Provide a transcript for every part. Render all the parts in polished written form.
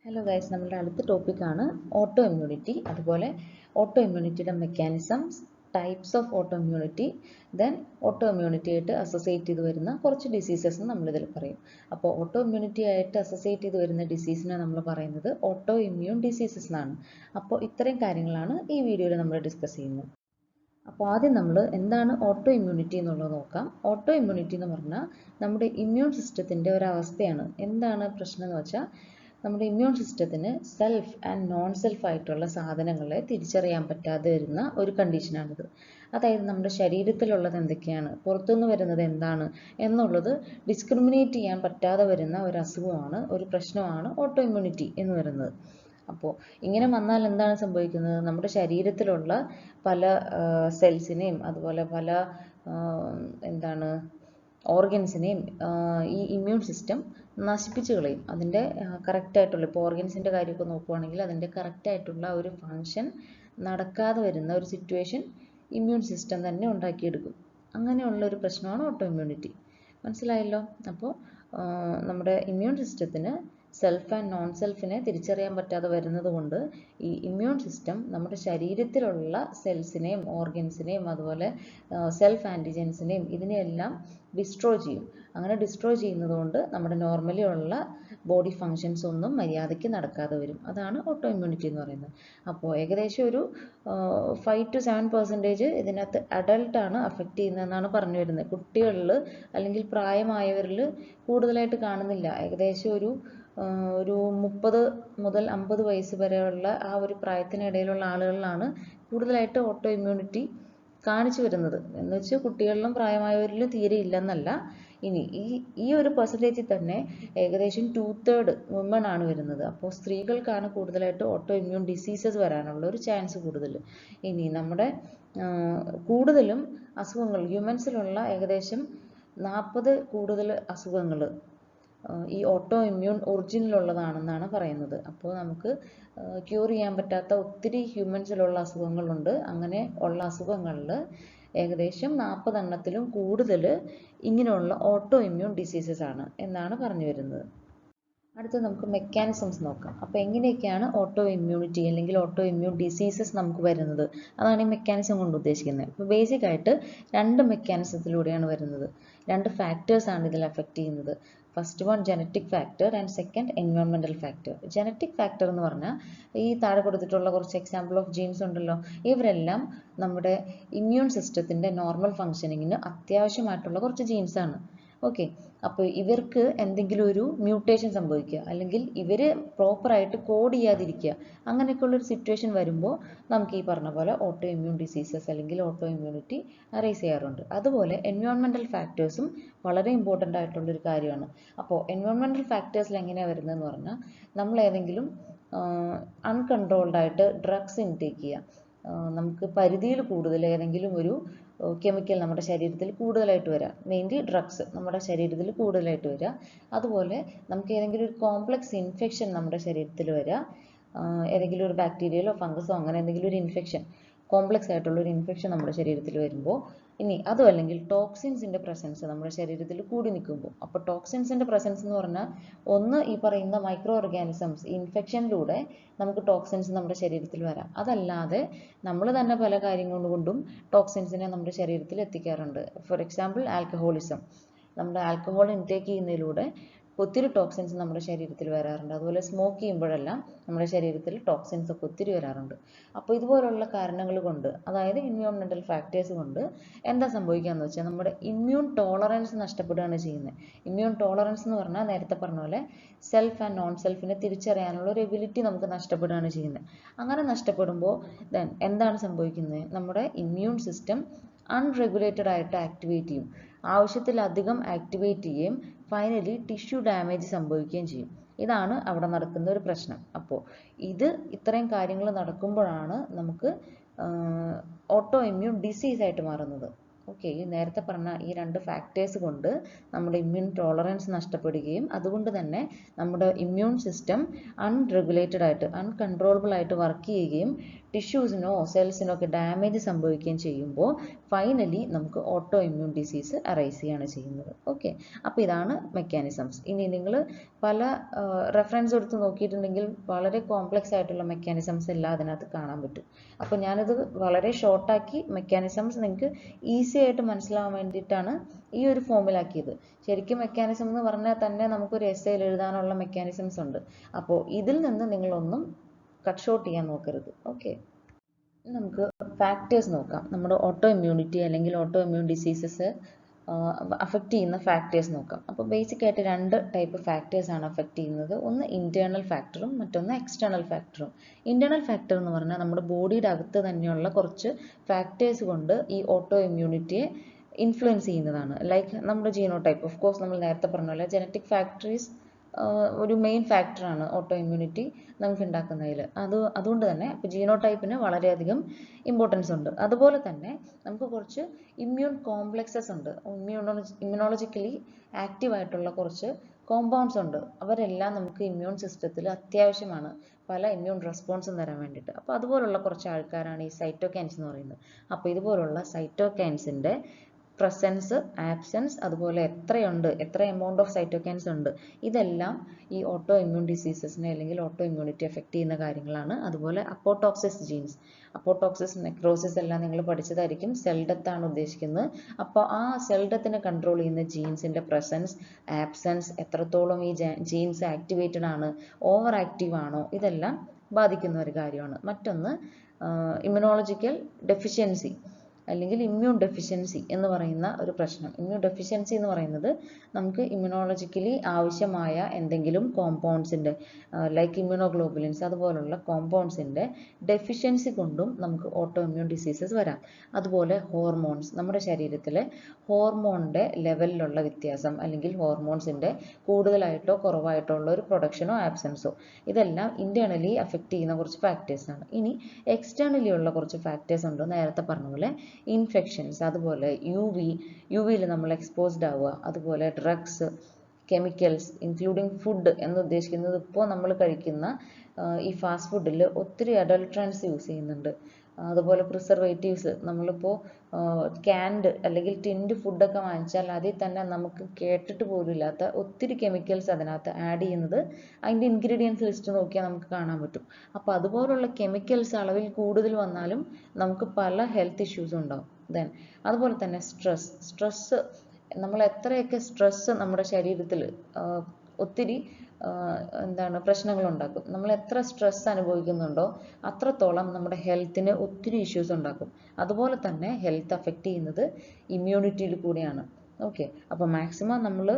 Hello guys, നമ്മുടെ അടുത്ത ടോപ്പിക്കാണ് ഓട്ടോ ഇമ്മ്യൂണിറ്റി. അതുപോലെ ഓട്ടോ ഇമ്മ്യൂണിറ്റിയുടെ mechanisms, types of auto immunity, then auto immunity ആയിട്ട് അസോസിയേറ്റ് ചെയ്ത് വരുന്ന കുറച്ച് ഡിസീസസ് നമ്മളിതിൽ പറയും. അപ്പോൾ ഓട്ടോ ഇമ്മ്യൂണിറ്റി ആയിട്ട് അസോസിയേറ്റ് ചെയ്ത് വരുന്ന ഡിസീസിനെ നമ്മൾ പറയുന്നത് ഓട്ടോ ഇമ്മ്യൂൺ ഡിസീസസ് എന്നാണ്. അപ്പോൾ ഇത്രയും കാര്യങ്ങളാണ് ഈ വീഡിയോയിൽ നമ്മൾ ഡിസ്കസ് ചെയ്യുന്നത്. അപ്പോൾ ആദ്യം നമ്മൾ എന്താണ് ഓട്ടോ ഇമ്മ്യൂണിറ്റി എന്നുള്ളത് നോക്കാം. ഓട്ടോ ഇമ്മ്യൂണിറ്റി എന്ന് പറഞ്ഞാൽ നമ്മുടെ ഇമ്മ്യൂൺ സിസ്റ്റത്തിൻ്റെ ഒരവസ്ഥയാണ്. എന്താണ് പ്രശ്നം എന്ന് വെച്ചാൽ, നമ്മുടെ ഇമ്മ്യൂൺ സിസ്റ്റത്തിന് സെൽഫ് ആൻഡ് നോൺ സെൽഫ് ആയിട്ടുള്ള സാധനങ്ങളെ തിരിച്ചറിയാൻ പറ്റാതെ വരുന്ന ഒരു കണ്ടീഷനാണിത്. അതായത് നമ്മുടെ ശരീരത്തിലുള്ളത് എന്തൊക്കെയാണ്, പുറത്തുനിന്ന് വരുന്നത് എന്താണ് എന്നുള്ളത് ഡിസ്ക്രിമിനേറ്റ് ചെയ്യാൻ പറ്റാതെ വരുന്ന ഒരു അസുഖമാണ്, ഒരു പ്രശ്നമാണ് ഓട്ടോ ഇമ്മ്യൂണിറ്റി എന്ന് പറയുന്നത്. അപ്പോൾ ഇങ്ങനെ വന്നാൽ എന്താണ് സംഭവിക്കുന്നത്, നമ്മുടെ ശരീരത്തിലുള്ള പല സെൽസിനെയും അതുപോലെ പല ഓർഗൻസിനെയും ഈ ഇമ്മ്യൂൺ സിസ്റ്റം നശിപ്പിച്ച് കളയും. അതിൻ്റെ കറക്റ്റായിട്ടുള്ള, ഇപ്പോൾ ഓർഗൻസിൻ്റെ കാര്യമൊക്കെ നോക്കുവാണെങ്കിൽ അതിൻ്റെ കറക്റ്റായിട്ടുള്ള ഒരു ഫങ്ഷൻ നടക്കാതെ വരുന്ന ഒരു സിറ്റുവേഷൻ ഇമ്മ്യൂൺ സിസ്റ്റം തന്നെ ഉണ്ടാക്കിയെടുക്കും. അങ്ങനെയുള്ള ഒരു പ്രശ്നമാണ് ഓട്ടോ ഇമ്മ്യൂണിറ്റി. മനസ്സിലായല്ലോ? അപ്പോൾ നമ്മുടെ ഇമ്മ്യൂൺ സിസ്റ്റത്തിന് സെൽഫ് ആൻഡ് നോൺ സെൽഫിനെ തിരിച്ചറിയാൻ പറ്റാതെ വരുന്നത് കൊണ്ട് ഈ ഇമ്മ്യൂൺ സിസ്റ്റം നമ്മുടെ ശരീരത്തിലുള്ള സെൽസിനെയും ഓർഗൻസിനെയും അതുപോലെ സെൽഫ് ആൻറ്റിജൻസിനെയും ഇതിനെയെല്ലാം ഡിസ്ട്രോയ് ചെയ്യും. അങ്ങനെ ഡിസ്ട്രോയ് ചെയ്യുന്നത് കൊണ്ട് നമ്മുടെ നോർമലി ഉള്ള ബോഡി ഫങ്ഷൻസ് ഒന്നും മര്യാദയ്ക്ക് നടക്കാതെ വരും. അതാണ് ഓട്ടോ ഇമ്മ്യൂണിറ്റി എന്ന് പറയുന്നത്. അപ്പോൾ ഏകദേശം ഒരു 5 to 7% ഇതിനകത്ത് അഡൾട്ടാണ് അഫക്റ്റ് ചെയ്യുന്നതെന്നാണ് പറഞ്ഞു വരുന്നത്. കുട്ടികളിൽ അല്ലെങ്കിൽ പ്രായമായവരിൽ കൂടുതലായിട്ട് കാണുന്നില്ല. ഏകദേശം ഒരു 30 മുതൽ 50 വയസ്സ് വരെയുള്ള ആ ഒരു പ്രായത്തിനിടയിലുള്ള ആളുകളിലാണ് കൂടുതലായിട്ട് ഓട്ടോ ഇമ്മ്യൂണിറ്റി കാണിച്ചു വരുന്നത്. എന്ന് വെച്ചാൽ കുട്ടികളിലും പ്രായമായവരിലും തീരെ ഇല്ലെന്നല്ല. ഇനി ഈ ഒരു പെർസെൻറ്റേജിൽ തന്നെ ഏകദേശം 2/3 വുമൺ ആണ് വരുന്നത്. അപ്പോൾ സ്ത്രീകൾക്കാണ് കൂടുതലായിട്ട് ഓട്ടോ ഇമ്മ്യൂൺ ഡിസീസസ് വരാനുള്ള ഒരു ചാൻസ് കൂടുതൽ. ഇനി നമ്മുടെ കൂടുതലും അസുഖങ്ങൾ ഹ്യൂമൻസിലുള്ള ഏകദേശം 40 കൂടുതൽ അസുഖങ്ങൾ ഈ ഓട്ടോ ഇമ്മ്യൂൺ ഒറിജിനിലുള്ളതാണെന്നാണ് പറയുന്നത്. അപ്പോൾ നമുക്ക് ക്യൂർ ചെയ്യാൻ പറ്റാത്ത ഒത്തിരി ഹ്യൂമൻസിലുള്ള അസുഖങ്ങളുണ്ട്. അങ്ങനെ ഉള്ള അസുഖങ്ങളിൽ ഏകദേശം 40 എണ്ണത്തിലും കൂടുതൽ ഇങ്ങനെയുള്ള ഓട്ടോ ഇമ്മ്യൂൺ ഡിസീസസ് ആണ് എന്നാണ് പറഞ്ഞു വരുന്നത്. അടുത്ത നമുക്ക് മെക്കാനിസംസ് നോക്കാം. അപ്പോൾ എങ്ങനെയൊക്കെയാണ് ഓട്ടോ ഇമ്മ്യൂണിറ്റി അല്ലെങ്കിൽ ഓട്ടോ ഇമ്മ്യൂൺ ഡിസീസസ് നമുക്ക് വരുന്നത്, അതാണ് ഈ മെക്കാനിസം കൊണ്ട് ഉദ്ദേശിക്കുന്നത്. അപ്പോൾ ബേസിക് ആയിട്ട് 2 മെക്കാനിസത്തിലൂടെയാണ് വരുന്നത്. 2 ഫാക്ടേഴ്സാണ് ഇതിൽ അഫക്റ്റ് ചെയ്യുന്നത്. First one genetic factor and second environmental factor. Genetic factor എന്ന് പറഞ്ഞാൽ ഈ താഴെ കൊടുത്തിട്ടുള്ള കുറച്ച് എക്സാമ്പിൾ ഓഫ് ജീൻസ് ഉണ്ടല്ലോ, ഇവരെല്ലാം നമ്മുടെ ഇമ്മ്യൂൺ സിസ്റ്റത്തിൻ്റെ നോർമൽ ഫങ്ഷനിങ്ങിന് അത്യാവശ്യമായിട്ടുള്ള കുറച്ച് ജീൻസാണ്. ഓക്കെ, അപ്പോൾ ഇവർക്ക് എന്തെങ്കിലും ഒരു മ്യൂട്ടേഷൻ സംഭവിക്കുക അല്ലെങ്കിൽ ഇവർ പ്രോപ്പറായിട്ട് കോഡ് ചെയ്യാതിരിക്കുക, അങ്ങനെയൊക്കെയുള്ളൊരു സിറ്റുവേഷൻ വരുമ്പോൾ നമുക്ക് ഈ പറഞ്ഞ പോലെ ഓട്ടോ ഇമ്മ്യൂൺ ഡിസീസസ് അല്ലെങ്കിൽ ഓട്ടോ ഇമ്മ്യൂണിറ്റി അറൈസ് ചെയ്യാറുണ്ട്. അതുപോലെ എൻവയോൺമെൻറ്റൽ ഫാക്ടേഴ്സും വളരെ ഇമ്പോർട്ടൻ്റ് ആയിട്ടുള്ളൊരു കാര്യമാണ്. അപ്പോൾ എൻവയോൺമെൻറ്റൽ ഫാക്ടേഴ്സിൽ എങ്ങനെയാണ് വരുന്നതെന്ന് പറഞ്ഞാൽ, നമ്മൾ ഏതെങ്കിലും അൺകൺട്രോൾഡ് ആയിട്ട് ഡ്രഗ്സ് ഇൻടേക്ക് ചെയ്യുക, നമുക്ക് പരിധിയിൽ കൂടുതൽ ഏതെങ്കിലും ഒരു കെമിക്കൽ നമ്മുടെ ശരീരത്തിൽ കൂടുതലായിട്ട് വരാം, മെയിൻലി ഡ്രഗ്സ് നമ്മുടെ ശരീരത്തിൽ കൂടുതലായിട്ട് വരിക. അതുപോലെ നമുക്ക് ഏതെങ്കിലും ഒരു കോംപ്ലക്സ് ഇൻഫെക്ഷൻ നമ്മുടെ ശരീരത്തിൽ വരിക, ഏതെങ്കിലും ഒരു ബാക്ടീരിയയിലോ ഫംഗസോ അങ്ങനെ എന്തെങ്കിലും ഒരു ഇൻഫെക്ഷൻ, കോംപ്ലക്സ് ആയിട്ടുള്ള ഒരു ഇൻഫെക്ഷൻ നമ്മുടെ ശരീരത്തിൽ വരുമ്പോൾ, ഇനി അതും അല്ലെങ്കിൽ ടോക്സിൻസിൻ്റെ പ്രസൻസ് നമ്മുടെ ശരീരത്തിൽ കൂടി നിൽക്കുമ്പോൾ. അപ്പോൾ ടോക്സിൻസിൻ്റെ പ്രസൻസ് എന്ന് പറഞ്ഞാൽ ഒന്ന് ഈ പറയുന്ന മൈക്രോ ഓർഗാനിസംസ് ഇൻഫെക്ഷനിലൂടെ നമുക്ക് ടോക്സിൻസ് നമ്മുടെ ശരീരത്തിൽ വരാം. അതല്ലാതെ നമ്മൾ തന്നെ പല കാര്യങ്ങൾ കൊണ്ടും ടോക്സിൻസിനെ നമ്മുടെ ശരീരത്തിൽ എത്തിക്കാറുണ്ട്. ഫോർ എക്സാമ്പിൾ ആൽക്കഹോളിസം, നമ്മുടെ ആൽക്കഹോൾ ഇൻടേക്ക് ചെയ്യുന്നതിലൂടെ ഒത്തിരി ടോക്സിൻസ് നമ്മുടെ ശരീരത്തിൽ വരാറുണ്ട്. അതുപോലെ സ്മോക്ക് ചെയ്യുമ്പോഴെല്ലാം നമ്മുടെ ശരീരത്തിൽ ടോക്സിൻസ് ഒക്കെ ഒത്തിരി വരാറുണ്ട്. അപ്പോൾ ഇതുപോലുള്ള കാരണങ്ങൾ കൊണ്ട്, അതായത് എൻവയോൺമെൻറ്റൽ ഫാക്ടേഴ്സ് കൊണ്ട് എന്താ സംഭവിക്കുകയെന്ന് വെച്ചാൽ നമ്മുടെ ഇമ്മ്യൂൺ ടോളറൻസ് നഷ്ടപ്പെടുകയാണ് ചെയ്യുന്നത്. ഇമ്മ്യൂൺ ടോളറൻസ് എന്ന് പറഞ്ഞാൽ നേരത്തെ പറഞ്ഞ പോലെ സെൽഫ് ആൻഡ് നോൺ സെൽഫിനെ തിരിച്ചറിയാനുള്ള ഒരു എബിലിറ്റി നമുക്ക് നഷ്ടപ്പെടുകയാണ് ചെയ്യുന്നത്. അങ്ങനെ നഷ്ടപ്പെടുമ്പോൾ ദെൻ എന്താണ് സംഭവിക്കുന്നത്, നമ്മുടെ ഇമ്മ്യൂൺ സിസ്റ്റം അൺറെഗുലേറ്റഡ് ആയിട്ട് ആക്ടിവേറ്റ് ചെയ്യും, ആവശ്യത്തിലധികം ആക്ടിവേറ്റ് ചെയ്യുകയും ഫൈനലി ടിഷ്യൂ ഡാമേജ് സംഭവിക്കുകയും ചെയ്യും. ഇതാണ് അവിടെ നടക്കുന്ന ഒരു പ്രശ്നം. അപ്പോൾ ഇത്രയും കാര്യങ്ങൾ നടക്കുമ്പോഴാണ് നമുക്ക് ഓട്ടോ ഇമ്മ്യൂൺ ഡിസീസ് ആയിട്ട് മാറുന്നത്. ഓക്കെ, ഈ നേരത്തെ പറഞ്ഞ ഈ 2 ഫാക്ടേഴ്സ് കൊണ്ട് നമ്മുടെ ഇമ്മ്യൂൺ ടോളറൻസ് നഷ്ടപ്പെടുകയും അതുകൊണ്ട് തന്നെ നമ്മുടെ ഇമ്മ്യൂൺ സിസ്റ്റം അൺറെഗുലേറ്റഡ് ആയിട്ട് അൺകൺട്രോളബിൾ ആയിട്ട് വർക്ക് ചെയ്യുകയും ടിഷ്യൂസിനോ സെൽസിനോ ഒക്കെ ഡാമേജ് സംഭവിക്കുകയും ചെയ്യുമ്പോൾ ഫൈനലി നമുക്ക് ഓട്ടോ ഇമ്മ്യൂൺ ഡിസീസ് അറൈസ് ചെയ്യാണ് ചെയ്യുന്നത്. ഓക്കെ, അപ്പോൾ ഇതാണ് മെക്കാനിസംസ്. ഇനി നിങ്ങൾ പല റെഫറൻസ് എടുത്ത് നോക്കിയിട്ടുണ്ടെങ്കിൽ വളരെ കോംപ്ലക്സ് ആയിട്ടുള്ള മെക്കാനിസംസ് എല്ലാം അതിനകത്ത് കാണാൻ പറ്റും. അപ്പോൾ ഞാനിത് വളരെ ഷോർട്ടാക്കി മെക്കാനിസംസ് നിങ്ങൾക്ക് ഈസി ആയിട്ട് മനസ്സിലാവാൻ വേണ്ടിയിട്ടാണ് ഈ ഒരു ഫോമിലാക്കിയത്. ശരിക്കും മെക്കാനിസം എന്ന് പറഞ്ഞാൽ തന്നെ നമുക്കൊരു എസ്സേയിൽ എഴുതാനുള്ള മെക്കാനിസംസ് ഉണ്ട്. അപ്പോൾ ഇതിൽ നിന്ന് നിങ്ങളൊന്നും കട്ട് ഷോർട്ട് ചെയ്യാൻ നോക്കരുത്. ഓക്കെ, നമുക്ക് ഫാക്ടേഴ്സ് നോക്കാം. നമ്മുടെ ഓട്ടോ ഇമ്മ്യൂണിറ്റി അല്ലെങ്കിൽ ഓട്ടോ ഇമ്മ്യൂൺ ഡിസീസസ് അഫക്റ്റ് ചെയ്യുന്ന ഫാക്ടേഴ്സ് നോക്കാം. അപ്പോൾ ബേസിക് ആയിട്ട് രണ്ട് ടൈപ്പ് ഫാക്ടേഴ്സ് ആണ് അഫക്റ്റ് ചെയ്യുന്നത്. ഒന്ന് ഇന്റേണൽ ഫാക്ടറും മറ്റൊന്ന് എക്സ്റ്റേണൽ ഫാക്ടറും. ഇന്റേണൽ ഫാക്ടർ എന്ന് പറഞ്ഞാൽ നമ്മുടെ ബോഡിയുടെ അകത്ത് തന്നെയുള്ള കുറച്ച് ഫാക്ടേഴ്സ് കൊണ്ട് ഈ ഓട്ടോ ഇമ്മ്യൂണിറ്റിയെ ഇൻഫ്ലുവൻസ് ചെയ്യുന്നതാണ്. ലൈക്ക് നമ്മുടെ ജീനോടൈപ്പ്. ഓഫ് കോഴ്സ് നമ്മൾ നേരത്തെ പറഞ്ഞ പോലെ ജനറ്റിക് ഫാക്ടറീസ് ഒരു മെയിൻ ഫാക്ടറാണ് ഓട്ടോ ഇമ്മ്യൂണിറ്റി നമുക്ക് ഉണ്ടാക്കുന്നതിൽ. അതുകൊണ്ട് തന്നെ ഇപ്പോൾ ജീനോടൈപ്പിന് വളരെയധികം ഇമ്പോർട്ടൻസ് ഉണ്ട്. അതുപോലെ തന്നെ നമുക്ക് കുറച്ച് ഇമ്മ്യൂൺ കോംപ്ലക്സസ് ഉണ്ട്. ഇമ്മ്യൂണോളജിക്കലി ആക്റ്റീവ് ആയിട്ടുള്ള കുറച്ച് കോമ്പൗണ്ട്സ് ഉണ്ട്. അവരെല്ലാം നമുക്ക് ഇമ്മ്യൂൺ സിസ്റ്റത്തിൽ അത്യാവശ്യമാണ് പല ഇമ്മ്യൂൺ റെസ്പോൺസും തരാൻ വേണ്ടിയിട്ട്. അപ്പോൾ അതുപോലുള്ള കുറച്ച് ആൾക്കാരാണ് ഈ സൈറ്റോകൈൻസ് എന്ന് പറയുന്നത്. അപ്പോൾ ഇതുപോലുള്ള സൈറ്റോകൈൻസിൻ്റെ പ്രസൻസ്, ആബ്സെൻസ്, അതുപോലെ എത്ര എമൗണ്ട് ഓഫ് സൈറ്റോകൈൻസ് ഉണ്ട്, ഇതെല്ലാം ഈ ഓട്ടോ ഇമ്മ്യൂൺ ഡിസീസസിനെ അല്ലെങ്കിൽ ഓട്ടോ ഇമ്മ്യൂണിറ്റി എഫക്റ്റ് ചെയ്യുന്ന കാര്യങ്ങളാണ്. അതുപോലെ അപ്പോടോക്സിസ് ജീൻസ്, അപ്പോടോക്സിസ്, നെക്രോസിസ് എല്ലാം നിങ്ങൾ പഠിച്ചതായിരിക്കും. സെൽ ഡെത്ത് ആണ് ഉദ്ദേശിക്കുന്നത്. അപ്പോൾ ആ സെൽ ഡെത്തിനെ കൺട്രോൾ ചെയ്യുന്ന ജീൻസിൻ്റെ പ്രസൻസ്, ആബ്സെൻസ്, എത്രത്തോളം ഈ ജീൻസ് ആക്ടിവേറ്റഡ് ആണ്, ഓവർ ആക്റ്റീവ് ആണോ, ഇതെല്ലാം ബാധിക്കുന്ന ഒരു കാര്യമാണ്. മറ്റൊന്ന് ഇമ്മ്യൂണോളജിക്കൽ ഡെഫിഷ്യൻസി അല്ലെങ്കിൽ ഇമ്മ്യൂൺ ഡെഫിഷ്യൻസി എന്ന് പറയുന്ന ഒരു പ്രശ്നം. ഇമ്മ്യൂൺ ഡെഫിഷ്യൻസി എന്ന് പറയുന്നത് നമുക്ക് ഇമ്മ്യൂണോളജിക്കലി ആവശ്യമായ എന്തെങ്കിലും കോമ്പൗണ്ട്സിൻ്റെ ലൈക്ക് ഇമ്മ്യൂണോഗ്ലോബുലിൻസ് അതുപോലുള്ള കോമ്പൗണ്ട്സിൻ്റെ ഡെഫിഷ്യൻസി കൊണ്ടും നമുക്ക് ഓട്ടോ ഇമ്മ്യൂൺ ഡിസീസസ് വരാം. അതുപോലെ ഹോർമോൺസ്, നമ്മുടെ ശരീരത്തിലെ ഹോർമോണിൻ്റെ ലെവലിലുള്ള വ്യത്യാസം അല്ലെങ്കിൽ ഹോർമോൺസിൻ്റെ കൂടുതലായിട്ടോ കുറവായിട്ടോ ഉള്ള ഒരു പ്രൊഡക്ഷനോ ആബ്സെൻസോ, ഇതെല്ലാം ഇന്റേണലി അഫക്റ്റ് ചെയ്യുന്ന കുറച്ച് ഫാക്ടേഴ്സാണ്. ഇനി എക്സ്റ്റേണലി ഉള്ള കുറച്ച് ഫാക്ടേഴ്സ് ഉണ്ട്. നേരത്തെ പറഞ്ഞ പോലെ ഇൻഫെക്ഷൻസ്, അതുപോലെ യുവിയിൽ നമ്മൾ എക്സ്പോസ്ഡ് ആവുക, അതുപോലെ ഡ്രഗ്സ്, കെമിക്കൽസ് ഇൻക്ലൂഡിങ് ഫുഡ് എന്ന് ഉദ്ദേശിക്കുന്നത് ഇപ്പോൾ നമ്മൾ കഴിക്കുന്ന ഈ ഫാസ്റ്റ് ഫുഡിൽ ഒത്തിരി അഡൾട്രൻസ് യൂസ് ചെയ്യുന്നുണ്ട്. അതുപോലെ പ്രിസർവേറ്റീവ്സ്, നമ്മളിപ്പോൾ ക്യാൻഡ് അല്ലെങ്കിൽ ടിൻഡ് ഫുഡൊക്കെ വാങ്ങിച്ചാൽ അതിൽ തന്നെ നമുക്ക് കേട്ടിട്ട് പോലും ഇല്ലാത്ത ഒത്തിരി കെമിക്കൽസ് അതിനകത്ത് ആഡ് ചെയ്യുന്നത് അതിൻ്റെ ഇൻഗ്രീഡിയൻസ് ലിസ്റ്റ് നോക്കിയാൽ നമുക്ക് കാണാൻ പറ്റും. അപ്പോൾ അതുപോലുള്ള കെമിക്കൽസ് അളവിൽ കൂടുതൽ വന്നാലും നമുക്ക് പല ഹെൽത്ത് ഇഷ്യൂസും ഉണ്ടാവും. അതുപോലെ തന്നെ സ്ട്രെസ് നമ്മൾ എത്രയൊക്കെ സ്ട്രെസ് നമ്മുടെ ശരീരത്തിൽ ഒത്തിരി പ്രശ്നങ്ങൾ ഉണ്ടാക്കും. നമ്മൾ എത്ര സ്ട്രെസ് അനുഭവിക്കുന്നുണ്ടോ അത്രത്തോളം നമ്മുടെ ഹെൽത്തിന് ഒത്തിരി ഇഷ്യൂസ് ഉണ്ടാക്കും. അതുപോലെ തന്നെ ഹെൽത്ത് അഫക്റ്റ് ചെയ്യുന്നത് ഇമ്മ്യൂണിറ്റിയിൽ കൂടിയാണ്. ഓക്കെ, അപ്പോൾ മാക്സിമം നമ്മൾ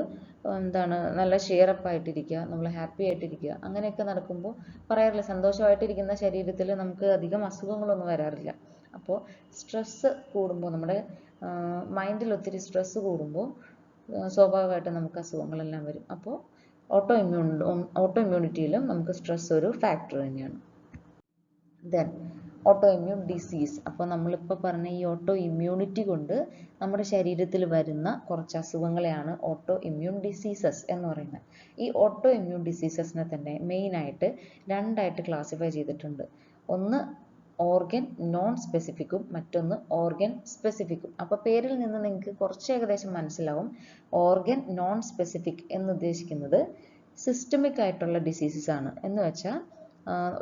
നല്ല ഷിയറപ്പ് ആയിട്ടിരിക്കുക, നമ്മൾ ഹാപ്പി ആയിട്ടിരിക്കുക. അങ്ങനെയൊക്കെ നടക്കുമ്പോൾ പറയാറില്ല, സന്തോഷമായിട്ടിരിക്കുന്ന ശരീരത്തിൽ നമുക്ക് അധികം അസുഖങ്ങളൊന്നും വരാറില്ല. അപ്പോൾ സ്ട്രെസ് കൂടുമ്പോൾ, നമ്മുടെ മൈൻഡിൽ ഒത്തിരി സ്ട്രെസ് കൂടുമ്പോൾ സ്വാഭാവികമായിട്ടും നമുക്ക് അസുഖങ്ങളെല്ലാം വരും. അപ്പോൾ ഓട്ടോ ഇമ്മ്യൂണിറ്റിയിലും നമുക്ക് സ്ട്രെസ് ഒരു ഫാക്ടർ തന്നെയാണ്. Auto immune disease. അപ്പോൾ നമ്മളിപ്പോൾ പറഞ്ഞ ഈ ഓട്ടോ ഇമ്മ്യൂണിറ്റി കൊണ്ട് നമ്മുടെ ശരീരത്തിൽ വരുന്ന കുറച്ച് അസുഖങ്ങളെയാണ് ഓട്ടോ ഇമ്മ്യൂൺ ഡിസീസസ് എന്ന് പറയുന്നത്. ഈ ഓട്ടോ ഇമ്മ്യൂൺ ഡിസീസസിനെ തന്നെ മെയിനായിട്ട് രണ്ടായിട്ട് ക്ലാസിഫൈ ചെയ്തിട്ടുണ്ട്. ഒന്ന് ഓർഗൻ നോൺ സ്പെസിഫിക്കും മറ്റൊന്ന് ഓർഗൻ സ്പെസിഫിക്കും. അപ്പോൾ പേരിൽ നിന്ന് നിങ്ങൾക്ക് കുറച്ച് ഏകദേശം മനസ്സിലാവും. ഓർഗൻ നോൺ സ്പെസിഫിക് എന്ന് ഉദ്ദേശിക്കുന്നത് സിസ്റ്റമിക് ആയിട്ടുള്ള ഡിസീസസ് ആണ്. എന്ന് വെച്ചാൽ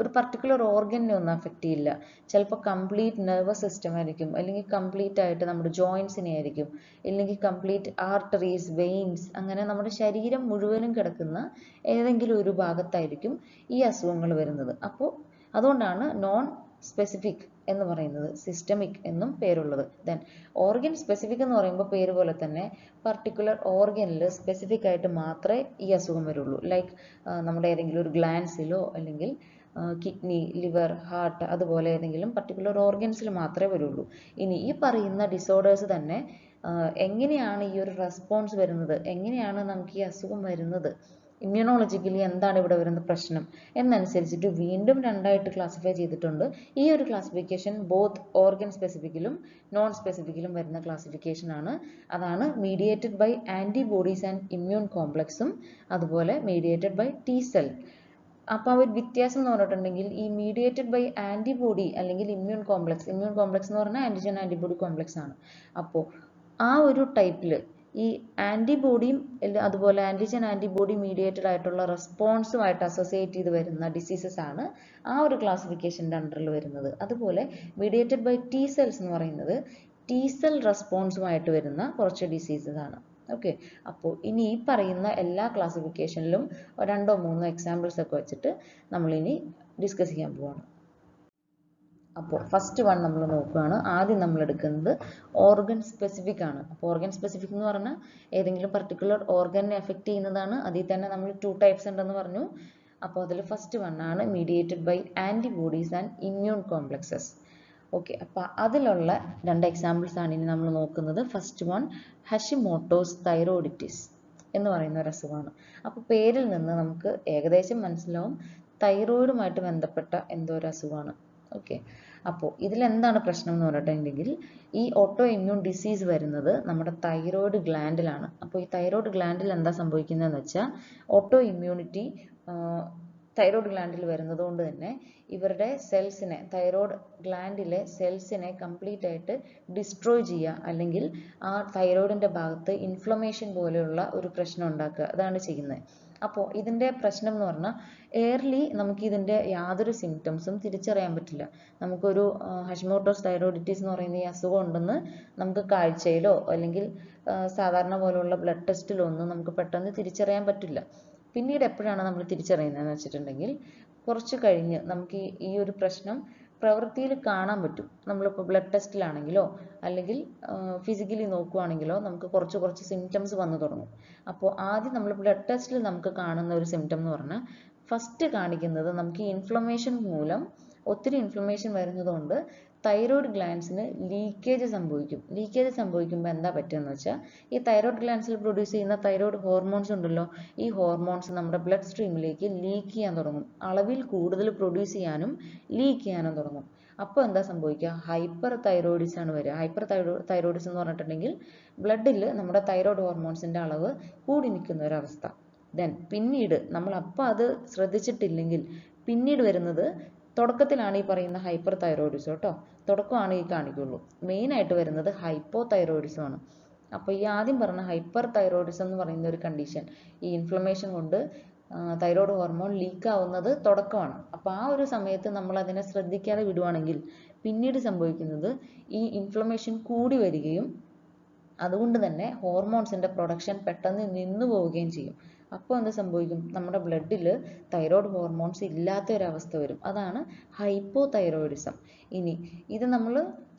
ഒരു പർട്ടിക്കുലർ ഓർഗനെ ഒന്നും അഫക്റ്റ് ചെയ്യില്ല. ചിലപ്പോൾ കംപ്ലീറ്റ് നെർവസ് സിസ്റ്റം ആയിരിക്കും, അല്ലെങ്കിൽ കംപ്ലീറ്റ് ആയിട്ട് നമ്മുടെ ജോയിൻസിനെ ആയിരിക്കും, അല്ലെങ്കിൽ കംപ്ലീറ്റ് ആർട്ടറീസ്, വെയിൻസ്, അങ്ങനെ നമ്മുടെ ശരീരം മുഴുവനും കിടക്കുന്ന ഏതെങ്കിലും ഒരു ഭാഗത്തായിരിക്കും ഈ അസുഖങ്ങൾ വരുന്നത്. അപ്പോൾ അതുകൊണ്ടാണ് നോൺ സ്പെസിഫിക് എന്ന് പറയുന്നത്, സിസ്റ്റമിക് എന്നും പേരുള്ളത്. ഓർഗൻ സ്പെസിഫിക് എന്ന് പറയുമ്പോൾ പേര് പോലെ തന്നെ പർട്ടിക്കുലർ ഓർഗനിൽ സ്പെസിഫിക് ആയിട്ട് മാത്രമേ ഈ അസുഖം വരുള്ളൂ. ലൈക്ക് നമ്മുടെ ഏതെങ്കിലും ഒരു ഗ്ലാൻസിലോ അല്ലെങ്കിൽ കിഡ്നി, ലിവർ, ഹാർട്ട്, അതുപോലെ ഏതെങ്കിലും പർട്ടിക്കുലർ ഓർഗൻസിൽ മാത്രമേ വരുള്ളൂ. ഇനി ഈ പറയുന്ന ഡിസോർഡേഴ്സ് തന്നെ എങ്ങനെയാണ് ഈ ഒരു റെസ്പോൺസ് വരുന്നത്, എങ്ങനെയാണ് നമുക്ക് ഈ അസുഖം വരുന്നത്, ഇമ്മ്യൂണോളജിക്കലി എന്താണ് ഇവിടെ വരുന്ന പ്രശ്നം എന്നനുസരിച്ചിട്ട് വീണ്ടും രണ്ടായിട്ട് ക്ലാസിഫൈ ചെയ്തിട്ടുണ്ട്. ഈ ഒരു ക്ലാസിഫിക്കേഷൻ ബോത്ത് ഓർഗൻ സ്പെസിഫിക്കിലും നോൺ സ്പെസിഫിക്കിലും വരുന്ന ക്ലാസിഫിക്കേഷൻ ആണ്. അതാണ് mediated by antibodies and immune കോംപ്ലക്സും അതുപോലെ മീഡിയേറ്റഡ് ബൈ ടി സെൽ. അപ്പോൾ ആ ഒരു വ്യത്യാസം എന്ന് പറഞ്ഞിട്ടുണ്ടെങ്കിൽ ഈ മീഡിയേറ്റഡ് ബൈ ആൻറ്റിബോഡി അല്ലെങ്കിൽ ഇമ്മ്യൂൺ കോംപ്ലക്സ് എന്ന് പറഞ്ഞാൽ ആൻറ്റിജൻ ആൻറ്റിബോഡി കോംപ്ലക്സ് ആണ്. അപ്പോൾ ആ ഒരു ടൈപ്പിൽ ഈ ആൻറ്റിബോഡിയും അതുപോലെ ആൻറ്റിജൻ ആൻറ്റിബോഡി മീഡിയേറ്റഡ് ആയിട്ടുള്ള റെസ്പോൺസുമായിട്ട് അസോസിയേറ്റ് ചെയ്ത് വരുന്ന ഡിസീസസ് ആണ് ആ ഒരു ക്ലാസിഫിക്കേഷൻ്റെ അണ്ടറിൽ വരുന്നത്. അതുപോലെ മീഡിയേറ്റഡ് ബൈ ടി സെൽസ് എന്ന് പറയുന്നത് ടി സെൽ റെസ്പോൺസുമായിട്ട് വരുന്ന കുറച്ച് ഡിസീസസ് ആണ്. ഓക്കെ, അപ്പോൾ ഇനി ഈ പറയുന്ന എല്ലാ ക്ലാസിഫിക്കേഷനിലും രണ്ടോ മൂന്നോ എക്സാമ്പിൾസ് ഒക്കെ വെച്ചിട്ട് നമ്മളിനി ഡിസ്കസ് ചെയ്യാൻ പോവാണ്. അപ്പോൾ ഫസ്റ്റ് വൺ നമ്മൾ നോക്കുകയാണ്. ആദ്യം നമ്മൾ എടുക്കുന്നത് ഓർഗൻ സ്പെസിഫിക് ആണ്. അപ്പോൾ ഓർഗൻ സ്പെസിഫിക് എന്ന് പറഞ്ഞാൽ ഏതെങ്കിലും പർട്ടിക്കുലർ ഓർഗനെ എഫക്റ്റ് ചെയ്യുന്നതാണ്. അതിൽ തന്നെ നമ്മൾ 2 ടൈപ്സ് ഉണ്ടെന്ന് പറഞ്ഞു. അപ്പോൾ അതിൽ ഫസ്റ്റ് വൺ ആണ് mediated by antibodies and immune complexes. Okay, അപ്പോൾ അതിലുള്ള 2 എക്സാമ്പിൾസ് ആണ് ഇനി നമ്മൾ നോക്കുന്നത്. ഫസ്റ്റ് വൺ ഹഷിമോട്ടോസ് തൈറോയിഡിറ്റിസ് എന്ന് പറയുന്ന ഒരു അസുഖമാണ്. അപ്പോൾ പേരിൽ നിന്ന് നമുക്ക് ഏകദേശം മനസ്സിലാവും തൈറോയിഡുമായിട്ട് ബന്ധപ്പെട്ട എന്തോ ഒരു അസുഖമാണ്. ഓക്കെ, അപ്പോൾ ഇതിലെന്താണ് പ്രശ്നം എന്ന് പറഞ്ഞിട്ടുണ്ടെങ്കിൽ ഈ ഓട്ടോ ഇമ്മ്യൂൺ ഡിസീസ് വരുന്നത് നമ്മുടെ തൈറോയിഡ് ഗ്ലാൻഡിലാണ്. അപ്പോൾ ഈ തൈറോയിഡ് ഗ്ലാൻഡിൽ എന്താ സംഭവിക്കുന്നതെന്ന് വെച്ചാൽ ഓട്ടോ ഇമ്മ്യൂണിറ്റി തൈറോയിഡ് ഗ്ലാൻഡിൽ വരുന്നത് കൊണ്ട് തന്നെ ഇവരുടെ സെൽസിനെ, തൈറോയിഡ് ഗ്ലാൻഡിലെ സെൽസിനെ കംപ്ലീറ്റ് ആയിട്ട് ഡിസ്ട്രോയ് ചെയ്യുക, അല്ലെങ്കിൽ ആ തൈറോയിഡിൻ്റെ ഭാഗത്ത് ഇൻഫ്ലമേഷൻ പോലെയുള്ള ഒരു പ്രശ്നം ഉണ്ടാക്കുക, അതാണ് ചെയ്യുന്നത്. അപ്പോൾ ഇതിൻ്റെ പ്രശ്നം എന്ന് പറഞ്ഞാൽ എയർലി നമുക്ക് ഇതിൻ്റെ യാതൊരു സിംറ്റംസും തിരിച്ചറിയാൻ പറ്റില്ല. നമുക്കൊരു ഹഷിമോട്ടോസ് തൈറോയിഡിറ്റിസ് എന്ന് പറയുന്ന ഈ അസുഖം ഉണ്ടെന്ന് നമുക്ക് കാഴ്ചയിലോ അല്ലെങ്കിൽ സാധാരണ പോലുള്ള ബ്ലഡ് ടെസ്റ്റിലോ ഒന്നും നമുക്ക് പെട്ടെന്ന് തിരിച്ചറിയാൻ പറ്റില്ല. പിന്നീട് എപ്പോഴാണ് നമ്മൾ തിരിച്ചറിയുന്നതെന്ന് വെച്ചിട്ടുണ്ടെങ്കിൽ കുറച്ച് കഴിഞ്ഞ് നമുക്ക് ഈ ഒരു പ്രശ്നം പ്രവൃത്തിയിൽ കാണാൻ പറ്റും. നമ്മളിപ്പോൾ ബ്ലഡ് ടെസ്റ്റിലാണെങ്കിലോ അല്ലെങ്കിൽ ഫിസിക്കലി നോക്കുകയാണെങ്കിലോ നമുക്ക് കുറച്ച് സിംറ്റംസ് വന്നു തുടങ്ങും. അപ്പോൾ ആദ്യം നമ്മൾ ബ്ലഡ് ടെസ്റ്റിൽ നമുക്ക് കാണുന്ന ഒരു സിംറ്റം എന്ന് പറഞ്ഞാൽ ഫസ്റ്റ് കാണിക്കുന്നത് നമുക്ക് ഈ ഇൻഫ്ലമേഷൻ മൂലം ഒത്തിരി ഇൻഫ്ലമേഷൻ വരുന്നതുകൊണ്ട് തൈറോയിഡ് ഗ്ലാൻഡ്സിന് ലീക്കേജ് സംഭവിക്കും. ലീക്കേജ് സംഭവിക്കുമ്പോൾ എന്താ പറ്റുകയെന്ന് വെച്ചാൽ ഈ തൈറോയിഡ് ഗ്ലാൻഡ്സിൽ പ്രൊഡ്യൂസ് ചെയ്യുന്ന തൈറോയിഡ് ഹോർമോൺസ് ഉണ്ടല്ലോ, ഈ ഹോർമോൺസ് നമ്മുടെ ബ്ലഡ് സ്ട്രീമിലേക്ക് ലീക്ക് ചെയ്യാൻ തുടങ്ങും. അളവിൽ കൂടുതൽ പ്രൊഡ്യൂസ് ചെയ്യാനും ലീക്ക് ചെയ്യാനും തുടങ്ങും. അപ്പോൾ എന്താ സംഭവിക്കുക? ഹൈപ്പർ തൈറോയിഡിസ് ആണ് വരിക. ഹൈപ്പർ തൈറോയിഡിസ് എന്ന് പറഞ്ഞിട്ടുണ്ടെങ്കിൽ ബ്ലഡിൽ നമ്മുടെ തൈറോയിഡ് ഹോർമോൺസിൻ്റെ അളവ് കൂടി നിൽക്കുന്ന ഒരവസ്ഥ. ദെൻ പിന്നീട് നമ്മൾ അപ്പോൾ അത് ശ്രദ്ധിച്ചിട്ടില്ലെങ്കിൽ പിന്നീട് വരുന്നത്, തുടക്കത്തിലാണ് ഈ പറയുന്ന ഹൈപ്പർ തൈറോയിഡിസം കേട്ടോ, തുടക്കമാണ് ഈ കാണിക്കുള്ളൂ. മെയിനായിട്ട് വരുന്നത് ഹൈപ്പോ തൈറോയിഡിസം ആണ്. അപ്പോൾ ഈ ആദ്യം പറഞ്ഞ ഹൈപ്പർ തൈറോയിഡിസം എന്ന് പറയുന്ന ഒരു കണ്ടീഷൻ, ഈ ഇൻഫ്ലമേഷൻ കൊണ്ട് തൈറോയ്ഡ് ഹോർമോൺ ലീക്ക് ആവുന്നത് തുടക്കമാണ്. അപ്പോൾ ആ ഒരു സമയത്ത് നമ്മൾ അതിനെ ശ്രദ്ധിക്കാതെ വിടുവാണെങ്കിൽ പിന്നീട് സംഭവിക്കുന്നത് ഈ ഇൻഫ്ലമേഷൻ കൂടി വരികയും അതുകൊണ്ട് തന്നെ ഹോർമോൺസിൻ്റെ പ്രൊഡക്ഷൻ പെട്ടെന്ന് നിന്നു പോവുകയും ചെയ്യും. അപ്പോൾ എന്ത് സംഭവിക്കും? നമ്മുടെ ബ്ലഡിൽ തൈറോയ്ഡ് ഹോർമോൺസ് ഇല്ലാത്ത ഒരവസ്ഥ വരും. അതാണ് ഹൈപ്പോ തൈറോയിഡിസം. ഇനി ഇത് നമ്മൾ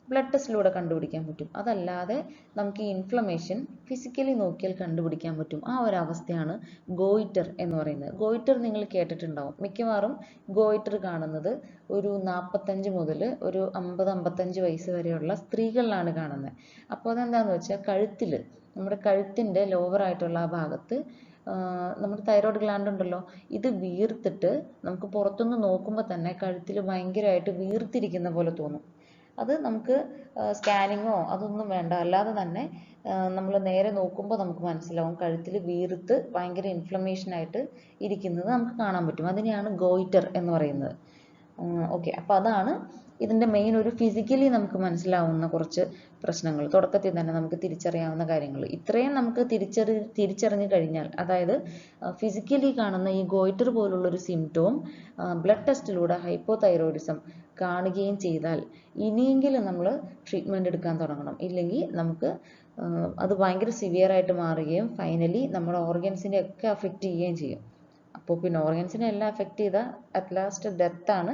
ബ്ലഡ് ടെസ്റ്റിലൂടെ കണ്ടുപിടിക്കാൻ പറ്റും. അതല്ലാതെ നമുക്ക് ഈ ഇൻഫ്ലമേഷൻ ഫിസിക്കലി നോക്കിയാൽ കണ്ടുപിടിക്കാൻ പറ്റും. ആ ഒരു അവസ്ഥയാണ് ഗോയിറ്റർ എന്ന് പറയുന്നത്. ഗോയിറ്റർ നിങ്ങൾ കേട്ടിട്ടുണ്ടാവും. മിക്കവാറും ഗോയിറ്റർ കാണുന്നത് ഒരു 45 മുതൽ ഒരു 50-55 വയസ്സ് വരെയുള്ള സ്ത്രീകളിലാണ് കാണുന്നത്. അപ്പോൾ അതെന്താണെന്ന് വെച്ചാൽ കഴുത്തിൽ, നമ്മുടെ കഴുത്തിൻ്റെ ലോവർ ആയിട്ടുള്ള ആ ഭാഗത്ത് നമ്മുടെ തൈറോയ്ഡ് ഗ്ലാൻഡ് ഉണ്ടല്ലോ, ഇത് വീർത്തിട്ട് നമുക്ക് പുറത്തുനിന്ന് നോക്കുമ്പോൾ തന്നെ കഴുത്തിൽ ഭയങ്കരമായിട്ട് വീർത്തിരിക്കുന്ന പോലെ തോന്നും. അത് നമുക്ക് സ്കാനിങ്ങോ അതൊന്നും വേണ്ട, അല്ലാതെ തന്നെ നമ്മൾ നേരെ നോക്കുമ്പോൾ നമുക്ക് മനസ്സിലാവും കഴുത്തിൽ വീർത്ത് ഭയങ്കര ഇൻഫ്ലമേഷൻ ആയിട്ട് ഇരിക്കുന്നത് നമുക്ക് കാണാൻ പറ്റും. അതിനെയാണ് ഗോയിറ്റർ എന്ന് പറയുന്നത്. ഓക്കെ, അപ്പോൾ അതാണ് ഇതിൻ്റെ മെയിൻ ഒരു ഫിസിക്കലി നമുക്ക് മനസ്സിലാവുന്ന കുറച്ച് പ്രശ്നങ്ങൾ, തുടക്കത്തിൽ തന്നെ നമുക്ക് തിരിച്ചറിയാവുന്ന കാര്യങ്ങൾ. ഇത്രയും നമുക്ക് തിരിച്ചറിഞ്ഞു കഴിഞ്ഞാൽ, അതായത് ഫിസിക്കലി കാണുന്ന ഈ ഗോയിറ്റർ പോലുള്ളൊരു സിംറ്റവും ബ്ലഡ് ടെസ്റ്റിലൂടെ ഹൈപ്പോ തൈറോയിഡിസം കാണുകയും ചെയ്താൽ ഇനിയെങ്കിലും നമ്മൾ ട്രീറ്റ്മെൻറ്റ് എടുക്കാൻ തുടങ്ങണം. ഇല്ലെങ്കിൽ നമുക്ക് അത് ഭയങ്കര സിവിയർ ആയിട്ട് മാറുകയും ഫൈനലി നമ്മുടെ ഓർഗൻസിനെ ഒക്കെ അഫക്റ്റ് ചെയ്യുകയും ചെയ്യും. അപ്പോൾ പിന്നെ ഓർഗൻസിനെ എല്ലാം അഫക്റ്റ് ചെയ്താൽ അറ്റ് ലാസ്റ്റ് ഡെത്താണ്,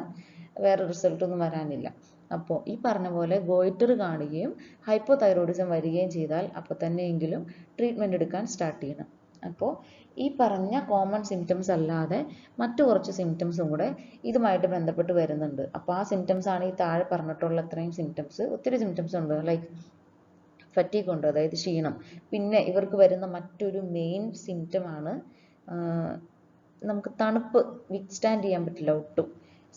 വേറെ റിസൾട്ട് ഒന്നും വരാനില്ല. അപ്പോൾ ഈ പറഞ്ഞ പോലെ ഗോയിറ്റർ കാണുകയും ഹൈപ്പോ തൈറോയിഡിസം വരികയും ചെയ്താൽ അപ്പോൾ തന്നെയെങ്കിലും ട്രീറ്റ്മെൻറ്റ് എടുക്കാൻ സ്റ്റാർട്ട് ചെയ്യണം. അപ്പോൾ ഈ പറഞ്ഞ കോമൺ സിംറ്റംസ് അല്ലാതെ മറ്റു കുറച്ച് സിംറ്റംസും കൂടെ ഇതുമായിട്ട് ബന്ധപ്പെട്ട് വരുന്നുണ്ട്. അപ്പോൾ ആ സിംറ്റംസ് ആണ് ഈ താഴെ പറഞ്ഞിട്ടുള്ള ഇത്രയും സിംറ്റംസ്. ഒത്തിരി സിംറ്റംസ് ഉണ്ട്, ലൈക്ക് ഫറ്റീഗ് ഉണ്ട്, അതായത് ക്ഷീണം. പിന്നെ ഇവർക്ക് വരുന്ന മറ്റൊരു മെയിൻ സിംറ്റമാണ് നമുക്ക് തണുപ്പ് വിത്ത്സ്റ്റാൻഡ് ചെയ്യാൻ പറ്റില്ല ഒട്ടും.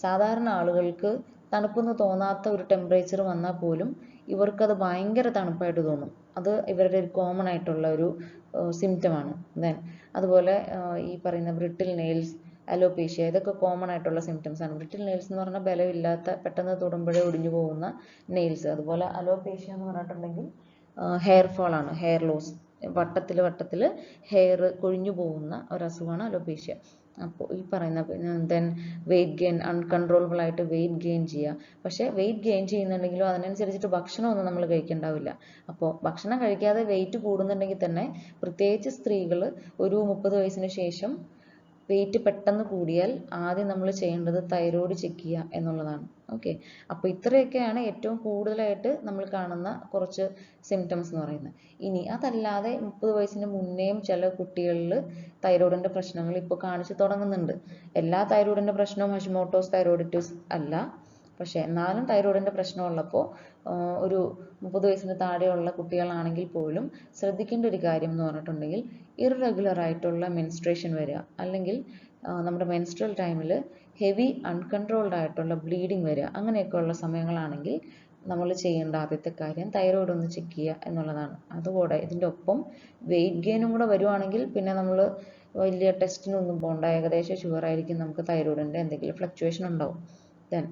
സാധാരണ ആളുകൾക്ക് തണുപ്പെന്ന് തോന്നാത്ത ഒരു ടെമ്പറേച്ചർ വന്നാൽ പോലും ഇവർക്കത് ഭയങ്കര തണുപ്പായിട്ട് തോന്നും. അത് ഇവരുടെ ഒരു കോമൺ ആയിട്ടുള്ള ഒരു സിംറ്റമാണ്. ദെൻ അതുപോലെ ഈ പറയുന്ന ബ്രിട്ടിൽ നെയിൽസ് അലോപേഷ്യ, ഇതൊക്കെ കോമൺ ആയിട്ടുള്ള സിംറ്റംസ് ആണ്. ബ്രിട്ടിൽ നെയിൽസ് എന്ന് പറഞ്ഞാൽ ബലമില്ലാത്ത, പെട്ടെന്ന് തൊടുമ്പോഴേ ഒടിഞ്ഞു പോകുന്ന നെയിൽസ്. അതുപോലെ അലോപേഷ്യ എന്ന് പറഞ്ഞിട്ടുണ്ടെങ്കിൽ ഹെയർ ഫോൾ ആണ്, ഹെയർ ലോസ്, വട്ടത്തിൽ ഹെയർ കൊഴിഞ്ഞു പോകുന്ന ഒരു അസുഖമാണ് അലോപേഷ്യ. അപ്പോൾ ഈ പറയുന്ന ദെൻ വെയിറ്റ് ഗെയിൻ, അൺകൺട്രോളബിൾ ആയിട്ട് വെയിറ്റ് ഗെയിൻ ചെയ്യുക. പക്ഷേ വെയിറ്റ് ഗെയിൻ ചെയ്യുന്നുണ്ടെങ്കിലും അതിനനുസരിച്ചിട്ട് ഭക്ഷണമൊന്നും നമ്മൾ കഴിക്കണ്ടാവില്ല. അപ്പോൾ ഭക്ഷണം കഴിക്കാതെ വെയിറ്റ് കൂടുന്നുണ്ടെങ്കിൽ തന്നെ, പ്രത്യേകിച്ച് സ്ത്രീകൾ ഒരു 30 വയസ്സിന് ശേഷം വെയിറ്റ് പെട്ടെന്ന് കൂടിയാൽ ആദ്യം നമ്മൾ ചെയ്യേണ്ടത് തൈറോയ്ഡ് ചെക്ക് ചെയ്യുക എന്നുള്ളതാണ്. ഓക്കെ, അപ്പോൾ ഇത്രയൊക്കെയാണ് ഏറ്റവും കൂടുതലായിട്ട് നമ്മൾ കാണുന്ന കുറച്ച് സിംറ്റംസ് എന്ന് പറയുന്നത്. ഇനി അതല്ലാതെ 30 വയസ്സിന് മുന്നേയും ചില കുട്ടികളിൽ തൈറോയിഡിൻ്റെ പ്രശ്നങ്ങൾ ഇപ്പോൾ കാണിച്ചു തുടങ്ങുന്നുണ്ട്. എല്ലാ തൈറോയിഡിൻ്റെ പ്രശ്നവും ഹഷിമോട്ടോസ് തൈറോയിഡിറ്റിസ് അല്ല. പക്ഷേ എന്നാലും തൈറോയിഡിൻ്റെ പ്രശ്നമുള്ളപ്പോൾ ഒരു 30 വയസ്സിന് താഴെയുള്ള കുട്ടികളാണെങ്കിൽ പോലും ശ്രദ്ധിക്കേണ്ട ഒരു കാര്യം എന്ന് പറഞ്ഞിട്ടുണ്ടെങ്കിൽ, ഇറഗുലർ ആയിട്ടുള്ള മെൻസ്ട്രേഷൻ വരിക, അല്ലെങ്കിൽ നമ്മുടെ മെൻസ്ട്രൽ ടൈമിൽ ഹെവി അൺകൺട്രോൾഡ് ആയിട്ടുള്ള ബ്ലീഡിങ് വരിക, അങ്ങനെയൊക്കെയുള്ള സമയങ്ങളാണെങ്കിൽ നമ്മൾ ചെയ്യേണ്ട ആദ്യത്തെ കാര്യം തൈറോയിഡ് ഒന്ന് ചെക്ക് ചെയ്യുക എന്നുള്ളതാണ്. അതുകൂടെ ഇതിൻ്റെ ഒപ്പം വെയിറ്റ് ഗെയിനും കൂടെ വരുവാണെങ്കിൽ പിന്നെ നമ്മൾ വലിയ ടെസ്റ്റിനൊന്നും പോകണ്ട, ഏകദേശം ഷുവർ ആയിരിക്കും നമുക്ക് തൈറോയിഡിൻ്റെ എന്തെങ്കിലും ഫ്ലക്ച്വേഷൻ ഉണ്ടാവും. ദെൻ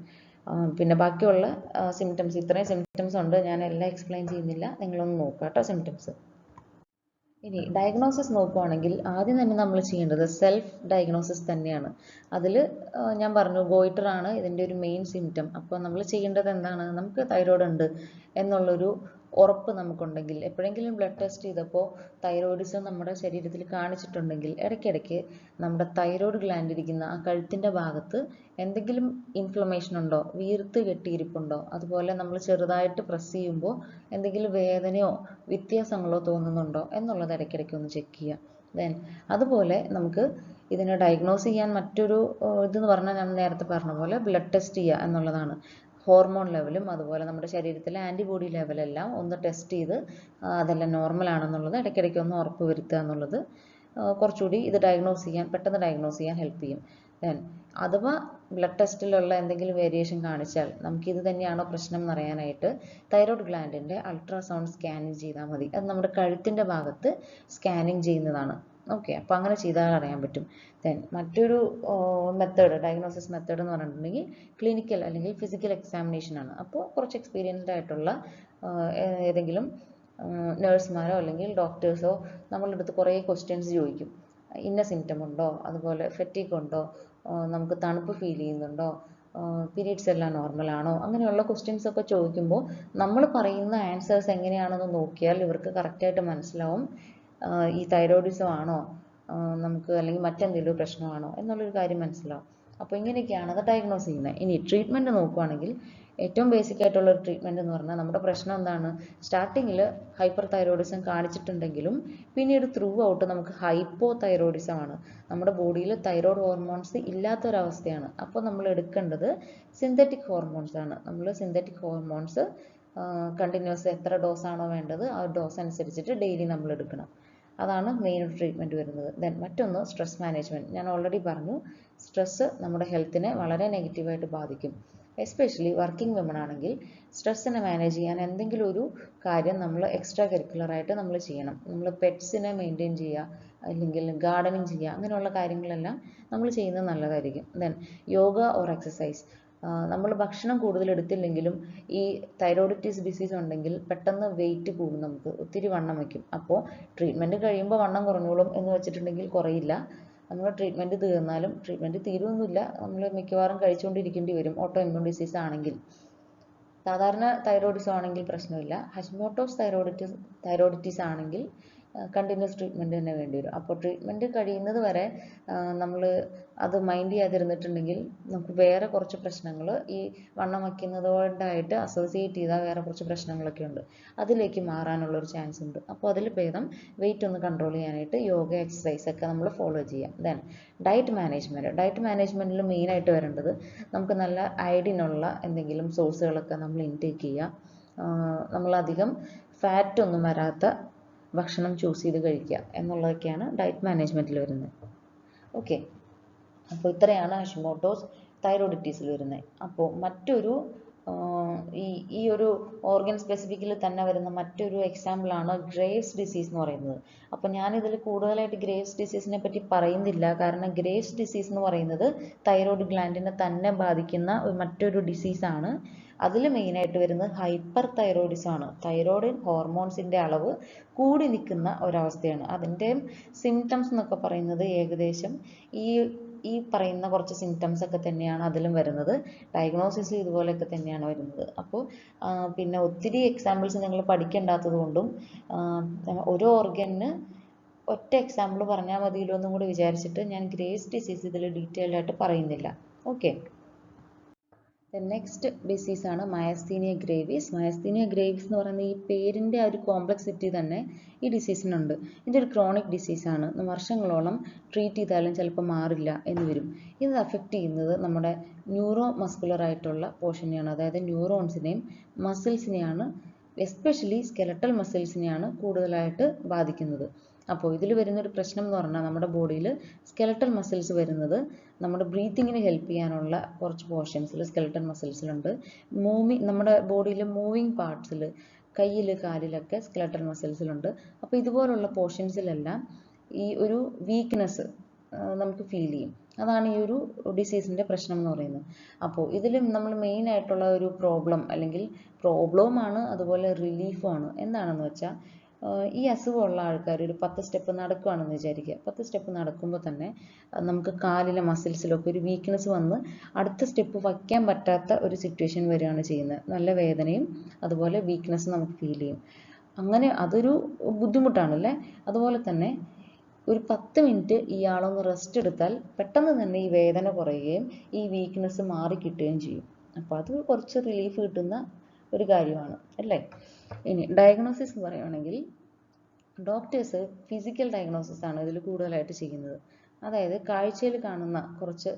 പിന്നെ ബാക്കിയുള്ള സിംറ്റംസ്, ഇത്രയും സിംറ്റംസ് ഉണ്ട്, ഞാൻ എല്ലാം എക്സ്പ്ലെയിൻ ചെയ്യുന്നില്ല, നിങ്ങളൊന്ന് നോക്കുക കേട്ടോ സിംറ്റംസ്. ഇനി ഡയഗ്നോസിസ് നോക്കുകയാണെങ്കിൽ ആദ്യം തന്നെ നമ്മൾ ചെയ്യേണ്ടത് സെൽഫ് ഡയഗ്നോസിസ് തന്നെയാണ്. അതിൽ ഞാൻ പറഞ്ഞു ഗോയിറ്റർ ആണ് ഇതിൻ്റെ ഒരു മെയിൻ സിംറ്റം. അപ്പോൾ നമ്മൾ ചെയ്യേണ്ടത് എന്താണ്, നമുക്ക് തൈറോയ്ഡ് ഉണ്ട് എന്നുള്ളൊരു ഉറപ്പ് നമുക്കുണ്ടെങ്കിൽ, എപ്പോഴെങ്കിലും ബ്ലഡ് ടെസ്റ്റ് ചെയ്തപ്പോൾ തൈറോയിഡിസം നമ്മുടെ ശരീരത്തിൽ കാണിച്ചിട്ടുണ്ടെങ്കിൽ, ഇടയ്ക്കിടയ്ക്ക് നമ്മുടെ തൈറോയ്ഡ് ഗ്ലാൻഡ് ഇരിക്കുന്ന ആ കഴുത്തിൻ്റെ ഭാഗത്ത് എന്തെങ്കിലും ഇൻഫ്ലമേഷൻ ഉണ്ടോ, വീർത്ത് കെട്ടിയിരിപ്പുണ്ടോ, അതുപോലെ നമ്മൾ ചെറുതായിട്ട് പ്രസ് ചെയ്യുമ്പോൾ എന്തെങ്കിലും വേദനയോ വ്യത്യാസങ്ങളോ തോന്നുന്നുണ്ടോ എന്നുള്ളത് ഇടയ്ക്കിടയ്ക്ക് ഒന്ന് ചെക്ക് ചെയ്യുക. ദെൻ അതുപോലെ നമുക്ക് ഇതിനെ ഡയഗ്നോസ് ചെയ്യാൻ മറ്റൊരു ഇതെന്ന് പറഞ്ഞാൽ ഞാൻ നേരത്തെ പറഞ്ഞ പോലെ ബ്ലഡ് ടെസ്റ്റ് ചെയ്യുക എന്നുള്ളതാണ്. ഹോർമോൺ ലെവലും അതുപോലെ നമ്മുടെ ശരീരത്തിലെ ആൻറ്റിബോഡി ലെവലെല്ലാം ഒന്ന് ടെസ്റ്റ് ചെയ്ത് അതെല്ലാം നോർമൽ ആണെന്നുള്ളത് ഇടയ്ക്കിടയ്ക്ക് ഒന്ന് ഉറപ്പ് വരുത്തുക എന്നുള്ളത് കുറച്ചുകൂടി ഇത് പെട്ടെന്ന് ഡയഗ്നോസ് ചെയ്യാൻ ഹെൽപ്പ് ചെയ്യും. ദെൻ അഥവാ ബ്ലഡ് ടെസ്റ്റിലുള്ള എന്തെങ്കിലും വേരിയേഷൻ കാണിച്ചാൽ നമുക്കിത് തന്നെയാണോ പ്രശ്നം എന്നറിയാനായിട്ട് തൈറോയ്ഡ് ഗ്ലാൻഡിൻ്റെ അൾട്രാസൗണ്ട് സ്കാനിങ് ചെയ്താൽ മതി. അത് നമ്മുടെ കഴുത്തിൻ്റെ ഭാഗത്ത് സ്കാനിങ് ചെയ്യുന്നതാണ്. ഓക്കെ, അപ്പോൾ അങ്ങനെ ചെയ്താൽ അറിയാൻ പറ്റും. ദെൻ മറ്റൊരു മെത്തേഡ്, ഡയഗ്നോസിസ് മെത്തേഡ് എന്ന് പറഞ്ഞിട്ടുണ്ടെങ്കിൽ ക്ലിനിക്കൽ അല്ലെങ്കിൽ ഫിസിക്കൽ എക്സാമിനേഷൻ ആണ്. അപ്പോൾ കുറച്ച് എക്സ്പീരിയൻസ്ഡ് ആയിട്ടുള്ള ഏതെങ്കിലും നേഴ്സുമാരോ അല്ലെങ്കിൽ ഡോക്ടേഴ്സോ നമ്മളുടെ അടുത്ത് കുറേ ക്വസ്റ്റ്യൻസ് ചോദിക്കും. ഇന്ന സിംറ്റം ഉണ്ടോ, അതുപോലെ ഫെറ്റീഗ് ഉണ്ടോ, നമുക്ക് തണുപ്പ് ഫീൽ ചെയ്യുന്നുണ്ടോ, പീരീഡ്സ് എല്ലാം നോർമൽ ആണോ, അങ്ങനെയുള്ള ക്വസ്റ്റ്യൻസ് ഒക്കെ ചോദിക്കുമ്പോൾ നമ്മൾ പറയുന്ന ആൻസേഴ്സ് എങ്ങനെയാണെന്ന് നോക്കിയാൽ ഇവർക്ക് കറക്റ്റായിട്ട് മനസ്സിലാവും ഈ തൈറോയിഡിസം ആണോ നമുക്ക്, അല്ലെങ്കിൽ മറ്റെന്തെങ്കിലും പ്രശ്നമാണോ എന്നുള്ളൊരു കാര്യം മനസ്സിലാവും. അപ്പോൾ ഇങ്ങനെയൊക്കെയാണ് അത് ഡയഗ്നോസ് ചെയ്യുന്നത്. ഇനി ട്രീറ്റ്മെൻറ്റ് നോക്കുകയാണെങ്കിൽ ഏറ്റവും ബേസിക് ആയിട്ടുള്ള ഒരു ട്രീറ്റ്മെൻറ്റ് എന്ന് പറഞ്ഞാൽ, നമ്മുടെ പ്രശ്നം എന്താണ്, സ്റ്റാർട്ടിങ്ങിൽ ഹൈപ്പർ തൈറോയിഡിസം കാണിച്ചിട്ടുണ്ടെങ്കിലും പിന്നീട് ത്രൂ ഔട്ട് നമുക്ക് ഹൈപ്പോ തൈറോയിഡിസം ആണ്, നമ്മുടെ ബോഡിയിൽ തൈറോയ്ഡ് ഹോർമോൺസ് ഇല്ലാത്തൊരവസ്ഥയാണ്. അപ്പോൾ നമ്മൾ എടുക്കേണ്ടത് സിന്തറ്റിക് ഹോർമോൺസ് ആണ്. നമ്മൾ സിന്തറ്റിക് ഹോർമോൺസ് കണ്ടിന്യൂസ് എത്ര ഡോസാണോ വേണ്ടത് ആ ഡോസ് അനുസരിച്ചിട്ട് ഡെയിലി നമ്മൾ എടുക്കണം. അതാണ് മെയിൻ ട്രീറ്റ്മെൻറ്റ് വരുന്നത്. ദെൻ മറ്റൊന്ന് സ്ട്രെസ് മാനേജ്മെൻറ്റ്. ഞാൻ ഓൾറെഡി പറഞ്ഞു, സ്ട്രെസ്സ് നമ്മുടെ ഹെൽത്തിനെ വളരെ നെഗറ്റീവായിട്ട് ബാധിക്കും. എസ്പെഷ്യലി വർക്കിംഗ് വിമൺ ആണെങ്കിൽ സ്ട്രെസ്സിനെ മാനേജ് ചെയ്യാൻ എന്തെങ്കിലും ഒരു കാര്യം നമ്മൾ എക്സ്ട്രാ കരിക്കുലറായിട്ട് നമ്മൾ ചെയ്യണം. നമ്മൾ പെറ്റ്സിനെ മെയിൻറ്റെയിൻ ചെയ്യുക, അല്ലെങ്കിൽ ഗാർഡനിങ് ചെയ്യുക, അങ്ങനെയുള്ള കാര്യങ്ങളെല്ലാം നമ്മൾ ചെയ്യുന്നത് നല്ലതായിരിക്കും. Then yoga or exercise. നമ്മൾ ഭക്ഷണം കൂടുതൽ എടുത്തില്ലെങ്കിലും ഈ തൈറോയിഡിറ്റിസ് ഡിസീസ് ഉണ്ടെങ്കിൽ പെട്ടെന്ന് വെയിറ്റ് കൂടും, നമുക്ക് ഒത്തിരി വണ്ണം വയ്ക്കും. അപ്പോൾ ട്രീറ്റ്മെൻറ്റ് കഴിയുമ്പോൾ വണ്ണം കുറഞ്ഞോളും എന്ന് വെച്ചിട്ടുണ്ടെങ്കിൽ കുറയില്ല. നമ്മൾ ട്രീറ്റ്മെൻറ്റ് തീർന്നാലും, ട്രീറ്റ്മെൻറ്റ് തീരുമൊന്നുമില്ല, നമ്മൾ മിക്കവാറും കഴിച്ചുകൊണ്ടിരിക്കേണ്ടി വരും ഓട്ടോ ഇമ്മ്യൂൺ ഡിസീസ് ആണെങ്കിൽ. സാധാരണ തൈറോയിഡിസം ആണെങ്കിൽ പ്രശ്നമില്ല. ഹഷിമോട്ടോസ് തൈറോയിഡിറ്റിസ് ആണെങ്കിൽ കണ്ടിന്യൂസ് ട്രീറ്റ്മെൻറ്റ് തന്നെ വേണ്ടി വരും. അപ്പോൾ ട്രീറ്റ്മെൻറ്റ് കഴിയുന്നത് വരെ നമ്മൾ അത് മൈൻഡ് ചെയ്യാതിരുന്നിട്ടുണ്ടെങ്കിൽ നമുക്ക് വേറെ കുറച്ച് പ്രശ്നങ്ങൾ ഈ വണ്ണം വയ്ക്കുന്നതുകൊണ്ടായിട്ട് അസോസിയേറ്റ് ചെയ്താൽ വേറെ കുറച്ച് പ്രശ്നങ്ങളൊക്കെ ഉണ്ട്, അതിലേക്ക് മാറാനുള്ളൊരു ചാൻസ് ഉണ്ട്. അപ്പോൾ അതിൽ ഭേദം വെയിറ്റ് ഒന്ന് കൺട്രോൾ ചെയ്യാനായിട്ട് യോഗ, എക്സസൈസ് ഒക്കെ നമ്മൾ ഫോളോ ചെയ്യാം. ദെൻ ഡയറ്റ് മാനേജ്മെൻറ്റിൽ മെയിനായിട്ട് വരേണ്ടത് നമുക്ക് നല്ല അയഡിനുള്ള എന്തെങ്കിലും സോഴ്സുകളൊക്കെ നമ്മൾ ഇൻടേക്ക് ചെയ്യുക. നമ്മളധികം ഫാറ്റ് ഒന്നും വരാത്ത ഭക്ഷണം ചൂസ് ചെയ്ത് കഴിക്കുക എന്നുള്ളതൊക്കെയാണ് ഡയറ്റ് മാനേജ്മെൻറ്റിൽ വരുന്നത്. ഓക്കെ, അപ്പോൾ ഇത്രയാണ് ഹഷിമോട്ടോസ് തൈറോയിഡിറ്റീസിൽ വരുന്നത്. അപ്പോൾ മറ്റൊരു ഈ ഈ ഒരു ഓർഗൻ സ്പെസിഫിക്കിൽ തന്നെ വരുന്ന മറ്റൊരു എക്സാമ്പിളാണ് ഗ്രേവ്സ് ഡിസീസ് എന്ന് പറയുന്നത്. അപ്പോൾ ഞാനിതിൽ കൂടുതലായിട്ട് ഗ്രേവ്സ് ഡിസീസിനെ പറ്റി പറയുന്നില്ല, കാരണം ഗ്രേവ്സ് ഡിസീസ് എന്ന് പറയുന്നത് തൈറോയ്ഡ് ഗ്ലാൻഡിനെ തന്നെ ബാധിക്കുന്ന മറ്റൊരു ഡിസീസാണ്. അതിൽ മെയിനായിട്ട് വരുന്നത് ഹൈപ്പർ തൈറോയിഡിസം ആണ്. തൈറോയ്ഡ് ഹോർമോൺസിൻ്റെ അളവ് കൂടി നിൽക്കുന്ന ഒരവസ്ഥയാണ്. അതിൻ്റെ സിംറ്റംസ് എന്നൊക്കെ പറയുന്നത് ഏകദേശം ഈ പറയുന്ന കുറച്ച് സിംറ്റംസ് ഒക്കെ തന്നെയാണ് അതിലും വരുന്നത്. ഡയഗ്നോസിസ് ഇതുപോലെയൊക്കെ തന്നെയാണ് വരുന്നത്. അപ്പോൾ പിന്നെ ഒത്തിരി എക്സാമ്പിൾസ് നിങ്ങൾ പഠിക്കേണ്ടാത്തത് കൊണ്ടും ഒരു ഓർഗന് ഒറ്റ എക്സാമ്പിൾ പറഞ്ഞാൽ മതിയല്ലോ എന്നും കൂടി വിചാരിച്ചിട്ട് ഞാൻ ഗ്രേവ്സ് ഡിസീസ് ഇതിൽ ഡീറ്റെയിൽഡ് ആയിട്ട് പറയുന്നില്ല. ഓക്കെ. നെക്സ്റ്റ് ഡിസീസാണ് മയസ്തീനിയ ഗ്രേവിസ്. മയസ്തീനിയ ഗ്രേവിസ് എന്ന് പറയുന്ന ഈ പേരിൻ്റെ ആ ഒരു കോംപ്ലക്സിറ്റി തന്നെ ഈ ഡിസീസിനുണ്ട്. ഇതൊരു ക്രോണിക് ഡിസീസാണ്. വർഷങ്ങളോളം ട്രീറ്റ് ചെയ്താലും ചിലപ്പോൾ മാറില്ല എന്ന് വരും. ഇത് അഫക്റ്റ് ചെയ്യുന്നത് നമ്മുടെ ന്യൂറോ മസ്കുലർ ആയിട്ടുള്ള പോർഷനെയാണ്, അതായത് ന്യൂറോൺസിനെയും മസിൽസിനെയാണ്, എസ്പെഷ്യലി സ്കെലട്ടൽ മസിൽസിനെയാണ് കൂടുതലായിട്ട് ബാധിക്കുന്നത്. അപ്പോൾ ഇതിൽ വരുന്നൊരു പ്രശ്നം എന്ന് പറഞ്ഞാൽ നമ്മുടെ ബോഡിയിൽ സ്കെലട്ടൽ മസിൽസ് വരുന്നത് നമ്മുടെ ബ്രീത്തിങ്ങിന് ഹെൽപ്പ് ചെയ്യാനുള്ള കുറച്ച് പോർഷൻസിൽ സ്കെലട്ടൽ മസിൽസിലുണ്ട്. നമ്മുടെ ബോഡിയിലെ മൂവിങ് പാർട്സിൽ കയ്യിൽ കാലിലൊക്കെ സ്കെലട്ടൽ മസിൽസിലുണ്ട്. അപ്പോൾ ഇതുപോലുള്ള പോർഷൻസിലെല്ലാം ഈ ഒരു വീക്ക്നെസ് നമുക്ക് ഫീൽ ചെയ്യും. അതാണ് ഈ ഒരു ഡിസീസിൻ്റെ പ്രശ്നം എന്ന് പറയുന്നത്. അപ്പോൾ ഇതിൽ നമ്മൾ മെയിൻ ആയിട്ടുള്ള ഒരു പ്രോബ്ലം, അല്ലെങ്കിൽ പ്രോബ്ലവുമാണ് അതുപോലെ റിലീഫുമാണ്. എന്താണെന്ന് വെച്ചാൽ ഈ അസുഖമുള്ള ആൾക്കാർ ഒരു 10 സ്റ്റെപ്പ് നടക്കുകയാണെന്ന് വിചാരിക്കുക. 10 സ്റ്റെപ്പ് നടക്കുമ്പോൾ തന്നെ നമുക്ക് കാലിലെ മസിൽസിലൊക്കെ ഒരു വീക്ക്നെസ് വന്ന് അടുത്ത സ്റ്റെപ്പ് വയ്ക്കാൻ പറ്റാത്ത ഒരു സിറ്റുവേഷൻ വരികയാണ് ചെയ്യുന്നത്. നല്ല വേദനയും അതുപോലെ വീക്ക്നെസ്സും നമുക്ക് ഫീൽ ചെയ്യും. അങ്ങനെ അതൊരു ബുദ്ധിമുട്ടാണല്ലേ. അതുപോലെ തന്നെ ഒരു 10 മിനിറ്റ് ഇയാളൊന്ന് റെസ്റ്റ് എടുത്താൽ പെട്ടെന്ന് തന്നെ ഈ വേദന കുറയുകയും ഈ വീക്ക്നെസ് മാറിക്കിട്ടുകയും ചെയ്യും. അപ്പോൾ അത് കുറച്ച് റിലീഫ് കിട്ടുന്ന ഒരു കാര്യമാണ് അല്ലേ. ഇനി ഡയഗ്നോസിസ് എന്ന് പറയുകയാണെങ്കിൽ ഡോക്ടേഴ്സ് ഫിസിക്കൽ ഡയഗ്നോസിസ് ആണ് ഇതിൽ കൂടുതലായിട്ട് ചെയ്യുന്നത്. അതായത് കാഴ്ചയിൽ കാണുന്ന കുറച്ച്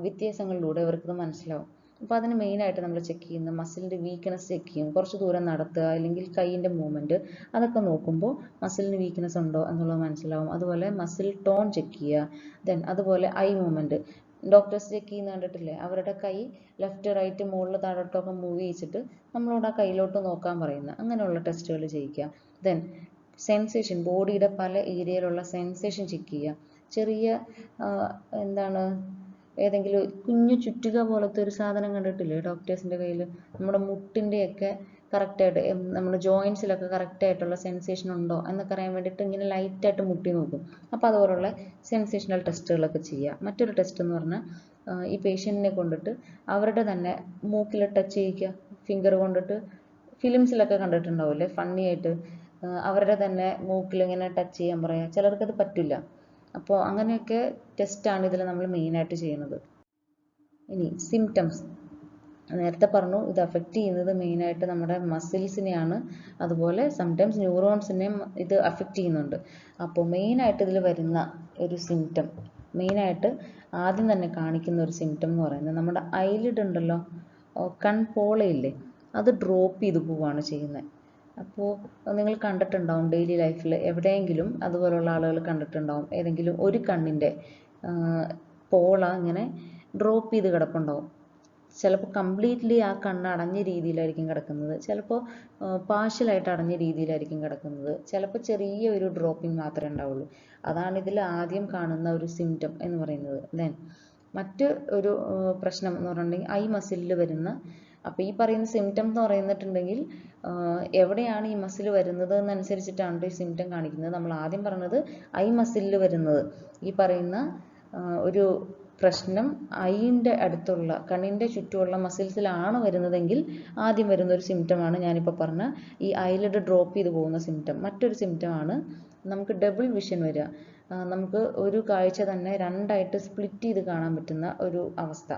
വ്യത്യാസങ്ങളിലൂടെ ഇവർക്ക് മനസ്സിലാവും. അപ്പോൾ അതിന് മെയിനായിട്ട് നമ്മൾ ചെക്ക് ചെയ്യുന്ന മസിലിൻ്റെ വീക്ക്നെസ് ചെക്ക് ചെയ്യും. കുറച്ച് ദൂരം നടത്തുക, അല്ലെങ്കിൽ കൈയിൻ്റെ മൂവ്മെൻറ്റ്, അതൊക്കെ നോക്കുമ്പോൾ മസിലിന് വീക്ക്നെസ് ഉണ്ടോ എന്നുള്ളത് മനസ്സിലാവും. അതുപോലെ മസിൽ ടോൺ ചെക്ക് ചെയ്യുക. ദെൻ അതുപോലെ ഐ മൂവ്മെൻറ്റ് ഡോക്ടേഴ്സ് ചെക്ക് ചെയ്യുന്ന കണ്ടിട്ടില്ലേ, അവരുടെ കൈ ലെഫ്റ്റ് റൈറ്റ് മുകളിൽ താഴോട്ടൊക്കെ മൂവ് ചെയ്യിച്ചിട്ട് നമ്മളോട് ആ കയ്യിലോട്ട് നോക്കാൻ പറയുന്നത്, അങ്ങനെയുള്ള ടെസ്റ്റുകൾ ചെയ്യിക്കുക. ദെൻ സെൻസേഷൻ, ബോഡിയുടെ പല ഏരിയയിലുള്ള സെൻസേഷൻ ചെക്ക് ചെയ്യുക. ചെറിയ എന്താണ് ഏതെങ്കിലും കുഞ്ഞു ചുറ്റിക പോലത്തെ ഒരു സാധനം കണ്ടിട്ടില്ലേ ഡോക്ടേഴ്സിൻ്റെ കയ്യിൽ, നമ്മുടെ മുട്ടിൻ്റെയൊക്കെ കറക്റ്റായിട്ട് നമ്മുടെ ജോയിൻസിലൊക്കെ കറക്റ്റായിട്ടുള്ള സെൻസേഷൻ ഉണ്ടോ എന്നൊക്കെ അറിയാൻ വേണ്ടിയിട്ട് ഇങ്ങനെ ലൈറ്റായിട്ട് മുട്ടി നോക്കും. അപ്പോൾ അതുപോലുള്ള സെൻസേഷണൽ ടെസ്റ്റുകളൊക്കെ ചെയ്യുക. മറ്റൊരു ടെസ്റ്റ് എന്ന് പറഞ്ഞാൽ ഈ പേഷ്യൻറ്റിനെ കൊണ്ടിട്ട് അവരുടെ തന്നെ മൂക്കിൽ ടച്ച് ചെയ്യിക്കുക. ഫിംഗർ കൊണ്ടിട്ട് ഫിലിംസിലൊക്കെ കണ്ടിട്ടുണ്ടാവില്ലേ ഫണ്ണി ആയിട്ട്, അവരുടെ തന്നെ മൂക്കിൽ ഇങ്ങനെ ടച്ച് ചെയ്യാൻ പറയുക. ചിലർക്കത് പറ്റില്ല. അപ്പോൾ അങ്ങനെയൊക്കെ ടെസ്റ്റാണ് ഇതിൽ നമ്മൾ മെയിനായിട്ട് ചെയ്യുന്നത്. ഇനി സിംറ്റംസ് നേരത്തെ പറഞ്ഞു, ഇത് അഫക്റ്റ് ചെയ്യുന്നത് മെയിനായിട്ട് നമ്മുടെ മസിൽസിനെയാണ്, അതുപോലെ സംടൈംസ് ന്യൂറോൺസിനെയും ഇത് അഫക്റ്റ് ചെയ്യുന്നുണ്ട്. അപ്പോൾ മെയിനായിട്ട് ഇതിൽ വരുന്ന ഒരു സിംറ്റം, മെയിനായിട്ട് ആദ്യം തന്നെ കാണിക്കുന്ന ഒരു സിംറ്റം എന്ന് പറയുന്നത് നമ്മുടെ ഐലിഡ് ഉണ്ടല്ലോ, കൺപോളയില്ലേ, അത് ഡ്രോപ്പ് ചെയ്ത് പോവുകയാണ് ചെയ്യുന്നത്. അപ്പോൾ നിങ്ങൾ കണ്ടിട്ടുണ്ടാവും ഡെയിലി ലൈഫിൽ എവിടെയെങ്കിലും അതുപോലുള്ള ആളുകൾ കണ്ടിട്ടുണ്ടാവും. ഏതെങ്കിലും ഒരു കണ്ണിൻ്റെ പോള ഇങ്ങനെ ഡ്രോപ്പ് ചെയ്ത് കിടപ്പുണ്ടാവും. ചിലപ്പോൾ കംപ്ലീറ്റ്ലി ആ കണ്ണ് അടഞ്ഞ രീതിയിലായിരിക്കും കിടക്കുന്നത്, ചിലപ്പോൾ പാർഷ്യലായിട്ട് അടഞ്ഞ രീതിയിലായിരിക്കും കിടക്കുന്നത്, ചിലപ്പോൾ ചെറിയ ഒരു ഡ്രോപ്പിംഗ് മാത്രമേ ഉണ്ടാവുള്ളൂ. അതാണ് ഇതിൽ ആദ്യം കാണുന്ന ഒരു സിംറ്റം എന്ന് പറയുന്നത്. ദെൻ മറ്റ് ഒരു പ്രശ്നം എന്ന് പറഞ്ഞിട്ടുണ്ടെങ്കിൽ ഐ മസിലിൽ വരുന്ന, അപ്പോൾ ഈ പറയുന്ന സിംറ്റം എന്ന് പറയുന്നിട്ടുണ്ടെങ്കിൽ എവിടെയാണ് ഈ മസിൽ വരുന്നത് എന്നനുസരിച്ചിട്ടാണ് ഈ സിംറ്റം കാണിക്കുന്നത്. നമ്മൾ ആദ്യം പറഞ്ഞത് ഐ മസിലിൽ വരുന്നത്, ഈ പറയുന്ന ഒരു പ്രശ്നം ഐൻ്റെ അടുത്തുള്ള കണ്ണിൻ്റെ ചുറ്റുമുള്ള മസിൽസിലാണ് വരുന്നതെങ്കിൽ ആദ്യം വരുന്ന ഒരു സിംറ്റമാണ് ഞാനിപ്പോൾ പറഞ്ഞ ഈ ഐലിഡ് ഡ്രോപ്പ് ചെയ്ത് പോകുന്ന സിംറ്റം. മറ്റൊരു സിംറ്റമാണ് നമുക്ക് ഡബിൾ വിഷൻ വരിക. നമുക്ക് ഒരു കാഴ്ച തന്നെ രണ്ടായിട്ട് സ്പ്ലിറ്റ് ചെയ്ത് കാണാൻ പറ്റുന്ന ഒരു അവസ്ഥ.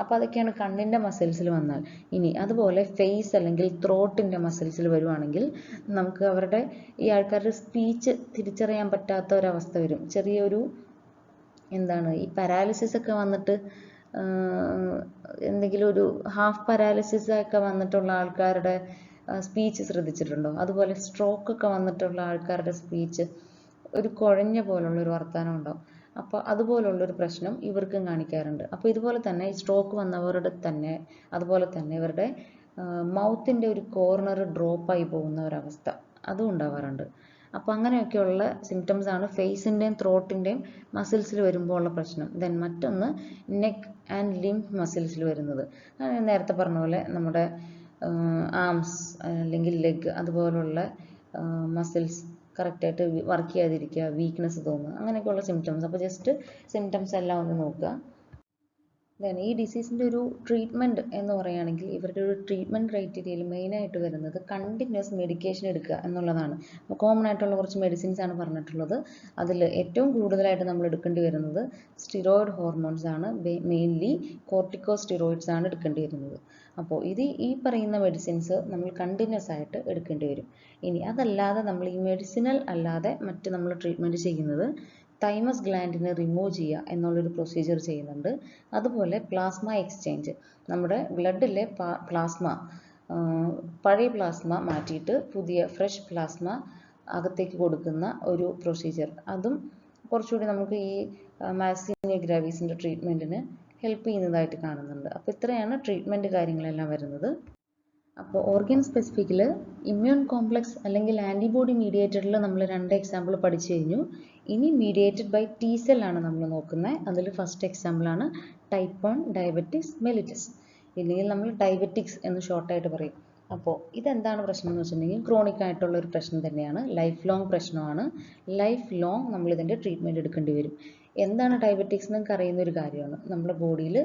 അപ്പോൾ അതൊക്കെയാണ് കണ്ണിൻ്റെ മസിൽസിൽ വന്നാൽ. ഇനി അതുപോലെ ഫേസ് അല്ലെങ്കിൽ ത്രോട്ടിൻ്റെ മസിൽസിൽ വരുവാണെങ്കിൽ നമുക്ക് അവരുടെ ഈ ആൾക്കാരുടെ സ്പീച്ച് തിരിച്ചറിയാൻ പറ്റാത്ത ഒരവസ്ഥ വരും. ചെറിയൊരു എന്താണ് ഈ പാരാലിസിസ് ഒക്കെ വന്നിട്ട് എന്തെങ്കിലും ഒരു ഹാഫ് പാരാലിസിസ് ഒക്കെ വന്നിട്ടുള്ള ആൾക്കാരുടെ സ്പീച്ച് ശ്രദ്ധിച്ചിട്ടുണ്ടോ? അതുപോലെ സ്ട്രോക്ക് ഒക്കെ വന്നിട്ടുള്ള ആൾക്കാരുടെ സ്പീച്ച് ഒരു കുഴഞ്ഞ പോലുള്ളൊരു വർത്തമാനം ഉണ്ടാവും. അപ്പോൾ അതുപോലുള്ളൊരു പ്രശ്നം ഇവർക്കും കാണിക്കാറുണ്ട്. അപ്പോൾ ഇതുപോലെ തന്നെ സ്ട്രോക്ക് വന്നവരുടെ തന്നെ അതുപോലെ തന്നെ ഇവരുടെ മൗത്തിൻ്റെ ഒരു കോർണർ ഡ്രോപ്പായി പോകുന്ന ഒരവസ്ഥ അതും ഉണ്ടാവാറുണ്ട്. അപ്പോൾ അങ്ങനെയൊക്കെയുള്ള സിംറ്റംസ് ആണ് ഫേസിൻ്റെയും ത്രോട്ടിൻ്റെയും മസിൽസിൽ വരുമ്പോൾ ഉള്ള പ്രശ്നം. ദെൻ മറ്റൊന്ന് നെക്ക് ആൻഡ് ലിംബ് മസിൽസിൽ വരുന്നത്. നേരത്തെ പറഞ്ഞ പോലെ നമ്മുടെ ആംസ് അല്ലെങ്കിൽ ലെഗ് അതുപോലുള്ള മസിൽസ് കറക്റ്റായിട്ട് വർക്ക് ചെയ്യാതിരിക്കുക, വീക്ക്നെസ് തോന്നുക, അങ്ങനെയൊക്കെയുള്ള സിംറ്റംസ്. അപ്പോൾ ജസ്റ്റ് സിംറ്റംസ് എല്ലാം ഒന്ന് നോക്കുക. ദെൻ ഈ ഡിസീസിൻ്റെ ഒരു ട്രീറ്റ്മെൻറ്റ് എന്ന് പറയുകയാണെങ്കിൽ ഇവരുടെ ഒരു ട്രീറ്റ്മെൻറ്റ് ക്രൈറ്റീരിയയിൽ മെയിനായിട്ട് വരുന്നത് കണ്ടിന്യൂസ് മെഡിക്കേഷൻ എടുക്കുക എന്നുള്ളതാണ്. അപ്പോൾ കോമൺ ആയിട്ടുള്ള കുറച്ച് മെഡിസിൻസ് ആണ് പറഞ്ഞിട്ടുള്ളത്. അതിൽ ഏറ്റവും കൂടുതലായിട്ട് നമ്മൾ എടുക്കേണ്ടി വരുന്നത് സ്റ്റിറോയിഡ് ഹോർമോൺസ് ആണ്. മെയിൻലി കോർട്ടിക്കോസ്റ്റിറോയിഡ്സ് ആണ് എടുക്കേണ്ടി വരുന്നത്. അപ്പോൾ ഈ പറയുന്ന മെഡിസിൻസ് നമ്മൾ കണ്ടിന്യൂസ് ആയിട്ട് എടുക്കേണ്ടി വരും. ഇനി അതല്ലാതെ നമ്മൾ ഈ മെഡിസിനൽ അല്ലാതെ മറ്റ് നമ്മൾ ട്രീറ്റ്മെൻറ്റ് ചെയ്യുന്നത് തൈമസ് ഗ്ലാൻഡിനെ റിമൂവ് ചെയ്യുക എന്നുള്ളൊരു പ്രൊസീജിയർ ചെയ്യുന്നുണ്ട്. അതുപോലെ പ്ലാസ്മ എക്സ്ചേഞ്ച്, നമ്മുടെ ബ്ലഡിലെ പ്ലാസ്മ പഴയ പ്ലാസ്മ മാറ്റിയിട്ട് പുതിയ ഫ്രഷ് പ്ലാസ്മ അകത്തേക്ക് കൊടുക്കുന്ന ഒരു പ്രൊസീജിയർ, അതും കുറച്ചുകൂടി നമുക്ക് ഈ മാസിനിയ ഗ്രാവിസിൻ്റെ ട്രീറ്റ്മെൻറ്റിന് ഹെൽപ്പ് ചെയ്യുന്നതായിട്ട് കാണുന്നുണ്ട്. അപ്പോൾ ഇത്രയാണ് ട്രീറ്റ്മെൻറ്റ് കാര്യങ്ങളെല്ലാം വരുന്നത്. അപ്പോൾ ഓർഗൻ സ്പെസിഫിക്കിൽ ഇമ്മ്യൂൺ കോംപ്ലക്സ് അല്ലെങ്കിൽ ആൻറ്റിബോഡി മീഡിയേറ്റഡിൽ നമ്മൾ 2 എക്സാമ്പിൾ പഠിച്ചു കഴിഞ്ഞു. ഇനി മീഡിയേറ്റഡ് ബൈ T സെൽ ആണ് നമ്മൾ നോക്കുന്നത്. അതിൽ ഫസ്റ്റ് എക്സാമ്പിളാണ് ടൈപ്പ് 1 ഡയബറ്റിക്സ് മെലിറ്റസ്, ഇല്ലെങ്കിൽ നമ്മൾ ഡയബറ്റിക്സ് എന്ന് ഷോർട്ടായിട്ട് പറയും. അപ്പോൾ ഇതെന്താണ് പ്രശ്നം എന്ന് വെച്ചിട്ടുണ്ടെങ്കിൽ ക്രോണിക് ആയിട്ടുള്ള ഒരു പ്രശ്നം തന്നെയാണ്, ലൈഫ് ലോങ് പ്രശ്നമാണ്. ലൈഫ് ലോങ് നമ്മൾ ഇതിൻ്റെ ട്രീറ്റ്മെൻറ്റ് എടുക്കേണ്ടി വരും. എന്താണ് ഡയബറ്റിക്സ് എന്ന് നമുക്ക് അറിയുന്ന ഒരു കാര്യമാണ്. നമ്മുടെ ബോഡിയിൽ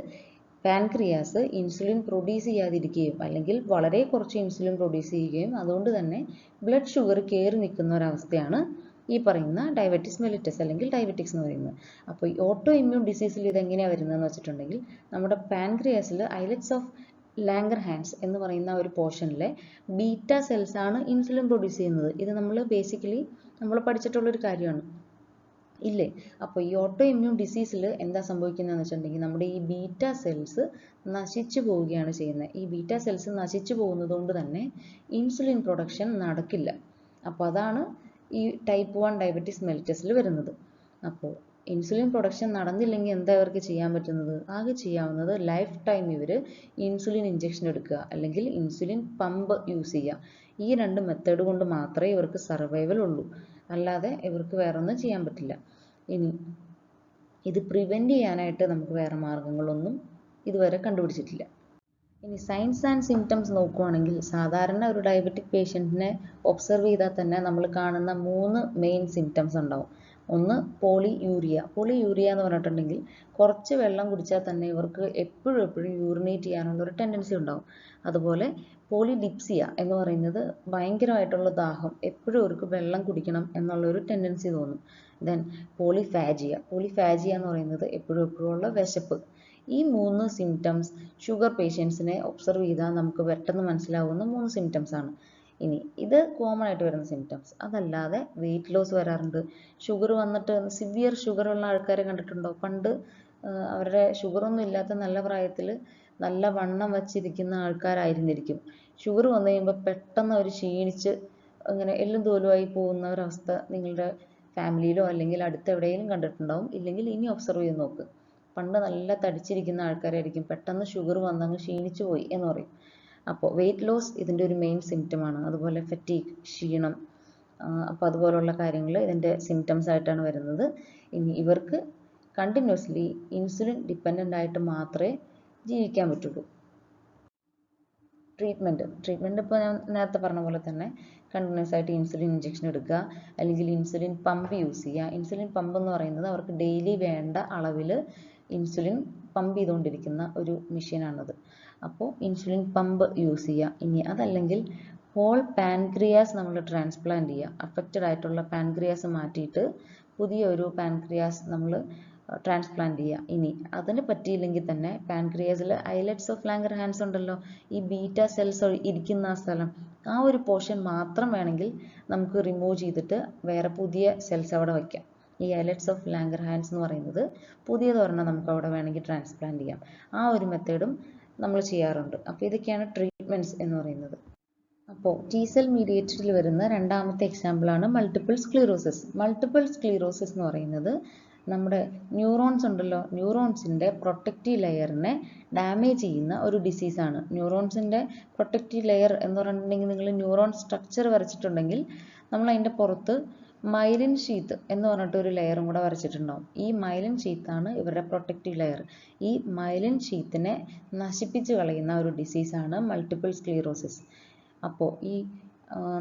പാൻക്രിയാസ് ഇൻസുലിൻ പ്രൊഡ്യൂസ് ചെയ്യാതിരിക്കുകയും അല്ലെങ്കിൽ വളരെ കുറച്ച് ഇൻസുലിൻ പ്രൊഡ്യൂസ് ചെയ്യുകയും അതുകൊണ്ട് തന്നെ ബ്ലഡ് ഷുഗർ കയറി നിൽക്കുന്ന ഒരവസ്ഥയാണ് ഈ പറയുന്ന ഡയബറ്റിക്സ് മെലിറ്റസ് അല്ലെങ്കിൽ ഡയബറ്റിക്സ് എന്ന് പറയുന്നത്. അപ്പോൾ ഈ ഓട്ടോ ഇമ്മ്യൂൺ ഡിസീസിൽ ഇതെങ്ങനെയാണ് വരുന്നതെന്ന് വെച്ചിട്ടുണ്ടെങ്കിൽ നമ്മുടെ പാൻക്രിയാസിൽ ഐലറ്റ്സ് ഓഫ് ലാംഗർഹാൻസ് എന്ന് പറയുന്ന ഒരു പോർഷനിലെ ബീറ്റ സെൽസ് ആണ് ഇൻസുലിൻ പ്രൊഡ്യൂസ് ചെയ്യുന്നത്. ഇത് നമ്മൾ ബേസിക്കലി നമ്മൾ പഠിച്ചിട്ടുള്ളൊരു കാര്യമാണ് ഇല്ലേ. അപ്പോൾ ഈ ഓട്ടോ ഇമ്മ്യൂൺ ഡിസീസിൽ എന്താ സംഭവിക്കുന്നതെന്ന് വെച്ചിട്ടുണ്ടെങ്കിൽ നമ്മുടെ ഈ ബീറ്റ സെൽസ് നശിച്ചു പോവുകയാണ് ചെയ്യുന്നത്. ഈ ബീറ്റ സെൽസ് നശിച്ചു പോകുന്നത് കൊണ്ട് തന്നെ ഇൻസുലിൻ പ്രൊഡക്ഷൻ നടക്കില്ല. അപ്പോൾ അതാണ് ഈ ടൈപ്പ് 1 ഡയബറ്റിക്സ് മെലിറ്റസിൽ വരുന്നത്. അപ്പോൾ ഇൻസുലിൻ പ്രൊഡക്ഷൻ നടന്നില്ലെങ്കിൽ എന്താ ഇവർക്ക് ചെയ്യാൻ പറ്റുന്നത്? ആകെ ചെയ്യാവുന്നത് ലൈഫ് ടൈം ഇവർ ഇൻസുലിൻ ഇഞ്ചക്ഷൻ എടുക്കുക അല്ലെങ്കിൽ ഇൻസുലിൻ പമ്പ് യൂസ് ചെയ്യുക. ഈ 2 മെത്തേഡ് കൊണ്ട് മാത്രമേ ഇവർക്ക് സർവൈവൽ ഉള്ളൂ, അല്ലാതെ ഇവർക്ക് വേറൊന്നും ചെയ്യാൻ പറ്റില്ല. ഇനി ഇത് പ്രിവെൻറ്റ് ചെയ്യാനായിട്ട് നമുക്ക് വേറെ മാർഗങ്ങളൊന്നും ഇതുവരെ കണ്ടുപിടിച്ചിട്ടില്ല. ഇനി സൈൻസ് ആൻഡ് സിംറ്റംസ് നോക്കുകയാണെങ്കിൽ സാധാരണ ഒരു ഡയബറ്റിക് പേഷ്യൻറ്റിനെ ഒബ്സർവ് ചെയ്താൽ തന്നെ നമ്മൾ കാണുന്ന 3 മെയിൻ സിംറ്റംസ് ഉണ്ടാവും. ഒന്ന് പോളിയൂരിയ എന്ന് പറഞ്ഞിട്ടുണ്ടെങ്കിൽ കുറച്ച് വെള്ളം കുടിച്ചാൽ തന്നെ ഇവർക്ക് എപ്പോഴും യൂറിനേറ്റ് ചെയ്യാനുള്ള ഒരു ടെൻഡൻസി ഉണ്ടാവും. അതുപോലെ പോളിഡിപ്സിയ എന്ന് പറയുന്നത് ഭയങ്കരമായിട്ടുള്ള ദാഹം, എപ്പോഴും ഇവർക്ക് വെള്ളം കുടിക്കണം എന്നുള്ളൊരു ടെൻഡൻസി തോന്നും. ദെൻ പോളിഫാജിയ എന്ന് പറയുന്നത് എപ്പോഴും ഉള്ള വിശപ്പ്. ഈ 3 സിംറ്റംസ് ഷുഗർ പേഷ്യൻസിനെ ഒബ്സർവ് ചെയ്താൽ നമുക്ക് പെട്ടെന്ന് മനസ്സിലാവുന്ന 3 സിംറ്റംസ് ആണ്. ഇനി ഇത് കോമൺ ആയിട്ട് വരുന്ന സിംറ്റംസ്. അതല്ലാതെ വെയിറ്റ് ലോസ് വരാറുണ്ട്. ഷുഗർ വന്നിട്ട് സിവിയർ ഷുഗർ ഉള്ള ആൾക്കാരെ കണ്ടിട്ടുണ്ടോ? പണ്ട് അവരുടെ ഷുഗറൊന്നും ഇല്ലാത്ത നല്ല പ്രായത്തിൽ നല്ല വണ്ണം വച്ചിരിക്കുന്ന ആൾക്കാരായിരുന്നിരിക്കും. ഷുഗർ വന്നു കഴിയുമ്പോൾ പെട്ടെന്ന് അവർ ക്ഷീണിച്ച് അങ്ങനെ എല്ലും തോലുമായി പോകുന്ന ഒരവസ്ഥ നിങ്ങളുടെ ഫാമിലിയിലോ അല്ലെങ്കിൽ അടുത്തെവിടെയെങ്കിലും കണ്ടിട്ടുണ്ടാവും. ഇല്ലെങ്കിൽ ഇനി ഒബ്സർവ് ചെയ്ത് നോക്ക്. പണ്ട് നല്ല തടിച്ചിരിക്കുന്ന ആൾക്കാരായിരിക്കും പെട്ടെന്ന് ഷുഗർ വന്നങ്ങ് ക്ഷീണിച്ചു പോയി എന്ന് പറയും. അപ്പോൾ വെയിറ്റ് ലോസ് ഇതിൻ്റെ ഒരു മെയിൻ സിംറ്റമാണ്. അതുപോലെ ഫറ്റീഗ്, ക്ഷീണം, അപ്പോൾ അതുപോലുള്ള കാര്യങ്ങൾ ഇതിൻ്റെ സിംറ്റംസ് ആയിട്ടാണ് വരുന്നത്. ഇനി ഇവർക്ക് കണ്ടിന്യൂസ്ലി ഇൻസുലിൻ ഡിപ്പെൻഡൻ്റ് ആയിട്ട് മാത്രമേ ജീവിക്കാൻ പറ്റുള്ളൂ. ട്രീറ്റ്മെൻറ്റ് ഇപ്പോൾ ഞാൻ നേരത്തെ പറഞ്ഞ പോലെ തന്നെ കണ്ടിന്യൂസ് ആയിട്ട് ഇൻസുലിൻ ഇഞ്ചക്ഷൻ എടുക്കുക അല്ലെങ്കിൽ ഇൻസുലിൻ പമ്പ് യൂസ് ചെയ്യുക. ഇൻസുലിൻ പമ്പ് എന്ന് പറയുന്നത് അവർക്ക് ഡെയിലി വേണ്ട അളവിൽ ഇൻസുലിൻ പമ്പ് ചെയ്തുകൊണ്ടിരിക്കുന്ന ഒരു മെഷീനാണത്. അപ്പോൾ ഇൻസുലിൻ പമ്പ് യൂസ് ചെയ്യുക. ഇനി അതല്ലെങ്കിൽ ഹോൾ പാൻക്രിയാസ് നമ്മൾ ട്രാൻസ്പ്ലാന്റ് ചെയ്യുക. അഫക്റ്റഡ് ആയിട്ടുള്ള പാൻക്രിയാസ് മാറ്റിയിട്ട് പുതിയ ഒരു പാൻക്രിയാസ് നമ്മൾ ട്രാൻസ്പ്ലാന്റ് ചെയ്യുക. ഇനി അതിന് പറ്റിയില്ലെങ്കിൽ തന്നെ പാൻക്രിയാസിൽ ഐലറ്റ്സ് ഓഫ് ലാംഗർഹാൻസ് ഉണ്ടല്ലോ, ഈ ബീറ്റ സെൽസ് ഇരിക്കുന്ന ആ സ്ഥലം, ആ ഒരു പോർഷൻ മാത്രം വേണമെങ്കിൽ നമുക്ക് റിമൂവ് ചെയ്തിട്ട് വേറെ പുതിയ സെൽസ് അവിടെ വയ്ക്കാം. ഈ ഐലറ്റ്സ് ഓഫ് ലാംഗർഹാൻസ് എന്ന് പറയുന്നത് പുതിയതൊരെണ്ണം നമുക്ക് അവിടെ വേണമെങ്കിൽ ട്രാൻസ്പ്ലാന്റ് ചെയ്യാം. ആ ഒരു മെത്തേഡും നമ്മൾ ചെയ്യാറുണ്ട്. അപ്പോൾ ഇതൊക്കെയാണ് ട്രീറ്റ്മെൻറ്റ്സ് എന്ന് പറയുന്നത്. അപ്പോൾ T സെൽ മീഡിയേറ്റഡിൽ വരുന്ന രണ്ടാമത്തെ എക്സാമ്പിളാണ് മൾട്ടിപ്പിൾ സ്ക്ലീറോസിസ് എന്ന് പറയുന്നത് നമ്മുടെ ന്യൂറോൺസ് ഉണ്ടല്ലോ, ന്യൂറോൺസിൻ്റെ പ്രൊട്ടക്റ്റീവ് ലെയറിനെ ഡാമേജ് ചെയ്യുന്ന ഒരു ഡിസീസാണ്. ന്യൂറോൺസിൻ്റെ പ്രൊട്ടക്റ്റീവ് ലെയർ എന്ന് പറഞ്ഞിട്ടുണ്ടെങ്കിൽ നിങ്ങൾ ന്യൂറോൺ സ്ട്രക്ചർ വരച്ചിട്ടുണ്ടെങ്കിൽ നമ്മൾ അതിൻ്റെ പുറത്ത് മൈലിൻ ഷീത്ത് എന്ന് പറഞ്ഞിട്ട് ഒരു ലെയറും കൂടെ വരച്ചിട്ടുണ്ടാവും. ഈ മൈലിൻ ഷീത്താണ് ഇവരുടെ പ്രൊട്ടക്റ്റീവ് ലെയർ. ഈ മൈലിൻ ഷീത്തിനെ നശിപ്പിച്ച് കളയുന്ന ഒരു ഡിസീസാണ് മൾട്ടിപ്പിൾ സ്ക്ലീറോസിസ്. അപ്പോൾ ഈ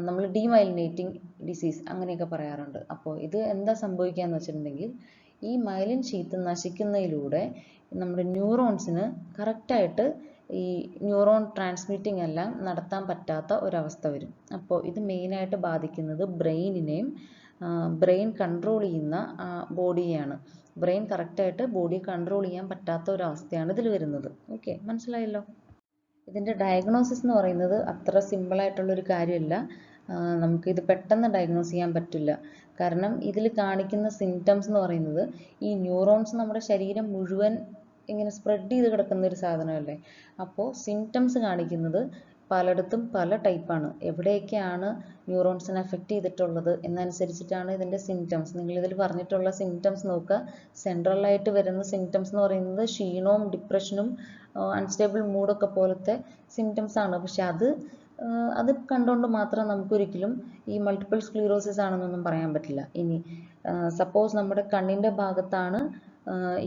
നമ്മൾ ഡീമൈലിനേറ്റിംഗ് ഡിസീസ് അങ്ങനെയൊക്കെ പറയാറുണ്ട്. അപ്പോൾ ഇത് എന്താ സംഭവിക്കുക എന്ന് വെച്ചിട്ടുണ്ടെങ്കിൽ ഈ മൈലിൻ ഷീത്ത് നശിക്കുന്നതിലൂടെ നമ്മുടെ ന്യൂറോൺസിന് കറക്റ്റായിട്ട് ഈ ന്യൂറോൺ ട്രാൻസ്മിറ്റിംഗ് എല്ലാം നടത്താൻ പറ്റാത്ത ഒരവസ്ഥ വരും. അപ്പോൾ ഇത് മെയിനായിട്ട് ബാധിക്കുന്നത് ബ്രെയിനിനെയും ബ്രെയിൻ കൺട്രോൾ ചെയ്യുന്ന ബോഡിയെയാണ്. ബ്രെയിൻ കറക്റ്റായിട്ട് ബോഡി കൺട്രോൾ ചെയ്യാൻ പറ്റാത്ത ഒരവസ്ഥയാണ് ഇതിൽ വരുന്നത്. ഓക്കെ, മനസ്സിലായല്ലോ. ഇതിൻ്റെ ഡയഗ്നോസിസ് എന്ന് പറയുന്നത് അത്ര സിമ്പിളായിട്ടുള്ളൊരു കാര്യമല്ല. നമുക്കിത് പെട്ടെന്ന് ഡയഗ്നോസ് ചെയ്യാൻ പറ്റില്ല. കാരണം ഇതിൽ കാണിക്കുന്ന സിംറ്റംസ് എന്ന് പറയുന്നത് ഈ ന്യൂറോൺസ് നമ്മുടെ ശരീരം മുഴുവൻ ഇങ്ങനെ സ്പ്രെഡ് ചെയ്ത് കിടക്കുന്ന ഒരു സാധനമല്ലേ. അപ്പോൾ സിംറ്റംസ് കാണിക്കുന്നത് പലയിടത്തും പല ടൈപ്പാണ്. എവിടെയൊക്കെയാണ് ന്യൂറോൺസിനെ അഫക്റ്റ് ചെയ്തിട്ടുള്ളത് എന്നനുസരിച്ചിട്ടാണ് ഇതിൻ്റെ സിംറ്റംസ്. നിങ്ങളിതിൽ പറഞ്ഞിട്ടുള്ള സിംറ്റംസ് നോക്കുക. സെൻട്രലായിട്ട് വരുന്ന സിംറ്റംസ് എന്ന് പറയുന്നത് ക്ഷീണവും ഡിപ്രഷനും അൺസ്റ്റേബിൾ മൂഡൊക്കെ പോലത്തെ സിംറ്റംസ് ആണ്. പക്ഷെ അത് കണ്ടുകൊണ്ട് മാത്രം നമുക്കൊരിക്കലും ഈ മൾട്ടിപ്പിൾ സ്ക്ലീറോസിസ് ആണെന്നൊന്നും പറയാൻ പറ്റില്ല. ഇനി സപ്പോസ് നമ്മുടെ കണ്ണിൻ്റെ ഭാഗത്താണ്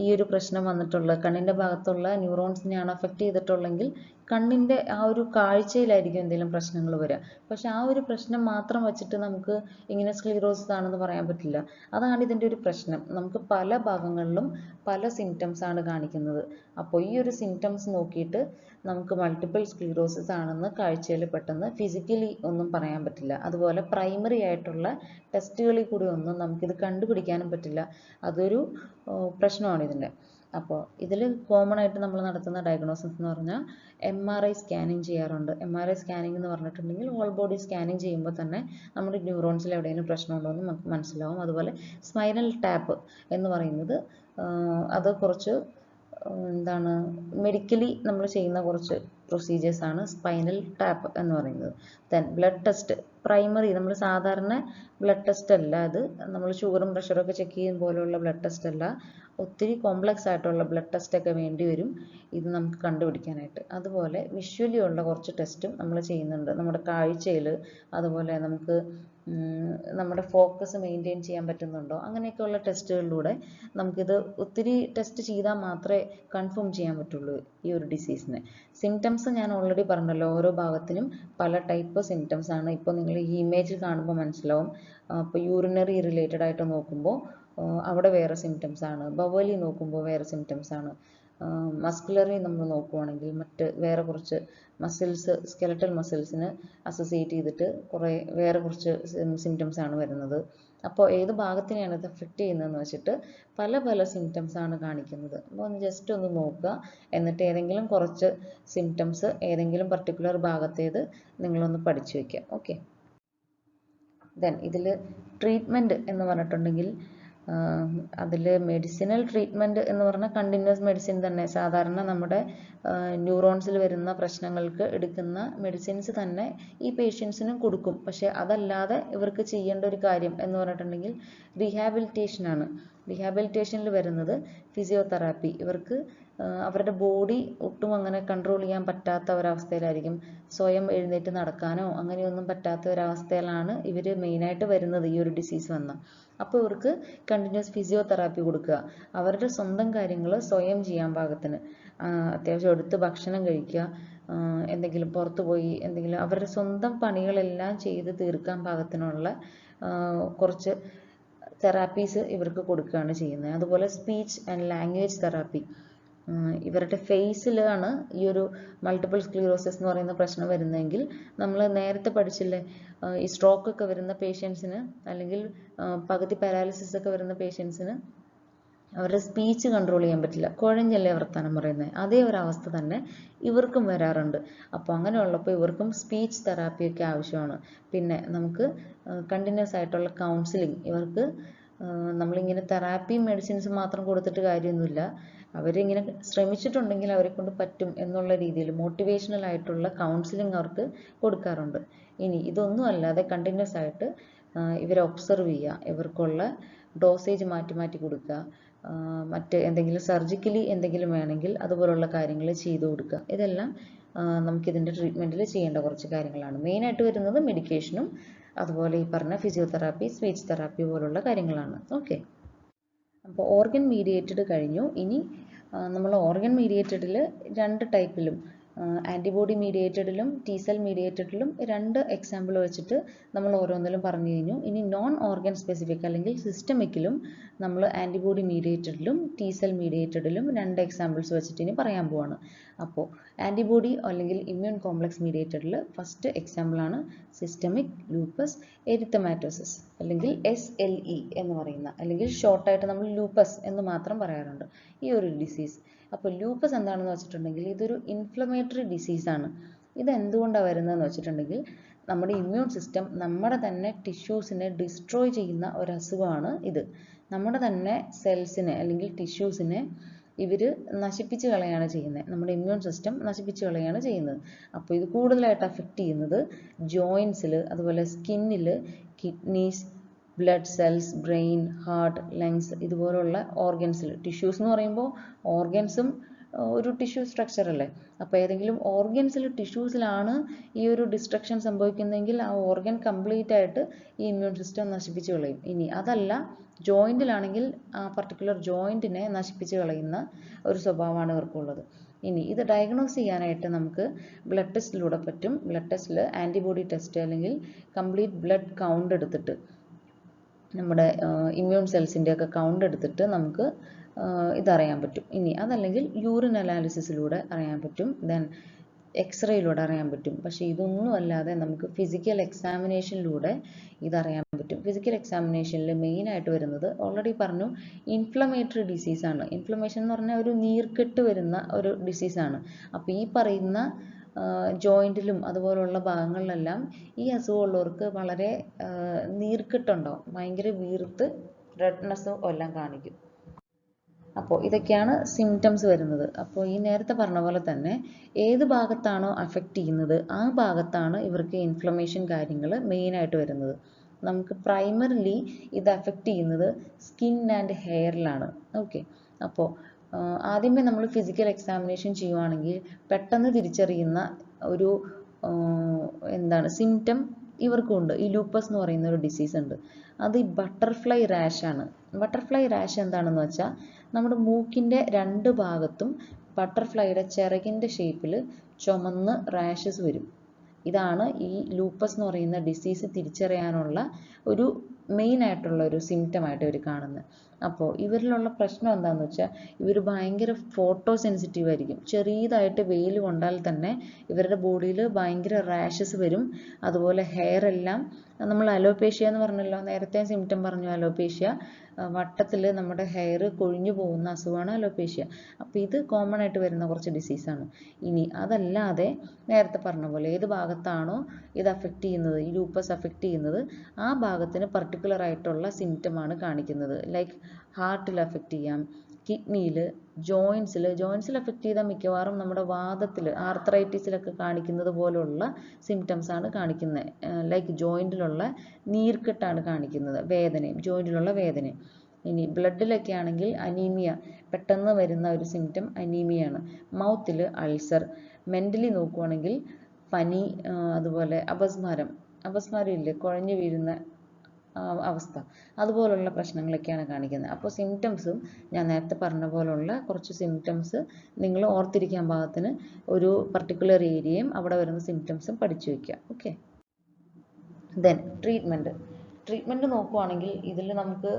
ഈ ഒരു പ്രശ്നം വന്നിട്ടുള്ളത്, കണ്ണിൻ്റെ ഭാഗത്തുള്ള ന്യൂറോൺസിനെയാണ് അഫക്റ്റ് ചെയ്തിട്ടുള്ളെങ്കിൽ കണ്ണിൻ്റെ ആ ഒരു കാഴ്ചയിലായിരിക്കും എന്തെങ്കിലും പ്രശ്നങ്ങൾ വരിക. പക്ഷെ ആ ഒരു പ്രശ്നം മാത്രം വെച്ചിട്ട് നമുക്ക് ഇങ്ങനെ സ്ക്ലീറോസിസ് ആണെന്ന് പറയാൻ പറ്റില്ല. അതാണ് ഇതിൻ്റെ ഒരു പ്രശ്നം. നമുക്ക് പല ഭാഗങ്ങളിലും പല സിംറ്റംസ് ആണ് കാണിക്കുന്നത്. അപ്പോൾ ഈ ഒരു സിംറ്റംസ് നോക്കിയിട്ട് നമുക്ക് മൾട്ടിപ്പിൾ സ്ക്ലീറോസിസ് ആണെന്ന് കാഴ്ചയിൽ പെട്ടെന്ന് ഫിസിക്കലി ഒന്നും പറയാൻ പറ്റില്ല. അതുപോലെ പ്രൈമറി ആയിട്ടുള്ള ടെസ്റ്റുകളിൽ കൂടി ഒന്നും നമുക്കിത് കണ്ടുപിടിക്കാനും പറ്റില്ല. അതൊരു പ്രശ്നമാണ് ഇതിൻ്റെ. അപ്പോൾ ഇതിൽ കോമൺ ആയിട്ട് നമ്മൾ നടത്തുന്ന ഡയഗ്നോസിസ് എന്ന് പറഞ്ഞാൽ MRI സ്കാനിങ് ചെയ്യാറുണ്ട്. MRI സ്കാനിങ് എന്ന് പറഞ്ഞിട്ടുണ്ടെങ്കിൽ ഹോൾ ബോഡി സ്കാനിങ് ചെയ്യുമ്പോൾ തന്നെ നമ്മുടെ ന്യൂറോൺസിൽ എവിടെയെങ്കിലും പ്രശ്നമുണ്ടോ എന്ന് നമുക്ക് മനസ്സിലാവും. അതുപോലെ സ്പൈനൽ ടാപ്പ് എന്ന് പറയുന്നത് അത് കുറച്ച് എന്താണ് മെഡിക്കലി നമ്മൾ ചെയ്യുന്ന കുറച്ച് പ്രൊസീജിയേഴ്സ് ആണ് സ്പൈനൽ ടാപ്പ് എന്ന് പറയുന്നത്. ദെൻ ബ്ലഡ് ടെസ്റ്റ്, പ്രൈമറി നമ്മൾ സാധാരണ ബ്ലഡ് ടെസ്റ്റ് അല്ല, അത് നമ്മൾ ഷുഗറും പ്രഷറും ഒക്കെ ചെക്ക് ചെയ്യും പോലെയുള്ള ബ്ലഡ് ടെസ്റ്റ് അല്ല, ഒത്തിരി കോംപ്ലക്സ് ആയിട്ടുള്ള ബ്ലഡ് ടെസ്റ്റ് ഒക്കെ വേണ്ടി വരും ഇത് നമുക്ക് കണ്ടുപിടിക്കാനായിട്ട്. അതുപോലെ വിഷ്വലി ഉള്ള കുറച്ച് ടെസ്റ്റും നമ്മൾ ചെയ്യുന്നുണ്ട് നമ്മുടെ കാഴ്ചയിൽ. അതുപോലെ നമുക്ക് നമ്മുടെ ഫോക്കസ് മെയിൻറ്റെയിൻ ചെയ്യാൻ പറ്റുന്നുണ്ടോ, അങ്ങനെയൊക്കെയുള്ള ടെസ്റ്റുകളിലൂടെ നമുക്കിത് ഒത്തിരി ടെസ്റ്റ് ചെയ്താൽ മാത്രമേ കൺഫേം ചെയ്യാൻ പറ്റുള്ളൂ ഈ ഒരു ഡിസീസിനെ. സിംറ്റംസ് ഞാൻ ഓൾറെഡി പറഞ്ഞല്ലോ, ഓരോ ഭാഗത്തിനും പല ടൈപ്പ് സിംറ്റംസ് ആണ്. ഇപ്പോൾ നിങ്ങൾ ഈ ഇമേജിൽ കാണുമ്പോൾ മനസ്സിലാവും. ഇപ്പോൾ യൂറിനറി റിലേറ്റഡ് ആയിട്ട് നോക്കുമ്പോൾ അവിടെ വേറെ സിംറ്റംസ് ആണ്, ബവലി നോക്കുമ്പോൾ വേറെ സിംറ്റംസ് ആണ്, മസ്കുലറി നമ്മൾ നോക്കുവാണെങ്കിൽ മറ്റ് വേറെ കുറച്ച് മസിൽസ്, സ്കെലറ്റൽ മസിൽസിന് അസോസിയേറ്റ് ചെയ്തിട്ട് വേറെ കുറച്ച് സിംറ്റംസ് ആണ് വരുന്നത്. അപ്പോൾ ഏത് ഭാഗത്തിനെയാണ് ഇത് അഫക്റ്റ് ചെയ്യുന്നതെന്ന് വെച്ചിട്ട് പല പല സിംറ്റംസ് ആണ് കാണിക്കുന്നത്. അപ്പോൾ ഒന്ന് ജസ്റ്റ് ഒന്ന് നോക്കുക. എന്നിട്ട് ഏതെങ്കിലും കുറച്ച് സിംറ്റംസ് ഏതെങ്കിലും പർട്ടിക്കുലർ ഭാഗത്തേത് നിങ്ങളൊന്ന് പഠിച്ചു വയ്ക്കുക. ഓക്കെ. ദെൻ ഇതിൽ ട്രീറ്റ്മെൻറ്റ് എന്ന് പറഞ്ഞിട്ടുണ്ടെങ്കിൽ അതിൽ മെഡിസിനൽ ട്രീറ്റ്മെൻറ്റ് എന്ന് പറഞ്ഞാൽ കണ്ടിന്യൂസ് മെഡിസിൻ തന്നെ. സാധാരണ നമ്മുടെ ന്യൂറോൺസിൽ വരുന്ന പ്രശ്നങ്ങൾക്ക് എടുക്കുന്ന മെഡിസിൻസ് തന്നെ ഈ പേഷ്യൻസിനും കൊടുക്കും. പക്ഷേ അതല്ലാതെ ഇവർക്ക് ചെയ്യേണ്ട ഒരു കാര്യം എന്ന് പറഞ്ഞിട്ടുണ്ടെങ്കിൽ റീഹാബിലിറ്റേഷനാണ്. റീഹാബിലിറ്റേഷനിൽ വരുന്നത് ഫിസിയോതെറാപ്പി. ഇവർക്ക് അവരുടെ ബോഡി ഒട്ടും അങ്ങനെ കൺട്രോൾ ചെയ്യാൻ പറ്റാത്ത ഒരവസ്ഥയിലായിരിക്കും. സ്വയം എഴുന്നേറ്റ് നടക്കാനോ അങ്ങനെയൊന്നും പറ്റാത്ത ഒരവസ്ഥയിലാണ് ഇവർ മെയിനായിട്ട് വരുന്നത് ഈ ഒരു ഡിസീസ് വന്നാൽ. അപ്പോൾ ഇവർക്ക് കണ്ടിന്യൂസ് ഫിസിയോതെറാപ്പി കൊടുക്കുക. അവരുടെ സ്വന്തം കാര്യങ്ങൾ സ്വയം ചെയ്യാൻ പാകത്തിന്, അത്യാവശ്യം എടുത്ത് ഭക്ഷണം കഴിക്കുക, എന്തെങ്കിലും പുറത്ത് പോയി എന്തെങ്കിലും അവരുടെ സ്വന്തം പണികളെല്ലാം ചെയ്ത് തീർക്കാൻ പാകത്തിനുള്ള കുറച്ച് തെറാപ്പീസ് ഇവർക്ക് കൊടുക്കുകയാണ് ചെയ്യുന്നത്. അതുപോലെ സ്പീച്ച് ആൻഡ് ലാംഗ്വേജ് തെറാപ്പി. ഇവരുടെ ഫേസിലാണ് ഈ ഒരു മൾട്ടിപ്പിൾ സ്ക്ലീറോസിസ് എന്ന് പറയുന്ന പ്രശ്നം വരുന്നതെങ്കിൽ നമ്മൾ നേരത്തെ പഠിച്ചില്ലേ, ഈ സ്ട്രോക്ക് ഒക്കെ വരുന്ന പേഷ്യൻസിന് അല്ലെങ്കിൽ പകുതി പാരാലിസിസ് ഒക്കെ വരുന്ന പേഷ്യൻസിന് അവരുടെ സ്പീച്ച് കൺട്രോൾ ചെയ്യാൻ പറ്റില്ല, കുഴഞ്ഞല്ലേ വർത്താനം പറയുന്നത്. അതേ ഒരു അവസ്ഥ തന്നെ ഇവർക്കും വരാറുണ്ട്. അപ്പോൾ അങ്ങനെയുള്ളപ്പോൾ ഇവർക്കും സ്പീച്ച് തെറാപ്പിയൊക്കെ ആവശ്യമാണ്. പിന്നെ നമുക്ക് കണ്ടിന്യൂസ് ആയിട്ടുള്ള കൗൺസിലിംഗ്. ഇവർക്ക് നമ്മളിങ്ങനെ തെറാപ്പി മെഡിസിൻസ് മാത്രം കൊടുത്തിട്ട് കാര്യമൊന്നുമില്ല. അവരിങ്ങനെ ശ്രമിച്ചിട്ടുണ്ടെങ്കിൽ അവരെ കൊണ്ട് പറ്റും എന്നുള്ള രീതിയിൽ മോട്ടിവേഷണൽ ആയിട്ടുള്ള കൗൺസിലിംഗ് അവർക്ക് കൊടുക്കാറുണ്ട്. ഇനി ഇതൊന്നും അല്ലാതെ കണ്ടിന്യൂസ് ആയിട്ട് ഇവരെ ഒബ്സർവ് ചെയ്യുക, ഇവർക്കുള്ള ഡോസേജ് മാറ്റി മാറ്റി കൊടുക്കുക, മറ്റ് എന്തെങ്കിലും സർജിക്കലി എന്തെങ്കിലും വേണമെങ്കിൽ അതുപോലുള്ള കാര്യങ്ങൾ ചെയ്തു കൊടുക്കുക. ഇതെല്ലാം നമുക്കിതിൻ്റെ ട്രീറ്റ്മെൻറ്റിൽ ചെയ്യേണ്ട കുറച്ച് കാര്യങ്ങളാണ്. മെയിനായിട്ട് വരുന്നത് മെഡിക്കേഷനും അതുപോലെ ഈ പറഞ്ഞ ഫിസിയോതെറാപ്പി, സ്പീച്ച് തെറാപ്പി പോലുള്ള കാര്യങ്ങളാണ്. ഓക്കെ, അപ്പോൾ ഓർഗൻ മീഡിയേറ്റഡ് കഴിഞ്ഞു. ഇനി നമ്മൾ ഓർഗൻ മീഡിയേറ്റഡിൽ രണ്ട് ടൈപ്പിലും ആൻറ്റിബോഡി മീഡിയേറ്റഡിലും ടി സെൽ മീഡിയേറ്റഡിലും രണ്ട് എക്സാമ്പിൾ വെച്ചിട്ട് നമ്മൾ ഓരോന്നിലും പറഞ്ഞു കഴിഞ്ഞു. ഇനി നോൺ ഓർഗൻ സ്പെസിഫിക് അല്ലെങ്കിൽ സിസ്റ്റമിക്കിലും നമ്മൾ ആൻറ്റിബോഡി മീഡിയേറ്റഡിലും ടി സെൽ മീഡിയേറ്റഡിലും രണ്ട് എക്സാമ്പിൾസ് വെച്ചിട്ട് ഇനി പറയാൻ പോവാണ്. അപ്പോൾ ആൻറ്റിബോഡി അല്ലെങ്കിൽ ഇമ്മ്യൂൺ കോംപ്ലക്സ് മീഡിയേറ്റഡിൽ ഫസ്റ്റ് എക്സാമ്പിളാണ് സിസ്റ്റമിക് ലൂപ്പസ് എരിത്തമാറ്റോസിസ് അല്ലെങ്കിൽ SLE എന്ന് പറയുന്ന, അല്ലെങ്കിൽ ഷോർട്ടായിട്ട് നമ്മൾ ലൂപ്പസ് എന്ന് മാത്രം പറയാറുണ്ട് ഈ ഒരു ഡിസീസ്. അപ്പോൾ ലൂപ്പസ് എന്താണെന്ന് വെച്ചിട്ടുണ്ടെങ്കിൽ ഇതൊരു ഇൻഫ്ലമേറ്ററി ഡിസീസാണ്. ഇത് എന്തുകൊണ്ടാണ് വരുന്നതെന്ന് വെച്ചിട്ടുണ്ടെങ്കിൽ നമ്മുടെ ഇമ്മ്യൂൺ സിസ്റ്റം നമ്മുടെ തന്നെ ടിഷ്യൂസിനെ ഡിസ്ട്രോയ് ചെയ്യുന്ന ഒരു അസുഖമാണ് ഇത്. നമ്മുടെ തന്നെ സെൽസിനെ അല്ലെങ്കിൽ ടിഷ്യൂസിനെ ഇവർ നശിപ്പിച്ച് കളയാണ് ചെയ്യുന്നത്. നമ്മുടെ ഇമ്മ്യൂൺ സിസ്റ്റം നശിപ്പിച്ച് കളയാണ് ചെയ്യുന്നത്. അപ്പോൾ ഇത് കൂടുതലായിട്ട് അഫക്റ്റ് ചെയ്യുന്നത് ജോയിൻസിൽ, അതുപോലെ സ്കിന്നിൽ, kidneys, blood cells, brain, heart, lungs ഇതുപോലുള്ള ഓർഗൻസിൽ. ടിഷ്യൂസ് എന്ന് പറയുമ്പോൾ ഓർഗൻസും ഒരു ടിഷ്യൂ സ്ട്രക്ചർ അല്ലേ. അപ്പോൾ ഏതെങ്കിലും ഓർഗൻസിൽ, ടിഷ്യൂസിലാണ് ഈ ഒരു ഡിസ്ട്രക്ഷൻ സംഭവിക്കുന്നതെങ്കിൽ ആ ഓർഗൻ കംപ്ലീറ്റ് ആയിട്ട് ഈ ഇമ്മ്യൂൺ സിസ്റ്റം നശിപ്പിച്ച് കളയും. ഇനി അതല്ല, ജോയിൻറ്റിലാണെങ്കിൽ ആ പർട്ടിക്കുലർ ജോയിൻറ്റിനെ നശിപ്പിച്ച് കളയുന്ന ഒരു സ്വഭാവമാണ് ഇവർക്കുള്ളത്. ഇനി ഇത് ഡയഗ്നോസ് ചെയ്യാനായിട്ട് നമുക്ക് ബ്ലഡ് ടെസ്റ്റിലൂടെ പറ്റും. ബ്ലഡ് ടെസ്റ്റിൽ ആൻറ്റിബോഡി ടെസ്റ്റ് അല്ലെങ്കിൽ കംപ്ലീറ്റ് ബ്ലഡ് കൗണ്ട് എടുത്തിട്ട്, നമ്മുടെ ഇമ്മ്യൂൺ സെൽസിൻ്റെയൊക്കെ കൗണ്ട് എടുത്തിട്ട് നമുക്ക് ഇതറിയാൻ പറ്റും. ഇനി അതല്ലെങ്കിൽ യൂറിൻ അനാലിസിസിലൂടെ അറിയാൻ പറ്റും, ദെൻ എക്സ്റേയിലൂടെ അറിയാൻ പറ്റും. പക്ഷേ ഇതൊന്നും അല്ലാതെ നമുക്ക് ഫിസിക്കൽ എക്സാമിനേഷനിലൂടെ ഇതറിയാൻ പറ്റും. ഫിസിക്കൽ എക്സാമിനേഷനിൽ മെയിനായിട്ട് വരുന്നത് ഓൾറെഡി പറഞ്ഞു, ഇൻഫ്ലമേറ്ററി ഡിസീസാണ്. ഇൻഫ്ലമേഷൻ എന്ന് പറഞ്ഞാൽ ഒരു നീർക്കെട്ട് വരുന്ന ഒരു ഡിസീസാണ്. അപ്പോൾ ഈ പറയുന്ന ജോയിൻറ്റിലും അതുപോലുള്ള ഭാഗങ്ങളിലെല്ലാം ഈ അസുഖമുള്ളവർക്ക് വളരെ നീർക്കെട്ടുണ്ടാവും, ഭയങ്കര വീർത്ത് റെഡ്നെസ്സും എല്ലാം കാണിക്കും. അപ്പോൾ ഇതൊക്കെയാണ് സിംറ്റംസ് വരുന്നത്. അപ്പോൾ ഈ നേരത്തെ പറഞ്ഞ പോലെ തന്നെ ഏത് ഭാഗത്താണോ അഫക്റ്റ് ചെയ്യുന്നത് ആ ഭാഗത്താണ് ഇവർക്ക് ഇൻഫ്ലമേഷൻ കാര്യങ്ങൾ മെയിനായിട്ട് വരുന്നത്. നമുക്ക് പ്രൈമറിലി ഇത് അഫക്റ്റ് ചെയ്യുന്നത് സ്കിൻ ആൻഡ് ഹെയറിലാണ്. ഓക്കെ, അപ്പോൾ ആദ്യമേ നമ്മൾ ഫിസിക്കൽ എക്സാമിനേഷൻ ചെയ്യുവാണെങ്കിൽ പെട്ടെന്ന് തിരിച്ചറിയുന്ന ഒരു എന്താണ് സിംറ്റം ഇവർക്കുണ്ട്. ഈ ലൂപ്പസ് എന്ന് പറയുന്ന ഒരു ഡിസീസ് ഉണ്ട്. അത് ഈ ബട്ടർഫ്ലൈ റാഷാണ്. ബട്ടർഫ്ലൈ റാഷ് എന്താണെന്ന് വെച്ചാൽ നമ്മുടെ മൂക്കിൻ്റെ രണ്ട് ഭാഗത്തും ബട്ടർഫ്ലൈയുടെ ചിറകിൻ്റെ ഷേപ്പിൽ ചുമന്ന് റാഷസ് വരും. ഇതാണ് ഈ ലൂപ്പസ് എന്ന് പറയുന്ന ഡിസീസ് തിരിച്ചറിയാനുള്ള ഒരു മെയിൻ ആയിട്ടുള്ള ഒരു സിംറ്റമായിട്ട് ഇവർ കാണുന്നത്. അപ്പോൾ ഇവരിലുള്ള പ്രശ്നം എന്താണെന്ന് വെച്ചാൽ ഇവർ ഭയങ്കര ഫോട്ടോ സെൻസിറ്റീവ് ആയിരിക്കും. ചെറിയതായിട്ട് വെയിൽ കൊണ്ടാൽ തന്നെ ഇവരുടെ ബോഡിയിൽ ഭയങ്കര റാഷസ് വരും. അതുപോലെ ഹെയർ എല്ലാം, നമ്മൾ അലോപേഷ്യ എന്ന് പറഞ്ഞല്ലോ, നേരത്തെ സിംറ്റം പറഞ്ഞു അലോപേഷ്യ, വട്ടത്തിൽ നമ്മുടെ ഹെയർ കൊഴിഞ്ഞു പോകുന്ന അസുഖമാണ് അലോപേഷ്യ. അപ്പോൾ ഇത് കോമൺ ആയിട്ട് വരുന്ന കുറച്ച് ഡിസീസാണ്. ഇനി അതല്ലാതെ നേരത്തെ പറഞ്ഞ പോലെ ഏത് ഭാഗത്താണോ ഇത് അഫക്റ്റ് ചെയ്യുന്നത്, ഈ ലൂപ്പസ് അഫക്റ്റ് ചെയ്യുന്നത്, ആ ഭാഗത്തിന് പർട്ടിക്കുലർ ആയിട്ടുള്ള സിംറ്റമാണ് കാണിക്കുന്നത്. ലൈക്ക് ഹാർട്ടിൽ അഫക്റ്റ് ചെയ്യാം, കിഡ്നിയിൽ, ജോയിൻസിൽ അഫക്റ്റ് ചെയ്താൽ മിക്കവാറും നമ്മുടെ വാദത്തിൽ, ആർത്രൈറ്റിസിലൊക്കെ കാണിക്കുന്നത് പോലുള്ള സിംറ്റംസ് ആണ് കാണിക്കുന്നത്. ലൈക്ക് ജോയിൻറ്റിലുള്ള നീർക്കെട്ടാണ് കാണിക്കുന്നത്, വേദനയും, ജോയിൻറ്റിലുള്ള വേദനയും. ഇനി ബ്ലഡിലൊക്കെ ആണെങ്കിൽ അനീമിയ, പെട്ടെന്ന് വരുന്ന ഒരു സിംറ്റം അനീമിയാണ്. മൗത്തിൽ അൾസർ. മെൻ്റലി നോക്കുവാണെങ്കിൽ പനി, അതുപോലെ അപസ്മാരം ഇല്ലേ, കുഴഞ്ഞു വീഴുന്ന അവസ്ഥ, അതുപോലുള്ള പ്രശ്നങ്ങളൊക്കെയാണ് കാണിക്കുന്നത്. അപ്പോൾ സിംറ്റംസും ഞാൻ നേരത്തെ പറഞ്ഞ പോലുള്ള കുറച്ച് സിംറ്റംസ് നിങ്ങൾ ഓർത്തിരിക്കാൻ പാകത്തിന് ഒരു പർട്ടിക്കുലർ ഏരിയയും അവിടെ വരുന്ന സിംറ്റംസും പഠിച്ചു വയ്ക്കുക. ഓക്കെ, ദെൻ ട്രീറ്റ്മെൻറ്റ് നോക്കുവാണെങ്കിൽ ഇതിൽ നമുക്ക്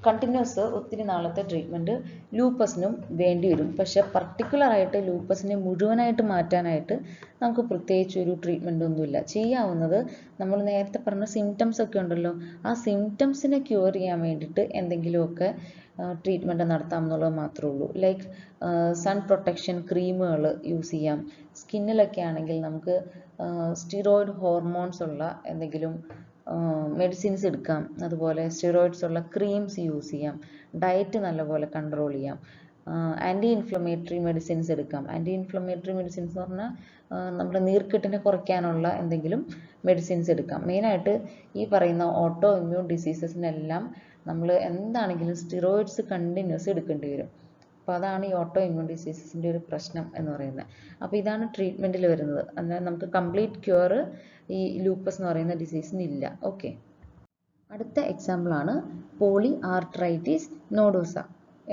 കണ്ടിന്യൂസ് ഒത്തിരി നാളത്തെ ട്രീറ്റ്മെൻറ്റ് ലൂപ്പസിനും വേണ്ടി വരും. പക്ഷെ പർട്ടിക്കുലറായിട്ട് ലൂപ്പസിനെ മുഴുവനായിട്ട് മാറ്റാനായിട്ട് നമുക്ക് പ്രത്യേകിച്ച് ഒരു ട്രീറ്റ്മെൻ്റ് ഒന്നുമില്ല. ചെയ്യാവുന്നത് നമ്മൾ നേരത്തെ പറഞ്ഞ സിംറ്റംസ് ഒക്കെ ഉണ്ടല്ലോ, ആ സിംറ്റംസിനെ ക്യൂർ ചെയ്യാൻ വേണ്ടിയിട്ട് എന്തെങ്കിലുമൊക്കെ ട്രീറ്റ്മെൻറ്റ് നടത്താം എന്നുള്ളത് മാത്രമേ ഉള്ളൂ. ലൈക്ക് സൺ പ്രൊട്ടക്ഷൻ ക്രീമുകൾ യൂസ് ചെയ്യാം. സ്കിന്നിലൊക്കെ ആണെങ്കിൽ നമുക്ക് സ്റ്റിറോയിഡ് ഹോർമോൺസ് ഉള്ള എന്തെങ്കിലും മെഡിസിൻസ് എടുക്കാം. അതുപോലെ സ്റ്റിറോയിഡ്സ് ഉള്ള ക്രീംസ് യൂസ് ചെയ്യാം. ഡയറ്റ് നല്ലപോലെ കൺട്രോൾ ചെയ്യാം. ആൻറ്റി ഇൻഫ്ലമേറ്ററി മെഡിസിൻസ് എടുക്കാം. ആൻറ്റി ഇൻഫ്ലമേറ്ററി മെഡിസിൻസ് എന്ന് പറഞ്ഞാൽ നമ്മുടെ നീർക്കെട്ടിനെ കുറയ്ക്കാനുള്ള എന്തെങ്കിലും മെഡിസിൻസ് എടുക്കാം. മെയിനായിട്ട് ഈ പറയുന്ന ഓട്ടോ ഇമ്മ്യൂൺ ഡിസീസസിനെല്ലാം നമ്മൾ എന്താണെങ്കിലും സ്റ്റിറോയിഡ്സ് കണ്ടിന്യൂസ് എടുക്കേണ്ടി വരും. അപ്പോൾ അതാണ് ഈ ഓട്ടോ ഇമ്മ്യൂൺ ഡിസീസസിൻ്റെ ഒരു പ്രശ്നം എന്ന് പറയുന്നത്. അപ്പോൾ ഇതാണ് ട്രീറ്റ്മെൻറ്റിൽ വരുന്നത്. എന്നാൽ നമുക്ക് കംപ്ലീറ്റ് ക്യൂർ ഈ ലൂപ്പസ് എന്ന് പറയുന്ന ഡിസീസിന് ഇല്ല. ഓക്കെ, അടുത്ത എക്സാമ്പിളാണ് പോളി ആർത്രൈറ്റിസ് നോഡോസ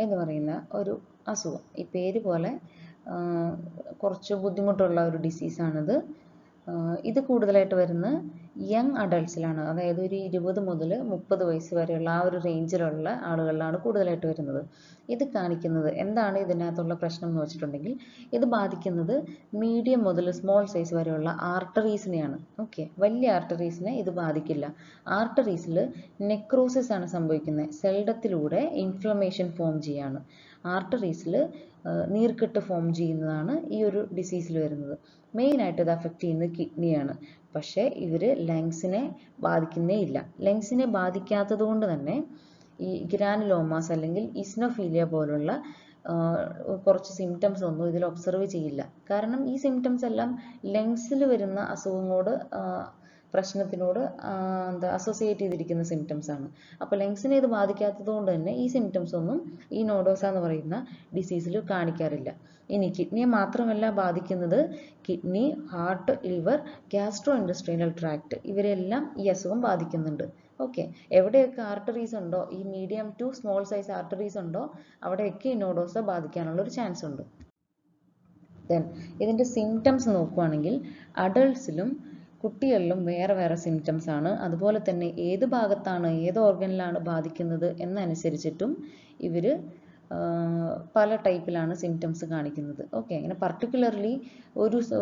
എന്ന് പറയുന്ന ഒരു അസുഖം. ഈ പേര് പോലെ കുറച്ച് ബുദ്ധിമുട്ടുള്ള ഒരു ഡിസീസാണിത്. ഇത് കൂടുതലായിട്ട് വരുന്ന യങ് അഡൾട്ട്സിലാണ്, അതായത് ഒരു 20 മുതൽ 30 വയസ്സ് വരെയുള്ള ആ ഒരു റേഞ്ചിലുള്ള ആളുകളിലാണ് കൂടുതലായിട്ട് വരുന്നത്. ഇത് കാണിക്കുന്നത് എന്താണ്, ഇതിനകത്തുള്ള പ്രശ്നം എന്ന് വെച്ചിട്ടുണ്ടെങ്കിൽ ഇത് ബാധിക്കുന്നത് മീഡിയം മുതൽ സ്മോൾ സൈസ് വരെയുള്ള ആർട്ടറീസിനെയാണ്. ഓക്കെ, വലിയ ആർട്ടറീസിനെ ഇത് ബാധിക്കില്ല. ആർട്ടറീസിൽ നെക്രോസിസ് ആണ് സംഭവിക്കുന്നത്. സെൽഡത്തിലൂടെ ഇൻഫ്ലമേഷൻ ഫോം ചെയ്യാണ്. ആർട്ടറീസിൽ നീർക്കെട്ട് ഫോം ചെയ്യുന്നതാണ് ഈ ഒരു ഡിസീസിൽ വരുന്നത്. മെയിനായിട്ട് ഇത് അഫക്റ്റ് ചെയ്യുന്നത് കിഡ്നിയാണ്. പക്ഷേ ഇവർ ലങ്സിനെ ബാധിക്കുന്നേ ഇല്ല. ലങ്സിനെ ബാധിക്കാത്തത് കൊണ്ട് തന്നെ ഈ ഗ്രാനുലോമാസ് അല്ലെങ്കിൽ ഇസ്നോഫീലിയ പോലുള്ള കുറച്ച് സിംറ്റംസ് ഒന്നും ഇതിൽ ഒബ്സർവ് ചെയ്യില്ല. കാരണം ഈ സിംറ്റംസ് എല്ലാം ലങ്സിൽ വരുന്ന അസുഖങ്ങളോട് പ്രശ്നത്തിനോട് അസോസിയേറ്റ് ചെയ്തിരിക്കുന്ന സിംറ്റംസ് ആണ്. അപ്പോൾ ലങ്സിനെ ഇത് ബാധിക്കാത്തത് കൊണ്ട് തന്നെ ഈ സിംറ്റംസ് ഒന്നും ഈ നോഡോസ എന്ന് പറയുന്ന ഡിസീസിൽ കാണിക്കാറില്ല. ഇനി കിഡ്നിയെ മാത്രമല്ല ബാധിക്കുന്നത്, kidney, heart, liver, gastro industrial tract ഇവരെല്ലാം ഈ അസുഖം ബാധിക്കുന്നുണ്ട്. ഓക്കെ, എവിടെയൊക്കെ ആർട്ടറീസ് ഉണ്ടോ, ഈ medium to small size arteries ഉണ്ടോ, അവിടെയൊക്കെ ഈ നോഡോസ ബാധിക്കാനുള്ള ഒരു ചാൻസ് ഉണ്ട്. ദെൻ ഇതിൻ്റെ സിംറ്റംസ് നോക്കുകയാണെങ്കിൽ അഡൾട്ട്സിലും കുട്ടികളിലും വേറെ വേറെ സിംറ്റംസ് ആണ്. അതുപോലെ തന്നെ ഏത് ഭാഗത്താണ്, ഏത് ഓർഗനിലാണ് ബാധിക്കുന്നത് എന്നനുസരിച്ചിട്ടും ഇവർ പല ടൈപ്പിലാണ് സിംറ്റംസ് കാണിക്കുന്നത്. ഓക്കെ, അങ്ങനെ പർട്ടിക്കുലർലി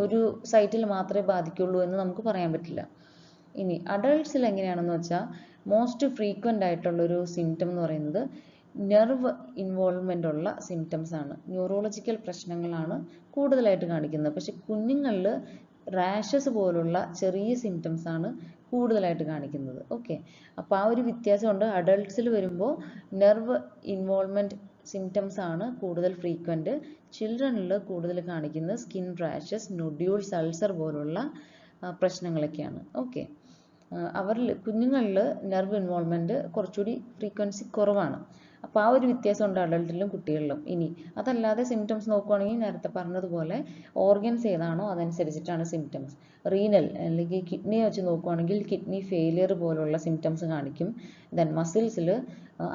ഒരു സൈറ്റിൽ മാത്രമേ ബാധിക്കുള്ളൂ എന്ന് നമുക്ക് പറയാൻ പറ്റില്ല. ഇനി അഡൾട്ട്സിൽ എങ്ങനെയാണെന്ന് വെച്ചാൽ മോസ്റ്റ് ഫ്രീക്വൻ്റ് ആയിട്ടുള്ളൊരു സിംറ്റം എന്ന് പറയുന്നത് നെർവ് ഇൻവോൾവ്മെൻ്റ് ഉള്ള സിംറ്റംസ് ആണ്. ന്യൂറോളജിക്കൽ പ്രശ്നങ്ങളാണ് കൂടുതലായിട്ട് കാണിക്കുന്നത്. പക്ഷെ കുഞ്ഞുങ്ങളിൽ റാഷസ് പോലുള്ള ചെറിയ സിംറ്റംസ് ആണ് കൂടുതലായിട്ട് കാണിക്കുന്നത്. ഓക്കെ, അപ്പോൾ ആ ഒരു വ്യത്യാസമുണ്ട്. അഡൾട്ട്സിൽ വരുമ്പോൾ നെർവ് ഇൻവോൾവ്മെൻറ്റ് സിംറ്റംസ് ആണ് കൂടുതൽ ഫ്രീക്വൻറ്റ്. ചിൽഡ്രനിൽ കൂടുതൽ കാണിക്കുന്നത് സ്കിൻ റാഷസ്, നൊഡ്യൂൾസ്, അൾസർ പോലുള്ള പ്രശ്നങ്ങളൊക്കെയാണ്. ഓക്കെ, കുഞ്ഞുങ്ങളിൽ നെർവ് ഇൻവോൾവ്മെൻറ്റ് കുറച്ചുകൂടി ഫ്രീക്വൻസി കുറവാണ്. അപ്പോൾ ആ ഒരു വ്യത്യാസമുണ്ട് അഡൾട്ടിലും കുട്ടികളിലും. ഇനി അതല്ലാതെ സിംറ്റംസ് നോക്കുകയാണെങ്കിൽ നേരത്തെ പറഞ്ഞതുപോലെ ഓർഗൻസ് ഏതാണോ അതനുസരിച്ചിട്ടാണ് സിംറ്റംസ്. റീനൽ അല്ലെങ്കിൽ കിഡ്നിയെ വെച്ച് നോക്കുകയാണെങ്കിൽ കിഡ്നി ഫെയിലിയർ പോലുള്ള സിംറ്റംസ് കാണിക്കും. ദെൻ മസിൽസിൽ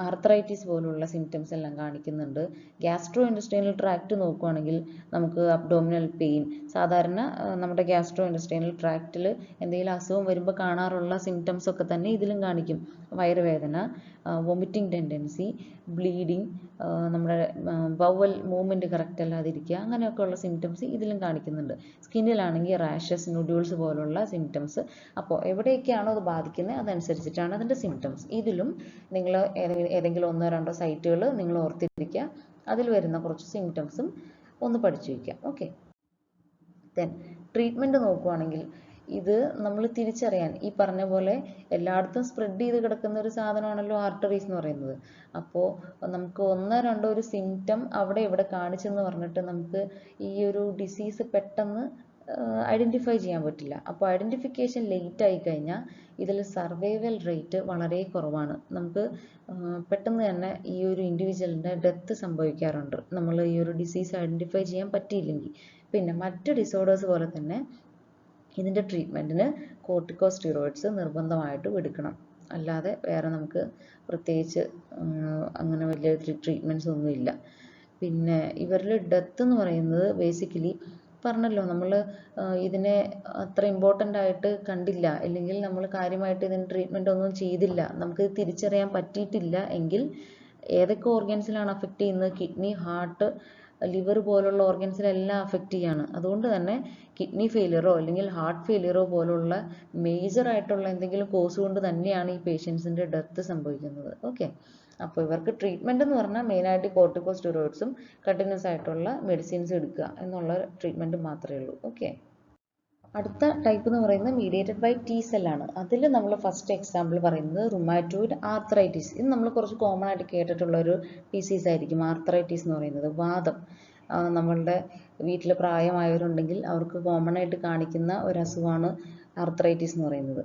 ആർത്രൈറ്റിസ് പോലുള്ള സിംറ്റംസ് എല്ലാം കാണിക്കുന്നുണ്ട്. ഗ്യാസ്ട്രോ ഇൻഡസ്ട്രിയൽ ട്രാക്ട് നോക്കുകയാണെങ്കിൽ നമുക്ക് അബ്ഡോമിനൽ പെയിൻ, സാധാരണ നമ്മുടെ ഗ്യാസ്ട്രോ ഇൻഡസ്ട്രിയൽ ട്രാക്റ്റിൽ എന്തെങ്കിലും അസുഖം വരുമ്പോൾ കാണാറുള്ള സിംറ്റംസ് ഒക്കെ തന്നെ ഇതിലും കാണിക്കും. വയറുവേദന, വൊമിറ്റിംഗ് ടെൻഡൻസി, ബ്ലീഡിങ്, നമ്മുടെ ബവൽ മൂവ്മെൻറ്റ് കറക്റ്റ് അല്ലാതിരിക്കുക, അങ്ങനെയൊക്കെയുള്ള സിംറ്റംസ് ഇതിലും കാണിക്കുന്നുണ്ട്. സ്കിന്നിലാണെങ്കിൽ റാഷസ്, നൊഡ്യൂൾസ് പോലുള്ള സിംറ്റംസ്. അപ്പോൾ എവിടെയൊക്കെയാണോ അത് ബാധിക്കുന്നത് അതനുസരിച്ചിട്ടാണ് അതിൻ്റെ സിംറ്റംസ്. ഇതിലും നിങ്ങൾ ഏതെങ്കിലും 1-2 സൈറ്റുകൾ നിങ്ങൾ ഓർത്തിരിക്കുക. അതിൽ വരുന്ന കുറച്ച് സിംറ്റംസും ഒന്ന് പഠിച്ചു വയ്ക്കുക. ഓക്കെ, ദെൻ ട്രീറ്റ്മെൻറ്റ് നോക്കുകയാണെങ്കിൽ ഇത് നമ്മൾ തിരിച്ചറിയാൻ ഈ പറഞ്ഞ പോലെ എല്ലായിടത്തും സ്പ്രെഡ് ചെയ്ത് കിടക്കുന്ന ഒരു സാധനമാണല്ലോ ആർട്ടറീസ് എന്ന് പറയുന്നത്. അപ്പോൾ നമുക്ക് 1-2 ഒരു സിംറ്റം അവിടെ ഇവിടെ കാണിച്ചെന്ന് പറഞ്ഞിട്ട് നമുക്ക് ഈ ഒരു ഡിസീസ് പെട്ടെന്ന് ഐഡൻറ്റിഫൈ ചെയ്യാൻ പറ്റില്ല. അപ്പോൾ ഐഡൻറ്റിഫിക്കേഷൻ ലേറ്റ് ആയി കഴിഞ്ഞാൽ ഇതിൽ സർവൈവൽ റേറ്റ് വളരെ കുറവാണ്. നമുക്ക് പെട്ടെന്ന് തന്നെ ഈ ഒരു ഇൻഡിവിജ്വലിൻ്റെ ഡെത്ത് സംഭവിക്കാറുണ്ട് നമ്മൾ ഈ ഒരു ഡിസീസ് ഐഡൻറ്റിഫൈ ചെയ്യാൻ പറ്റിയില്ലെങ്കിൽ. പിന്നെ മറ്റ് ഡിസോർഡേഴ്സ് പോലെ തന്നെ ഇതിൻ്റെ ട്രീറ്റ്മെൻറ്റിന് കോർട്ടിക്കോസ്റ്റീറോയിഡ്സ് നിർബന്ധമായിട്ടും എടുക്കണം. അല്ലാതെ വേറെ നമുക്ക് പ്രത്യേകിച്ച് അങ്ങനെ വലിയ ട്രീറ്റ്മെൻറ്റ്സ് ഒന്നുമില്ല. പിന്നെ ഇവരിൽ ഡെത്ത് എന്ന് പറയുന്നത് ബേസിക്കലി പറഞ്ഞല്ലോ, നമ്മൾ ഇതിനെ അത്ര ഇമ്പോർട്ടൻ്റ് ആയിട്ട് കണ്ടില്ല, അല്ലെങ്കിൽ നമ്മൾ കാര്യമായിട്ട് ഇതിന് ട്രീറ്റ്മെൻ്റ് ഒന്നും ചെയ്തില്ല, നമുക്ക് തിരിച്ചറിയാൻ പറ്റിയിട്ടില്ല എങ്കിൽ ഏതൊക്കെ ഓർഗൻസിലാണ് അഫക്റ്റ് ചെയ്യുന്നത്, കിഡ്നി, ഹാർട്ട്, ലിവർ പോലുള്ള ഓർഗൻസിലെല്ലാം അഫക്റ്റ് ചെയ്യാണ്. അതുകൊണ്ട് തന്നെ കിഡ്നി ഫെയിലിയറോ അല്ലെങ്കിൽ ഹാർട്ട് ഫെയിലിയറോ പോലുള്ള മേജർ ആയിട്ടുള്ള എന്തെങ്കിലും കോസ് കൊണ്ട് തന്നെയാണ് ഈ പേഷ്യൻസിൻ്റെ ഡെത്ത് സംഭവിക്കുന്നത്. ഓക്കെ, അപ്പോൾ ഇവർക്ക് ട്രീറ്റ്മെൻറ്റ് എന്ന് പറഞ്ഞാൽ മെയിനായിട്ട് കോർട്ടിക്കോസ്റ്റീറോയിഡ്സും കണ്ടിന്യൂസ് ആയിട്ടുള്ള മെഡിസിൻസ് എടുക്കുക എന്നുള്ള ട്രീറ്റ്മെൻറ്റ് മാത്രമേ ഉള്ളൂ. ഓക്കെ, അടുത്ത ടൈപ്പ് എന്ന് പറയുന്നത് മീഡിയേറ്റഡ് ബൈ ടി സെല്ലാണ്. അതിൽ നമ്മൾ ഫസ്റ്റ് എക്സാമ്പിൾ പറയുന്നത് റുമാറ്റോയിഡ് ആർത്രൈറ്റിസ്. ഇത് നമ്മൾ കുറച്ച് കോമൺ ആയിട്ട് കേട്ടിട്ടുള്ള ഒരു ഡിസീസ് ആയിരിക്കും ആർത്രൈറ്റിസ് എന്ന് പറയുന്നത്. വാദം നമ്മളുടെ വീട്ടിൽ പ്രായമായവരുണ്ടെങ്കിൽ അവർക്ക് കോമൺ ആയിട്ട് കാണിക്കുന്ന ഒരു അസുഖമാണ് ആർത്രൈറ്റിസ് എന്ന് പറയുന്നത്.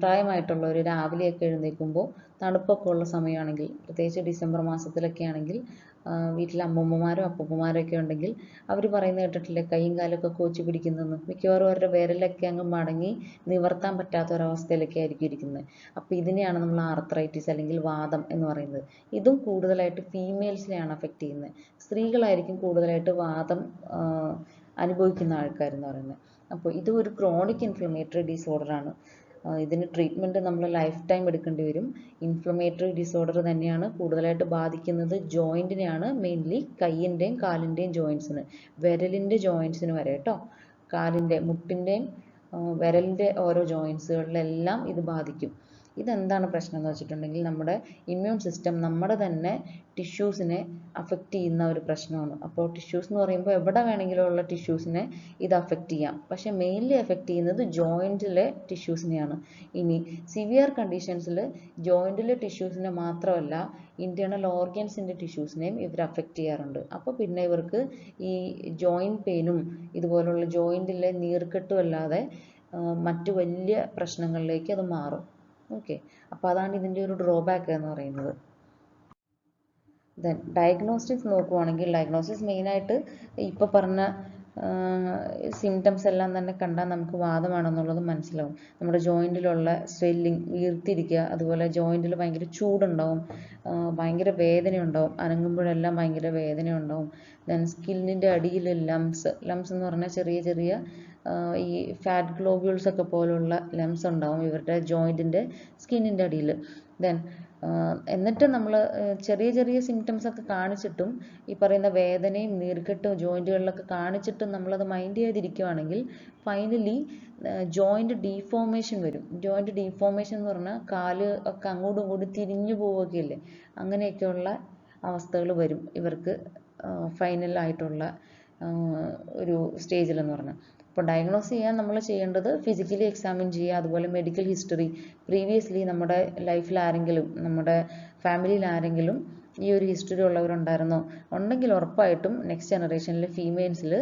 പ്രായമായിട്ടുള്ളവർ രാവിലെയൊക്കെ എഴുന്നേൽക്കുമ്പോൾ തണുപ്പൊക്കെ ഉള്ള സമയമാണെങ്കിൽ, പ്രത്യേകിച്ച് ഡിസംബർ മാസത്തിലൊക്കെ ആണെങ്കിൽ വീട്ടിൽ അമ്മൂമ്മമാരും അപ്പൂപ്പന്മാരും ഒക്കെ ഉണ്ടെങ്കിൽ അവർ പറയുന്നത് കേട്ടിട്ടില്ലേ, കൈയും കാലൊക്കെ കോച്ചി പിടിക്കുന്നെന്ന്. മിക്കവാറും അവരുടെ വിരലൊക്കെ അങ്ങ് മടങ്ങി നിവർത്താൻ പറ്റാത്ത ഒരവസ്ഥയിലൊക്കെ ആയിരിക്കും ഇരിക്കുന്നത്. അപ്പോൾ ഇതിനെയാണ് നമ്മൾ ആർത്രൈറ്റിസ് അല്ലെങ്കിൽ വാദം എന്ന് പറയുന്നത്. ഇതും കൂടുതലായിട്ട് ഫീമെയിൽസിനെയാണ് അഫക്റ്റ് ചെയ്യുന്നത്. സ്ത്രീകളായിരിക്കും കൂടുതലായിട്ട് വാദം അനുഭവിക്കുന്ന ആൾക്കാരെന്ന് പറയുന്നത്. അപ്പോൾ ഇത് ഒരു ക്രോണിക് ഇൻഫ്ലമേറ്ററി ഡിസോർഡർ ആണ്. ഇതിന് ട്രീറ്റ്മെൻറ്റ് നമ്മൾ ലൈഫ് ടൈം എടുക്കേണ്ടി വരും. ഇൻഫ്ലമേറ്ററി ഡിസോർഡർ തന്നെയാണ് കൂടുതലായിട്ട് ബാധിക്കുന്നത് ജോയിൻറ്റിനെയാണ്, മെയിൻലി കയ്യിൻ്റെയും കാലിൻ്റെയും ജോയിൻസിന്, വിരലിൻ്റെ ജോയിൻസിന് വരെ കേട്ടോ. കാലിൻ്റെ മുട്ടിൻ്റെയും വിരലിൻ്റെ ഓരോ ജോയിൻസുകളിലെല്ലാം ഇത് ബാധിക്കും. ഇതെന്താണ് പ്രശ്നം എന്ന് വെച്ചിട്ടുണ്ടെങ്കിൽ നമ്മുടെ ഇമ്മ്യൂൺ സിസ്റ്റം നമ്മുടെ തന്നെ ടിഷ്യൂസിനെ അഫക്റ്റ് ചെയ്യുന്ന ഒരു പ്രശ്നമാണ്. അപ്പോൾ ടിഷ്യൂസ് എന്ന് പറയുമ്പോൾ എവിടെ വേണമെങ്കിലും ഉള്ള ടിഷ്യൂസിനെ ഇത് അഫക്റ്റ് ചെയ്യാം. പക്ഷേ മെയിൻലി അഫക്റ്റ് ചെയ്യുന്നത് ജോയിൻറ്റിലെ ടിഷ്യൂസിനെയാണ്. ഇനി സിവിയർ കണ്ടീഷൻസിൽ ജോയിൻറ്റിലെ ടിഷ്യൂസിനെ മാത്രമല്ല ഇൻറ്റേർണൽ ഓർഗൻസിൻ്റെ ടിഷ്യൂസിനെയും ഇവർ അഫക്റ്റ് ചെയ്യാറുണ്ട്. അപ്പോൾ പിന്നെ ഇവർക്ക് ഈ ജോയിൻറ്റ് പെയിനും ഇതുപോലുള്ള ജോയിൻറ്റിലെ നീർക്കെട്ടും അല്ലാതെ മറ്റു വലിയ പ്രശ്നങ്ങളിലേക്ക് അത് മാറും. ഓക്കെ, അപ്പോൾ അതാണ് ഇതിൻ്റെ ഒരു ഡ്രോബാക്ക് എന്ന് പറയുന്നത്. ദെൻ ഡയഗ്നോസ്റ്റിക്സ് നോക്കുവാണെങ്കിൽ ഡയഗ്നോസിസ് മെയിനായിട്ട് ഇപ്പോൾ പറഞ്ഞ സിംറ്റംസ് എല്ലാം തന്നെ കണ്ടാൽ നമുക്ക് വാദമാണെന്നുള്ളത് മനസ്സിലാവും. നമ്മുടെ ജോയിൻറ്റിലുള്ള സ്വെല്ലിങ്, വീർത്തിരിക്കുക, അതുപോലെ ജോയിൻറ്റിൽ ഭയങ്കര ചൂടുണ്ടാവും, ഭയങ്കര വേദനയുണ്ടാവും, അനങ്ങുമ്പോഴെല്ലാം ഭയങ്കര വേദനയുണ്ടാവും. ദെൻ സ്കിന്നിൻ്റെ അടിയിൽ ലംസ് എന്ന് പറഞ്ഞാൽ ചെറിയ ചെറിയ ഈ ഫാറ്റ് ഗ്ലോബ്യൂൾസ് ഒക്കെ പോലുള്ള ലംസ് ഉണ്ടാവും ഇവരുടെ ജോയിൻറ്റിൻ്റെ സ്കിന്നിൻ്റെ അടിയിൽ. ദെൻ എന്നിട്ട് നമ്മൾ ചെറിയ ചെറിയ സിംറ്റംസ് ഒക്കെ കാണിച്ചിട്ടും ഈ പറയുന്ന വേദനയും നീർക്കെട്ടും ജോയിൻറ്റുകളിലൊക്കെ കാണിച്ചിട്ടും നമ്മളത് മൈൻഡ് ചെയ്തിരിക്കുകയാണെങ്കിൽ ഫൈനലി ജോയിൻറ്റ് ഡീഫോർമേഷൻ വരും. ജോയിൻറ്റ് ഡീഫോർമേഷൻ എന്ന് പറഞ്ഞാൽ കാല് ഒക്കെ അങ്ങോട്ടും ഇങ്ങോട്ടും തിരിഞ്ഞു പോവുകയൊക്കെ ഇല്ലേ, അങ്ങനെയൊക്കെയുള്ള അവസ്ഥകൾ വരും ഇവർക്ക് ഫൈനലായിട്ടുള്ള ഒരു സ്റ്റേജിലെന്ന് പറഞ്ഞാൽ. അപ്പോൾ ഡയഗ്നോസ് ചെയ്യാൻ നമ്മൾ ചെയ്യേണ്ടത് ഫിസിക്കലി എക്സാമിൻ ചെയ്യുക, അതുപോലെ മെഡിക്കൽ ഹിസ്റ്ററി, പ്രീവിയസ്ലി നമ്മുടെ ലൈഫിൽ ആരെങ്കിലും, നമ്മുടെ ഫാമിലിയിൽ ആരെങ്കിലും ഈ ഒരു ഹിസ്റ്ററി ഉള്ളവരുണ്ടായിരുന്നോ, ഉണ്ടെങ്കിൽ ഉറപ്പായിട്ടും നെക്സ്റ്റ് ജനറേഷനിൽ ഫീമെയിൽസിൽ,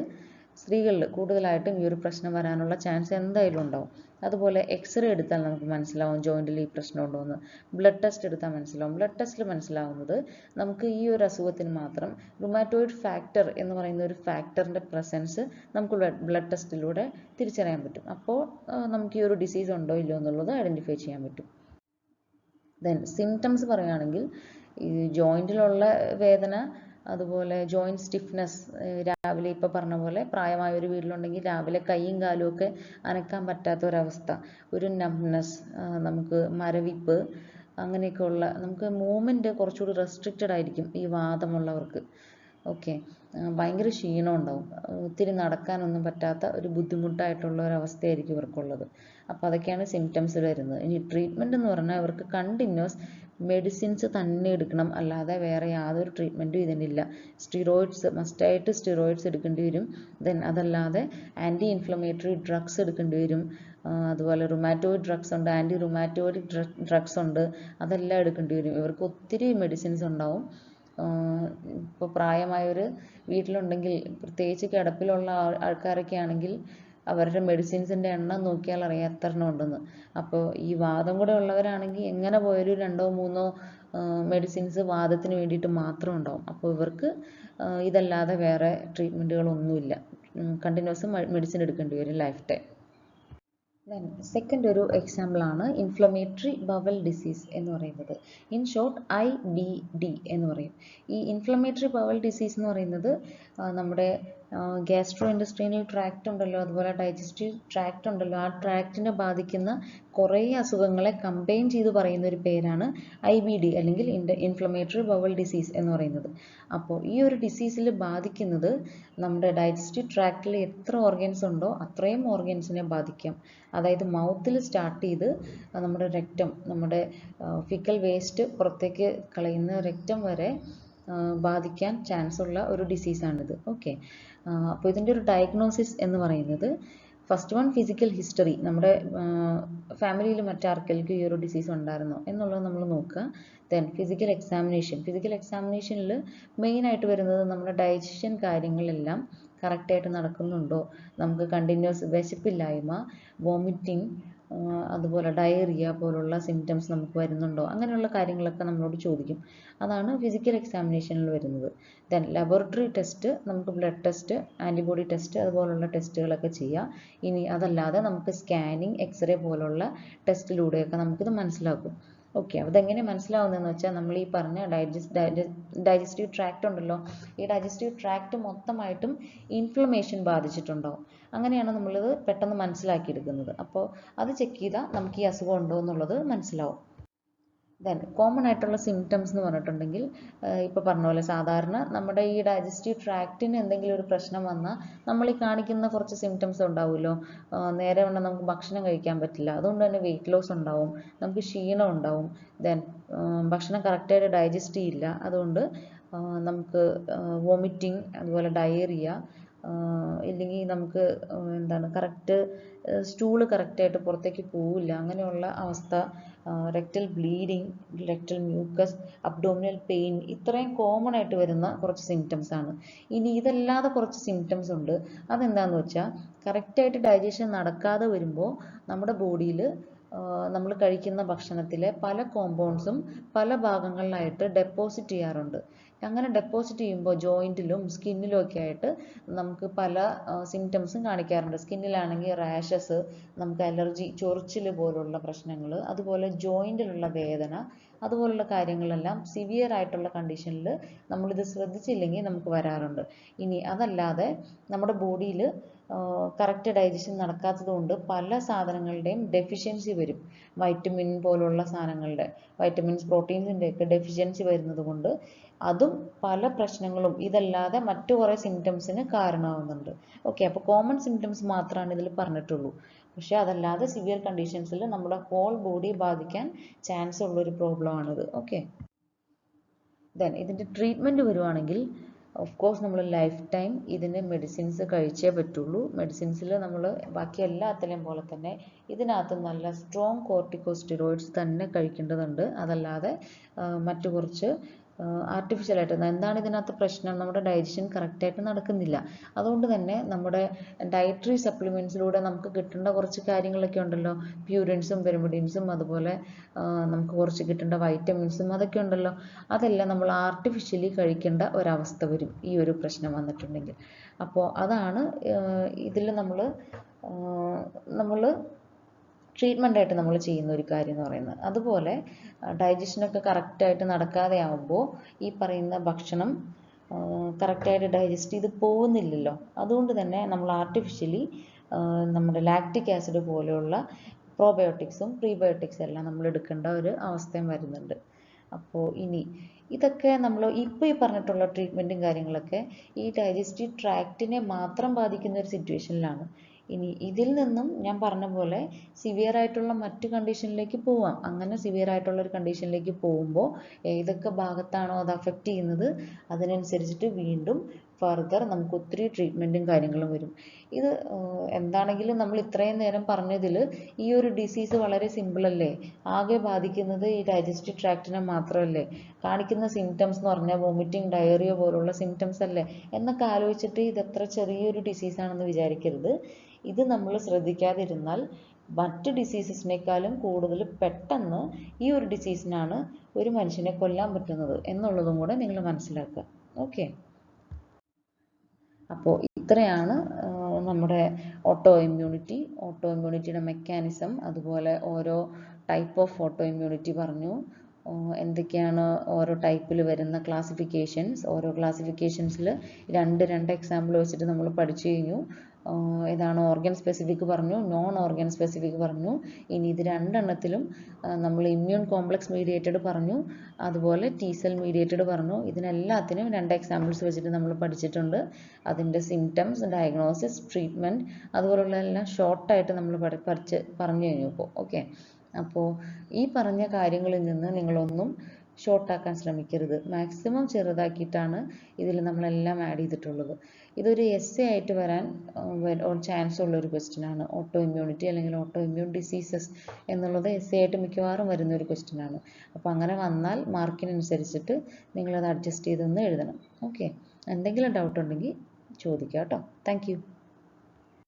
സ്ത്രീകളിൽ കൂടുതലായിട്ടും ഈ ഒരു പ്രശ്നം വരാനുള്ള ചാൻസ് എന്തായാലും ഉണ്ടാവും. അതുപോലെ എക്സ്റേ എടുത്താൽ നമുക്ക് മനസ്സിലാവും ജോയിൻറ്റിൽ ഈ പ്രശ്നം ഉണ്ടോ എന്ന്. ബ്ലഡ് ടെസ്റ്റ് എടുത്താൽ മനസ്സിലാവും. ബ്ലഡ് ടെസ്റ്റിൽ മനസ്സിലാവുന്നത് നമുക്ക് ഈ ഒരു അസുഖത്തിന് മാത്രം റുമാറ്റോയിഡ് ഫാക്ടർ എന്ന് പറയുന്ന ഒരു ഫാക്ടറിൻ്റെ പ്രസൻസ് നമുക്ക് ബ്ലഡ് ടെസ്റ്റിലൂടെ തിരിച്ചറിയാൻ പറ്റും. അപ്പോൾ നമുക്ക് ഈ ഒരു ഡിസീസ് ഉണ്ടോ ഇല്ലയോ എന്നുള്ളത് ഐഡൻറ്റിഫൈ ചെയ്യാൻ പറ്റും. ദെൻ സിംറ്റംസ് പറയുകയാണെങ്കിൽ ഈ ജോയിൻറ്റിലുള്ള വേദന, അതുപോലെ ജോയിൻറ്റ് സ്റ്റിഫ്നെസ്, രാവിലെ ഇപ്പോൾ പറഞ്ഞ പോലെ പ്രായമായ ഒരു വീട്ടിലുണ്ടെങ്കിൽ രാവിലെ കൈയും കാലും ഒക്കെ അനക്കാൻ പറ്റാത്ത ഒരവസ്ഥ, ഒരു നംനെസ്, നമുക്ക് മരവിപ്പ്, അങ്ങനെയൊക്കെയുള്ള നമുക്ക് മൂവ്മെൻറ്റ് കുറച്ചുകൂടി റെസ്ട്രിക്റ്റഡ് ആയിരിക്കും ഈ വാദമുള്ളവർക്ക്. ഓക്കെ, ഭയങ്കര ക്ഷീണം ഉണ്ടാവും, ഒത്തിരി നടക്കാനൊന്നും പറ്റാത്ത ഒരു ബുദ്ധിമുട്ടായിട്ടുള്ള ഒരവസ്ഥയായിരിക്കും ഇവർക്കുള്ളത്. അപ്പോൾ അതൊക്കെയാണ് സിംറ്റംസ് വരുന്നത്. ഇനി ട്രീറ്റ്മെൻറ്റ് എന്ന് പറഞ്ഞാൽ ഇവർക്ക് കണ്ടിന്യൂസ് മെഡിസിൻസ് തന്നെ എടുക്കണം, അല്ലാതെ വേറെ യാതൊരു ട്രീറ്റ്മെൻറ്റും ഇതിനില്ല. സ്റ്റിറോയിഡ്സ് മസ്റ്റായിട്ട് സ്റ്റിറോയിഡ്സ് എടുക്കേണ്ടി വരും. ദെൻ അതല്ലാതെ ആൻറ്റി ഇൻഫ്ലമേറ്ററി ഡ്രഗ്സ് എടുക്കേണ്ടി വരും. അതുപോലെ റുമാറ്റോയിഡ് ഡ്രഗ്സ് ഉണ്ട്, ആൻറ്റി റുമാറ്റോയിഡ് ഡ്രഗ്സ് ഉണ്ട്, അതെല്ലാം എടുക്കേണ്ടി വരും. ഇവർക്ക് ഒത്തിരി മെഡിസിൻസ് ഉണ്ടാവും. ഇപ്പോൾ പ്രായമായവർ വീട്ടിലുണ്ടെങ്കിൽ, പ്രത്യേകിച്ച് കിടപ്പിലുള്ള ആൾക്കാരൊക്കെ ആണെങ്കിൽ അവരുടെ മെഡിസിൻസിൻ്റെ എണ്ണം നോക്കിയാൽ അറിയാം എത്ര എണ്ണം ഉണ്ടെന്ന്. അപ്പോൾ ഈ വാദം കൂടെ ഉള്ളവരാണെങ്കിൽ എങ്ങനെ പോയൊരു 2-3 മെഡിസിൻസ് വാദത്തിന് വേണ്ടിയിട്ട് മാത്രം ഉണ്ടാവും. അപ്പോൾ ഇവർക്ക് ഇതല്ലാതെ വേറെ ട്രീറ്റ്മെൻറ്റുകളൊന്നുമില്ല. കണ്ടിന്യൂസ് മെഡിസിൻ എടുക്കേണ്ടി വരും ലൈഫ് ടൈം. ദെൻ സെക്കൻഡ് ഒരു എക്സാമ്പിളാണ് ഇൻഫ്ലമേറ്ററി ബവൽ ഡിസീസ് എന്ന് പറയുന്നത്. ഇൻ ഷോർട്ട് IBD എന്ന് പറയും. ഈ ഇൻഫ്ലമേറ്ററി ബവൽ ഡിസീസ് എന്ന് പറയുന്നത് നമ്മുടെ ഗ്യാസ്ട്രോ ഇൻറ്റസ്റ്റൈനൽ ട്രാക്റ്റ് ഉണ്ടല്ലോ, അതുപോലെ ഡൈജസ്റ്റീവ് ട്രാക്റ്റ് ഉണ്ടല്ലോ, ആ ട്രാക്റ്റിനെ ബാധിക്കുന്ന കുറേ അസുഖങ്ങളെ കമ്പൈൻ ചെയ്ത് പറയുന്ന ഒരു പേരാണ് IBD അല്ലെങ്കിൽ ഇൻഫ്ലമേറ്ററി ബവൽ ഡിസീസ് എന്ന് പറയുന്നത്. അപ്പോൾ ഈ ഒരു ഡിസീസിൽ ബാധിക്കുന്നത് നമ്മുടെ ഡൈജസ്റ്റീവ് ട്രാക്റ്റിൽ എത്ര ഓർഗൻസ് ഉണ്ടോ അത്രയും ഓർഗൻസിനെ ബാധിക്കാം. അതായത് മൗത്തിൽ സ്റ്റാർട്ട് ചെയ്ത് നമ്മുടെ രക്തം, നമ്മുടെ ഫിക്കൽ വേസ്റ്റ് പുറത്തേക്ക് കളയുന്ന രക്തം വരെ ബാധിക്കാൻ ചാൻസ് ഉള്ള ഒരു ഡിസീസാണിത്. ഓക്കെ, അപ്പോൾ ഇതിൻ്റെ ഒരു ഡയഗ്നോസിസ് എന്ന് പറയുന്നത് ഫസ്റ്റ് വൺ ഫിസിക്കൽ ഹിസ്റ്ററി, നമ്മുടെ ഫാമിലിയിൽ മറ്റാർക്കെങ്കിലും ഈ ഒരു ഡിസീസ് ഉണ്ടായിരുന്നോ എന്നുള്ളത് നമ്മൾ നോക്കുക. ദെൻ ഫിസിക്കൽ എക്സാമിനേഷനിൽ മെയിനായിട്ട് വരുന്നത് നമ്മുടെ ഡൈജഷൻ കാര്യങ്ങളെല്ലാം കറക്റ്റായിട്ട് നടക്കുന്നുണ്ടോ, നമുക്ക് കണ്ടിന്യൂസ് വിശപ്പില്ലായ്മ, വോമിറ്റിംഗ്, അതുപോലെ ഡയറിയ പോലുള്ള സിംറ്റംസ് നമുക്ക് വരുന്നുണ്ടോ, അങ്ങനെയുള്ള കാര്യങ്ങളൊക്കെ നമ്മളോട് ചോദിക്കും. അതാണ് ഫിസിക്കൽ എക്സാമിനേഷനിൽ വരുന്നത്. ദെൻ ലബോറട്ടറി ടെസ്റ്റ്, നമുക്ക് ബ്ലഡ് ടെസ്റ്റ്, ആൻറ്റിബോഡി ടെസ്റ്റ് അതുപോലുള്ള ടെസ്റ്റുകളൊക്കെ ചെയ്യാം. ഇനി അതല്ലാതെ നമുക്ക് സ്കാനിങ്, എക്സ്റേ പോലുള്ള ടെസ്റ്റിലൂടെയൊക്കെ നമുക്കിത് മനസ്സിലാക്കും. ഓക്കെ, അതെങ്ങനെ മനസ്സിലാവുന്നതെന്ന് വെച്ചാൽ നമ്മൾ ഈ പറഞ്ഞ ഡൈജസ്റ്റീവ് ട്രാക്റ്റ് ഉണ്ടല്ലോ, ഈ ഡൈജസ്റ്റീവ് ട്രാക്റ്റ് മൊത്തമായിട്ടും ഇൻഫ്ലമേഷൻ ബാധിച്ചിട്ടുണ്ടാവും. അങ്ങനെയാണ് നമ്മളിത് പെട്ടെന്ന് മനസ്സിലാക്കിയെടുക്കുന്നത്. അപ്പോൾ അത് ചെക്ക് ചെയ്താൽ നമുക്ക് ഈ അസുഖം ഉണ്ടോ എന്നുള്ളത് മനസ്സിലാവും. ദെൻ കോമൺ ആയിട്ടുള്ള സിംറ്റംസ് എന്ന് പറഞ്ഞിട്ടുണ്ടെങ്കിൽ ഇപ്പോൾ പറഞ്ഞ പോലെ സാധാരണ നമ്മുടെ ഈ ഡൈജസ്റ്റീവ് ട്രാക്റ്റിന് എന്തെങ്കിലും ഒരു പ്രശ്നം വന്നാൽ നമ്മൾ ഈ കാണിക്കുന്ന കുറച്ച് സിംറ്റംസ് ഉണ്ടാവുമല്ലോ. നേരെ വണ്ണം നമുക്ക് ഭക്ഷണം കഴിക്കാൻ പറ്റില്ല, അതുകൊണ്ട് തന്നെ വെയിറ്റ് ലോസ് ഉണ്ടാവും, നമുക്ക് ക്ഷീണം ഉണ്ടാവും, ദെൻ ഭക്ഷണം കറക്റ്റായിട്ട് ഡൈജസ്റ്റ് ചെയ്യില്ല, അതുകൊണ്ട് നമുക്ക് വോമിറ്റിംഗ്, അതുപോലെ ഡയറിയ, ഇല്ലെങ്കിൽ നമുക്ക് എന്താണ് കറക്റ്റ് സ്റ്റൂള് കറക്റ്റായിട്ട് പുറത്തേക്ക് പോവില്ല, അങ്ങനെയുള്ള അവസ്ഥ, rectal bleeding, rectal mucus, abdominal pain, ഇത്രയും കോമൺ ആയിട്ട് വരുന്ന കുറച്ച് സിംറ്റംസ് ആണ്. ഇനി ഇതല്ലാതെ കുറച്ച് സിംറ്റംസ് ഉണ്ട്. അതെന്താണെന്ന് വെച്ചാൽ കറക്റ്റായിട്ട് ഡൈജഷൻ നടക്കാതെ വരുമ്പോൾ നമ്മുടെ ബോഡിയിൽ നമ്മൾ കഴിക്കുന്ന ഭക്ഷണത്തിലെ പല കോമ്പൗണ്ട്സും പല ഭാഗങ്ങളിലായിട്ട് ഡെപ്പോസിറ്റ് ചെയ്യാറുണ്ട്. അങ്ങനെ ഡെപ്പോസിറ്റ് ചെയ്യുമ്പോൾ ജോയിൻറ്റിലും സ്കിന്നിലും ഒക്കെ ആയിട്ട് നമുക്ക് പല സിംറ്റംസും കാണിക്കാറുണ്ട്. സ്കിന്നിലാണെങ്കിൽ റാഷസ്, നമുക്ക് അലർജി, ചൊറിച്ചിൽ പോലുള്ള പ്രശ്നങ്ങൾ, അതുപോലെ ജോയിൻറ്റിലുള്ള വേദന, അതുപോലുള്ള കാര്യങ്ങളെല്ലാം സിവിയർ ആയിട്ടുള്ള കണ്ടീഷനിൽ നമ്മളിത് ശ്രദ്ധിച്ചില്ലെങ്കിൽ നമുക്ക് വരാറുണ്ട്. ഇനി അതല്ലാതെ നമ്മുടെ ബോഡിയിൽ കറക്റ്റ് ഡൈജഷൻ നടക്കാത്തത് കൊണ്ട് പല സാധനങ്ങളുടെയും ഡെഫിഷ്യൻസി വരും. വൈറ്റമിൻ പോലുള്ള സാധനങ്ങളുടെ, വൈറ്റമിൻസ്, പ്രോട്ടീൻസിൻ്റെ ഒക്കെ ഡെഫിഷ്യൻസി വരുന്നത് കൊണ്ട് അതും പല പ്രശ്നങ്ങളും ഇതല്ലാതെ മറ്റു കുറേ സിംറ്റംസിന് കാരണമാവുന്നുണ്ട്. ഓക്കെ, അപ്പോൾ കോമൺ സിംറ്റംസ് മാത്രമാണ് ഇതിൽ പറഞ്ഞിട്ടുള്ളൂ. പക്ഷേ അതല്ലാതെ സിവിയർ കണ്ടീഷൻസിൽ നമ്മുടെ ഹോൾ ബോഡി ബാധിക്കാൻ ചാൻസ് ഉള്ളൊരു പ്രോബ്ലമാണിത്. ഓക്കെ, ദെൻ ഇതിൻ്റെ ട്രീറ്റ്മെൻറ്റ് വരുവാണെങ്കിൽ ഓഫ് കോഴ്സ് നമ്മൾ ലൈഫ് ടൈം ഇതിന് മെഡിസിൻസ് കഴിച്ചേ പറ്റുള്ളൂ. മെഡിസിൻസിൽ നമ്മൾ ബാക്കി എല്ലാത്തിലെയും പോലെ തന്നെ ഇതിനകത്ത് നല്ല സ്ട്രോങ് കോർട്ടിക്കോസ്റ്റെറോയിഡ്സ് തന്നെ കഴിക്കേണ്ടതുണ്ട്. അതല്ലാതെ മറ്റു കുറച്ച് ആർട്ടിഫിഷ്യലായിട്ട്, എന്താണ് ഇതിനകത്ത് പ്രശ്നം, നമ്മുടെ ഡൈജഷൻ കറക്റ്റായിട്ട് നടക്കുന്നില്ല. അതുകൊണ്ട് തന്നെ നമ്മുടെ ഡയറ്ററി സപ്ലിമെൻറ്റ്സിലൂടെ നമുക്ക് കിട്ടേണ്ട കുറച്ച് കാര്യങ്ങളൊക്കെ ഉണ്ടല്ലോ, പ്യൂരിൻസും പെരിമിഡിൻസും, അതുപോലെ നമുക്ക് കുറച്ച് കിട്ടേണ്ട വൈറ്റമിൻസും അതൊക്കെ ഉണ്ടല്ലോ, അതെല്ലാം നമ്മൾ ആർട്ടിഫിഷ്യലി കഴിക്കേണ്ട ഒരവസ്ഥ വരും ഈ ഒരു പ്രശ്നം വന്നിട്ടുണ്ടെങ്കിൽ. അപ്പോൾ അതാണ് ഇതിൽ നമ്മൾ ട്രീറ്റ്മെൻറ്റായിട്ട് നമ്മൾ ചെയ്യുന്ന ഒരു കാര്യം എന്ന് പറയുന്നത്. അതുപോലെ ഡൈജഷനൊക്കെ കറക്റ്റായിട്ട് നടക്കാതെ ആകുമ്പോൾ ഈ പറയുന്ന ഭക്ഷണം കറക്റ്റായിട്ട് ഡൈജസ്റ്റ് ചെയ്ത് പോകുന്നില്ലല്ലോ. അതുകൊണ്ട് തന്നെ നമ്മൾ ആർട്ടിഫിഷ്യലി നമ്മുടെ ലാക്റ്റിക് ആസിഡ് പോലെയുള്ള പ്രോബയോട്ടിക്സും പ്രീബയോട്ടിക്സും എല്ലാം നമ്മൾ എടുക്കേണ്ട ഒരു അവസ്ഥയും വരുന്നുണ്ട്. അപ്പോൾ ഇനി ഇതൊക്കെ നമ്മൾ ഇപ്പോൾ ഈ പറഞ്ഞിട്ടുള്ള ട്രീറ്റ്മെൻറ്റും കാര്യങ്ങളൊക്കെ ഈ ഡൈജസ്റ്റീവ് ട്രാക്റ്റിനെ മാത്രം ബാധിക്കുന്ന ഒരു സിറ്റുവേഷനിലാണ്. ഇനി ഇതിൽ നിന്നും ഞാൻ പറഞ്ഞ പോലെ സിവിയർ ആയിട്ടുള്ള മറ്റു കണ്ടീഷനിലേക്ക് പോവാം. അങ്ങനെ സിവിയർ ആയിട്ടുള്ള ഒരു കണ്ടീഷനിലേക്ക് പോകുമ്പോൾ ഏതൊക്കെ ഭാഗത്താണോ അത് അഫക്റ്റ് ചെയ്യുന്നത് അതിനനുസരിച്ചിട്ട് വീണ്ടും ഫർദർ നമുക്ക് ഒത്തിരി ട്രീറ്റ്മെൻറ്റും കാര്യങ്ങളും വരും. ഇത് എന്താണെങ്കിലും നമ്മൾ ഇത്രയും നേരം പറഞ്ഞതിൽ ഈ ഒരു ഡിസീസ് വളരെ സിമ്പിളല്ലേ, ആകെ ബാധിക്കുന്നത് ഈ ഡൈജസ്റ്റീവ് ട്രാക്റ്റിനെ മാത്രമല്ലേ, കാണിക്കുന്ന സിംറ്റംസ് എന്ന് പറഞ്ഞാൽ വോമിറ്റിംഗ്, ഡയറിയ പോലുള്ള സിംറ്റംസ് അല്ലേ എന്നൊക്കെ ആലോചിച്ചിട്ട് ഇതെത്ര ചെറിയൊരു ഡിസീസാണെന്ന് വിചാരിക്കരുത്. ഇത് നമ്മൾ ശ്രദ്ധിക്കാതിരുന്നാൽ മറ്റ് ഡിസീസസിനേക്കാളും കൂടുതൽ പെട്ടെന്ന് ഈ ഒരു ഡിസീസിനാണ് ഒരു മനുഷ്യനെ കൊല്ലാൻ പറ്റുന്നത് എന്നുള്ളതും കൂടെ നിങ്ങൾ മനസ്സിലാക്കുക. ഓക്കെ, അപ്പോൾ ഇത്രയാണ് നമ്മുടെ ഓട്ടോ ഇമ്മ്യൂണിറ്റിയുടെ മെക്കാനിസം, അതുപോലെ ഓരോ ടൈപ്പ് ഓഫ് ഓട്ടോ ഇമ്മ്യൂണിറ്റി പറഞ്ഞു, എന്തൊക്കെയാണ് ഓരോ ടൈപ്പിൽ വരുന്ന ക്ലാസിഫിക്കേഷൻസ്, ഓരോ ക്ലാസിഫിക്കേഷൻസിൽ രണ്ട് എക്സാമ്പിൾ വെച്ചിട്ട് നമ്മൾ പഠിച്ചു കഴിഞ്ഞു. ഏതാണ് ഓർഗൻ സ്പെസിഫിക് പറഞ്ഞു, നോൺ ഓർഗൻ സ്പെസിഫിക് പറഞ്ഞു. ഇനി ഇത് രണ്ടെണ്ണത്തിലും നമ്മൾ ഇമ്മ്യൂൺ കോംപ്ലക്സ് മീഡിയേറ്റഡ് പറഞ്ഞു, അതുപോലെ ടി സെൽ മീഡിയേറ്റഡ് പറഞ്ഞു. ഇതിനെല്ലാത്തിനും 2 എക്സാമ്പിൾസ് വെച്ചിട്ട് നമ്മൾ പഠിച്ചിട്ടുണ്ട്. അതിൻ്റെ സിംറ്റംസ്, ഡയഗ്നോസിസ്, ട്രീറ്റ്മെൻറ്റ് അതുപോലുള്ള എല്ലാം ഷോർട്ടായിട്ട് നമ്മൾ പറഞ്ഞു കഴിഞ്ഞു ഇപ്പോൾ. ഓക്കെ, അപ്പോൾ ഈ പറഞ്ഞ കാര്യങ്ങളിൽ നിന്ന് നിങ്ങളൊന്നും ഷോർട്ടാക്കാൻ ശ്രമിക്കരുത്. മാക്സിമം ചെറുതാക്കിയിട്ടാണ് ഇതിൽ നമ്മളെല്ലാം ആഡ് ചെയ്തിട്ടുള്ളത്. ഇതൊരു എസ്സേ ആയിട്ട് വരാൻ ചാൻസ് ഉള്ള ഒരു ക്വസ്റ്റ്യൻ ആണ്. ഓട്ടോ ഇമ്മ്യൂണിറ്റി അല്ലെങ്കിൽ ഓട്ടോ ഇമ്മ്യൂൺ ഡിസീസസ് എന്നുള്ളത് എസ്സേ ആയിട്ട് മിക്കവാറും വരുന്ന ഒരു ക്വസ്റ്റ്യൻ ആണ്. അപ്പോൾ അങ്ങനെ വന്നാൽ മാർക്കിനനുസരിച്ചിട്ട് നിങ്ങളത് അഡ്ജസ്റ്റ് ചെയ്തൊന്ന് എഴുതണം. ഓക്കെ, എന്തെങ്കിലും ഡൗട്ട് ഉണ്ടെങ്കിൽ ചോദിക്കാം കേട്ടോ. Thank you.